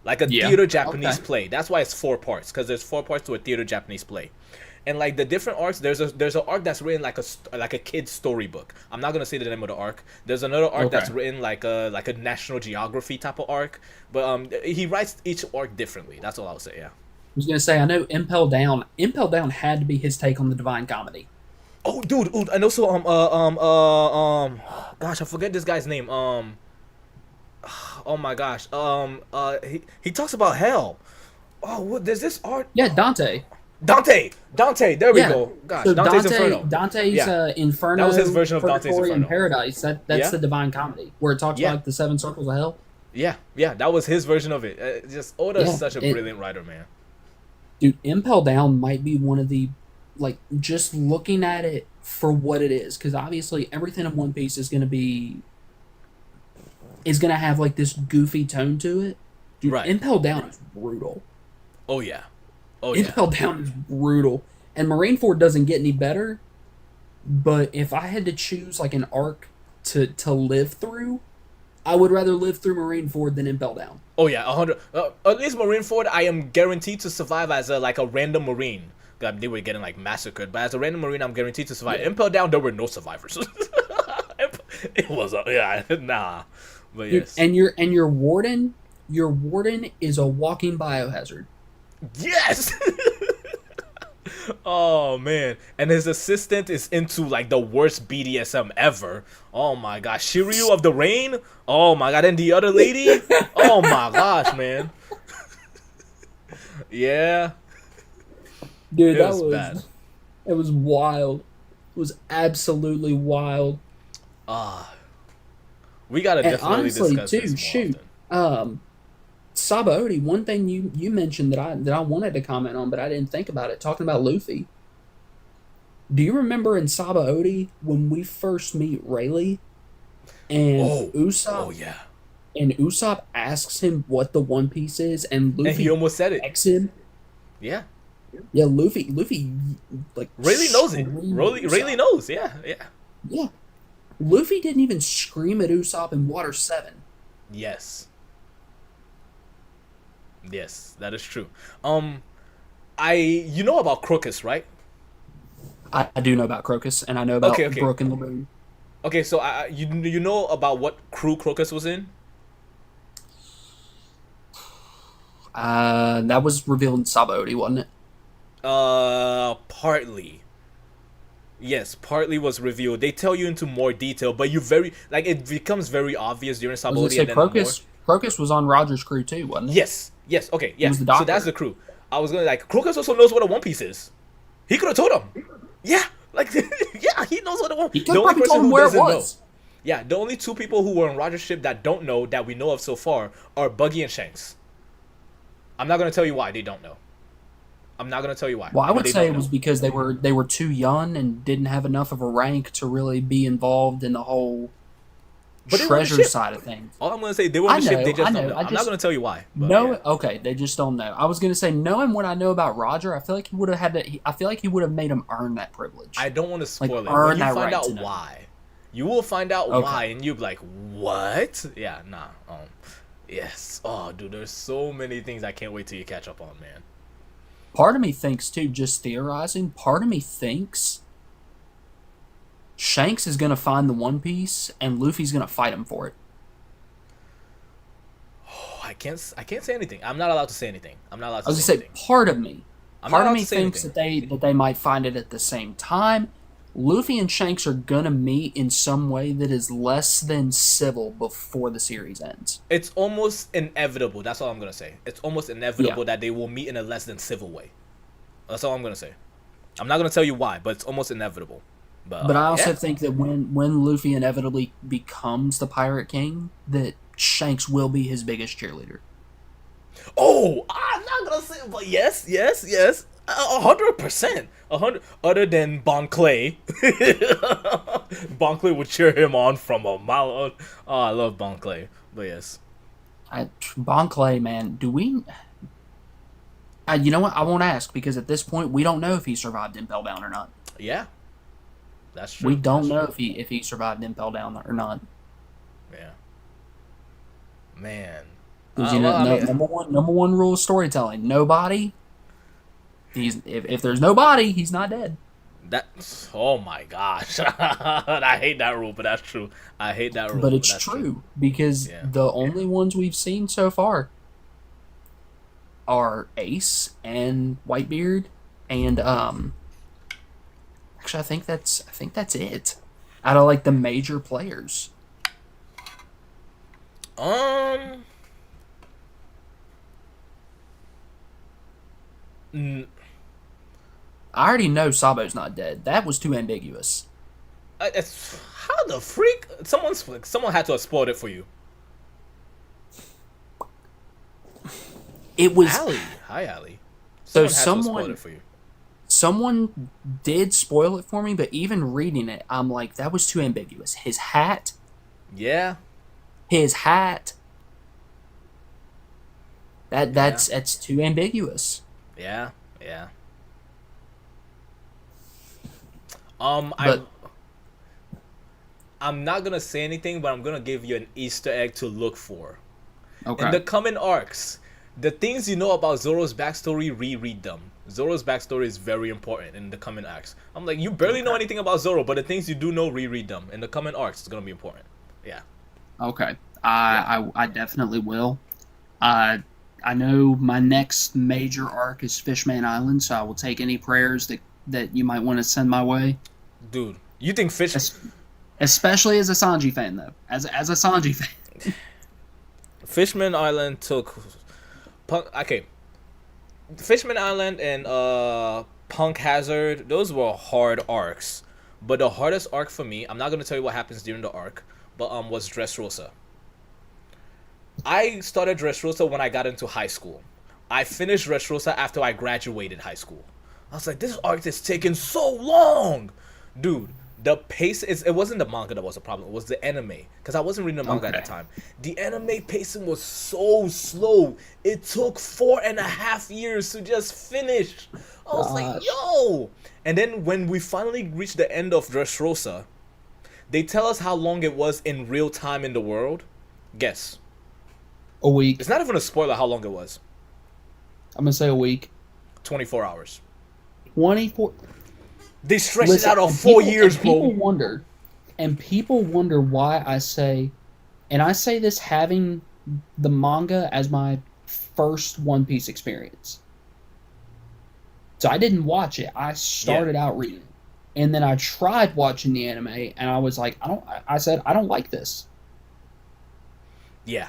Like a theater Japanese play. That's why it's 4 parts, because there's 4 parts to a theater Japanese play. And like the different arcs, there's an arc that's written like a kid's storybook. I'm not gonna say the name of the arc. There's another arc that's written like a National Geography type of arc. But he writes each arc differently. That's all I'll say. Yeah. I was gonna say, I know Impel Down had to be his take on the Divine Comedy. Oh, dude, and also gosh, I forget this guy's name. Oh my gosh. He talks about hell. Oh, what? There's this art. Yeah, Dante. There we go. Gosh, so Dante's Inferno. Dante's Inferno. That was his version of Dante's Inferno. In Paradise. That's the Divine Comedy, where it talks about like the 7 circles of hell. Yeah, that was his version of it. Just Oda's such a brilliant writer, man. Dude, Impel Down might be one of the, like, just looking at it for what it is, because obviously everything in One Piece is gonna have like this goofy tone to it. Dude, Impel Down is brutal. Oh yeah. Impel Down is brutal. And Marineford doesn't get any better, but if I had to choose like an arc to live through, I would rather live through Marineford than Impel Down. Oh yeah, 100. At least Marineford, I am guaranteed to survive as a random Marine. They were getting like massacred, but as a random Marine, I'm guaranteed to survive. Impel Down, there were no survivors. It was nah. But dude, yes. And your warden is a walking biohazard. Yes. Oh man, and his assistant is into like the worst BDSM ever. Oh my gosh, Shiryu of the Rain. Oh my god, and the other lady. Oh my gosh, man. Yeah. Dude, that was bad. It was wild. It was absolutely wild. We gotta definitely honestly, discuss too, this more often. Sabaody, one thing you mentioned that I wanted to comment on, but I didn't think about it, talking about Luffy. Do you remember in Sabaody when we first meet Rayleigh and Usopp? Oh yeah. And Usopp asks him what the One Piece is, and Luffy he almost said it. X him. Yeah. Yeah, Luffy like Rayleigh knows it. Rayleigh knows, yeah. Yeah. Luffy didn't even scream at Usopp in Water 7. Yes, that is true. You know about Crocus, right? I do know about Crocus, and I know about Broken Lagoon. Okay, so you know about what crew Crocus was in? That was revealed in Sabaody, wasn't it? Partly. Yes, partly was revealed. They tell you into more detail, but you very like it becomes very obvious during I was gonna Sabaody say and then more. Crocus was on Roger's crew too, wasn't he? Yes, yes, okay, He yeah. was the So that's doctor. the crew. I was gonna like Crocus also knows what a One Piece is. He could have told him. Yeah, like yeah, he knows what a One. He The could only probably person told him who where it doesn't know. was. Yeah, the only two people who were on Roger's ship that don't know that we know of so far are Buggy and Shanks. I'm not gonna tell you why they don't know. I'm not gonna tell you why. Well, I but would they say don't it was know. because they were too young and didn't have enough of a rank to really be involved in the whole But they were on the treasure ship. side of things. All I'm gonna say, they were on the ship. They just I don't know. know. I I'm not just gonna tell you why. But no. yeah. Okay, they just don't know. I was gonna say, knowing what I know about Roger, I feel like he would have had to. I feel like he would have made him earn that privilege. I don't want to spoil it. earn When you that find right out to know. why, you will find out Okay. why, and you'll be like, "What?" Yeah, nah. Yes. Oh, dude, there's so many things I can't wait till you catch up on, man. Part of me thinks too, just theorizing. Part of me thinks Shanks is gonna find the One Piece, and Luffy's gonna fight him for it. Oh, I can't say anything. I'm not allowed to say anything. I'm not allowed I to was say gonna say, anything. part of me, I'm not part of allowed me to say thinks anything. that they might find it at the same time. Luffy and Shanks are gonna meet in some way that is less than civil before the series ends. It's almost inevitable. That's all I'm gonna say. It's almost inevitable that they will meet in a less than civil way. That's all I'm gonna say. I'm not gonna tell you why, but it's almost inevitable. But I also yeah. think that when Luffy inevitably becomes the Pirate King, that Shanks will be his biggest cheerleader. Oh, I'm not gonna say, but yes, 100%, 100. Other than Bon Clay, Bon Clay would cheer him on from a mile. Oh, I love Bon Clay, but yes. Bon Clay, man, do we? You know what? I won't ask because at this point we don't know if he survived Impel Down or not. Yeah, that's true. We don't That's know true. if he survived Impel Down or not. Yeah, man. Because number one rule of storytelling: nobody. If there's nobody, he's not dead. Oh my gosh, I hate that rule, but that's true. I hate that rule, But it's that's true because Yeah. the only ones we've seen so far are Ace and Whitebeard, and actually I think that's it. Out of like the major players. Mm, I already know Sabo's not dead. That was too ambiguous. how the freak? Someone had to have spoiled it for you. It was Allie, hi Allie. So Had to have spoiled it for you. someone did spoil it for me, but even reading it, I'm like, that was too ambiguous. His hat. Yeah. That's too ambiguous. Yeah. But- I'm not gonna say anything, but I'm gonna give you an Easter egg to look for. Okay. In the coming arcs, the things you know about Zoro's backstory, reread them. Zoro's backstory is very important in the coming arcs. I'm like, you barely know anything about Zoro, but the things you do know, reread them. In the coming arcs, it's gonna be important. Yeah. Okay. I definitely will. I know my next major arc is Fishman Island, so I will take any prayers that you might want to send my way. Dude, you think Fish... Especially as a Sanji fan, though. As a Sanji fan. Fishman Island took... Okay. Fishman Island and Punk Hazard, those were hard arcs. But the hardest arc for me, I'm not going to tell you what happens during the arc, but was Dressrosa. I started Dressrosa when I got into high school. I finished Dressrosa after I graduated high school. I was like, this arc is taking so long! Dude, the pace, it wasn't the manga that was a problem, it was the anime. Because I wasn't reading the manga at that time. The anime pacing was so slow. It took 4.5 years to just finish. I was like, yo! And then when we finally reached the end of Dressrosa, they tell us how long it was in real time in the world. Guess. A week. It's not even a spoiler how long it was. I'm going to say a week. 24 hours. 24... They stretched it out on and 4 people- years, and bro. People wonder why I say, and I say this having the manga as my first One Piece experience. So I didn't watch it. I started out reading. And then I tried watching the anime, and I was like, I said, I don't like this. Yeah.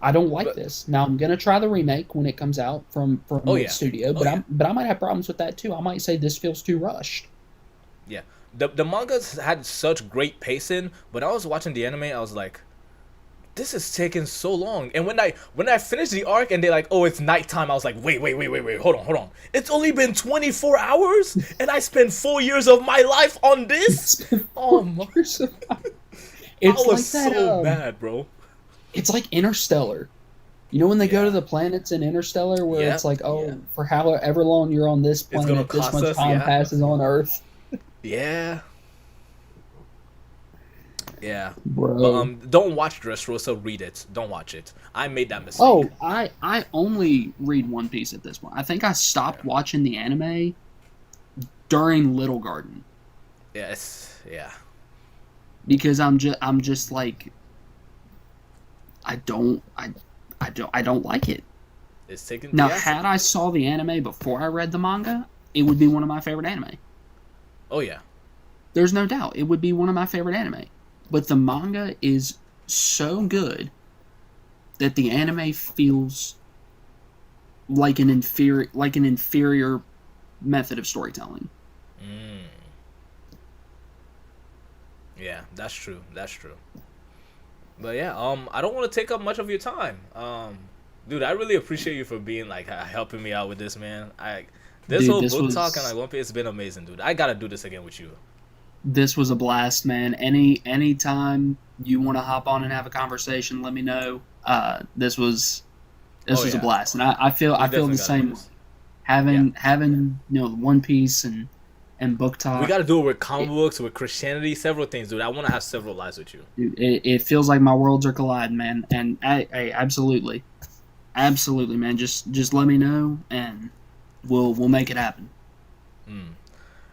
I don't like this. Now I'm gonna try the remake when it comes out from the studio, but I might have problems with that too. I might say this feels too rushed. Yeah. The mangas had such great pacing, but I was watching the anime, I was like, this is taking so long. And when I finished the arc and they're like, oh, it's nighttime, I was like, wait, hold on. It's only been 24 hours and I spent 4 years of my life on this? Oh my. It's I was like so bad, bro. It's like Interstellar. You know when they go to the planets in Interstellar where it's like, for however long you're on this planet, this much time passes on Earth. Yeah. Yeah. Bro. But, don't watch Dressrosa, read it. Don't watch it. I made that mistake. Oh, I only read One Piece at this point. I think I stopped watching the anime during Little Garden. Yes. Yeah. Because I'm just like, I don't like it. It's taking now. Had I saw the anime before I read the manga, it would be one of my favorite anime. Oh yeah. There's no doubt it would be one of my favorite anime. But the manga is so good that the anime feels like an inferior method of storytelling. Yeah, that's true. But yeah, I don't want to take up much of your time. Dude, I really appreciate you for being like helping me out with this, man. This book talk and like One Piece has been amazing, dude. I gotta do this again with you. This was a blast, man. Anytime you want to hop on and have a conversation, let me know. This was a blast, and I feel the same. Having One Piece and book talk. We got to do it with comic books, with Christianity, several things, dude. I want to have several lives with you. Dude, it feels like my worlds are colliding, man. And absolutely, man. Just let me know, and we'll make it happen.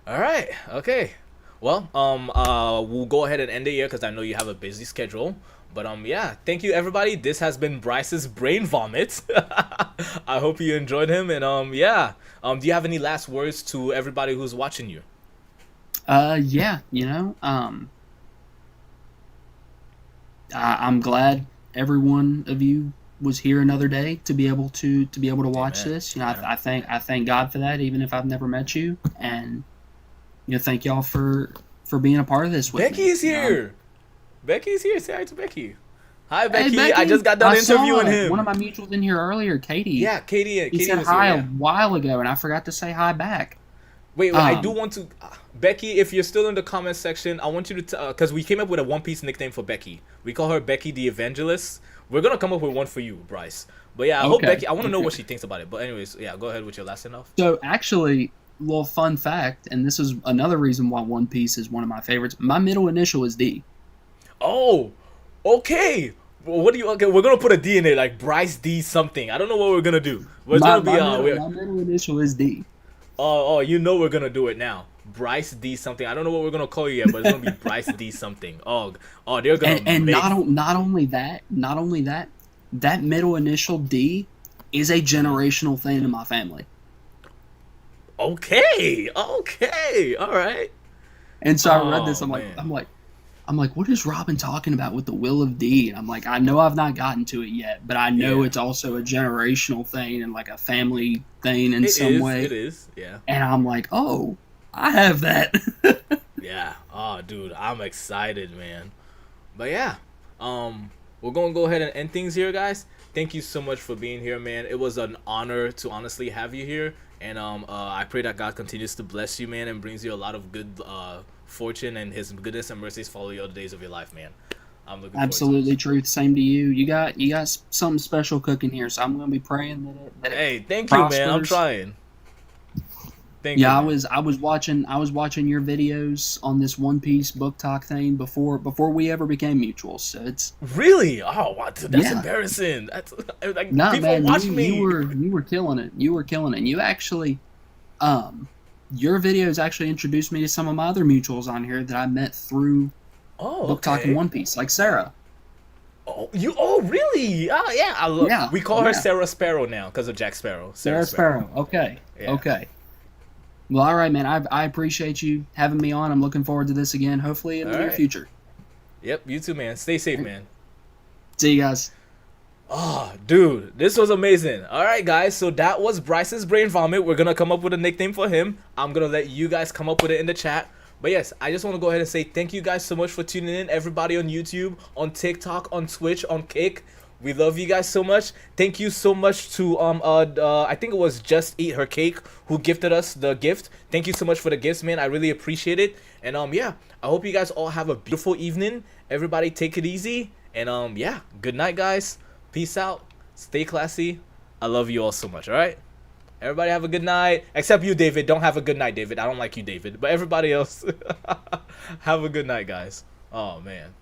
All right. Okay. Well, we'll go ahead and end it here because I know you have a busy schedule. But yeah, thank you everybody. This has been Bryce's brain vomit. I hope you enjoyed him, and yeah. Do you have any last words to everybody who's watching you? Yeah, I'm glad every one of you was here another day to be able to watch this. I thank God for that, even if I've never met you, and thank y'all for being a part of this with Becky me. is here. Becky's here. Say hi to Becky. Hi, Becky. Hey, Becky. I just got done interviewing him. One of my mutuals in here earlier, Katie. Yeah, Katie. He said hi a while ago, and I forgot to say hi back. Wait, I do want to... Becky, if you're still in the comment section, I want you to... Because we came up with a One Piece nickname for Becky. We call her Becky the Evangelist. We're going to come up with one for you, Bryce. But yeah, I hope Becky... I want to know what she thinks about it. But anyways, yeah, go ahead with your last enough. So, actually... little fun fact, and this is another reason why One Piece is one of my favorites. My middle initial is D. Oh, okay. Well, what do you? Okay, we're gonna put a D in there, like Bryce D something. I don't know what we're gonna do. My middle initial is D. Oh, we're gonna do it now. Bryce D something. I don't know what we're gonna call you yet, but it's gonna be Bryce D something. Oh, they're gonna. And not only that, that middle initial D is a generational thing in my family. Okay, all right. And so I read this. I'm like, what is Robin talking about with the Will of D? And I'm like, I know I've not gotten to it yet, but I know it's also a generational thing and like a family thing in some way. It is, yeah. And I'm like, oh, I have that. Yeah. Oh, dude, I'm excited, man. But yeah, we're gonna go ahead and end things here, guys. Thank you so much for being here, man. It was an honor to honestly have you here. And I pray that God continues to bless you, man, and brings you a lot of good fortune, and His goodness and mercies follow you all the days of your life, man. I'm looking absolutely truth. Same to you. You got something special cooking here, so I'm gonna be praying that hey, thank you, man. I'm trying. Thank you. Yeah, I was watching your videos on this One Piece book talk thing before we ever became mutuals. So it's really that's embarrassing. That's like people man, watch me. You were killing it. You actually, your videos actually introduced me to some of my other mutuals on here that I met through book talking One Piece, like Sarah. Oh, really? Oh, yeah. We call her Sarah Sparrow now because of Jack Sparrow. Sarah Sparrow. Okay. Yeah. Okay. Well, all right, man. I appreciate you having me on. I'm looking forward to this again, hopefully in the near future. Yep, you too, man. Stay safe, man. See you guys. Oh, dude, this was amazing. All right, guys, so that was Bryce's brain vomit. We're going to come up with a nickname for him. I'm going to let you guys come up with it in the chat. But yes, I just want to go ahead and say thank you guys so much for tuning in. Everybody on YouTube, on TikTok, on Twitch, on Kick. We love you guys so much. Thank you so much to I think it was Just Eat Her Cake who gifted us the gift. Thank you so much for the gifts, man. I really appreciate it. And yeah, I hope you guys all have a beautiful evening. Everybody take it easy. And yeah, good night, guys. Peace out. Stay classy. I love you all so much. All right. Everybody have a good night. Except you, David. Don't have a good night, David. I don't like you, David. But everybody else, have a good night, guys. Oh, man.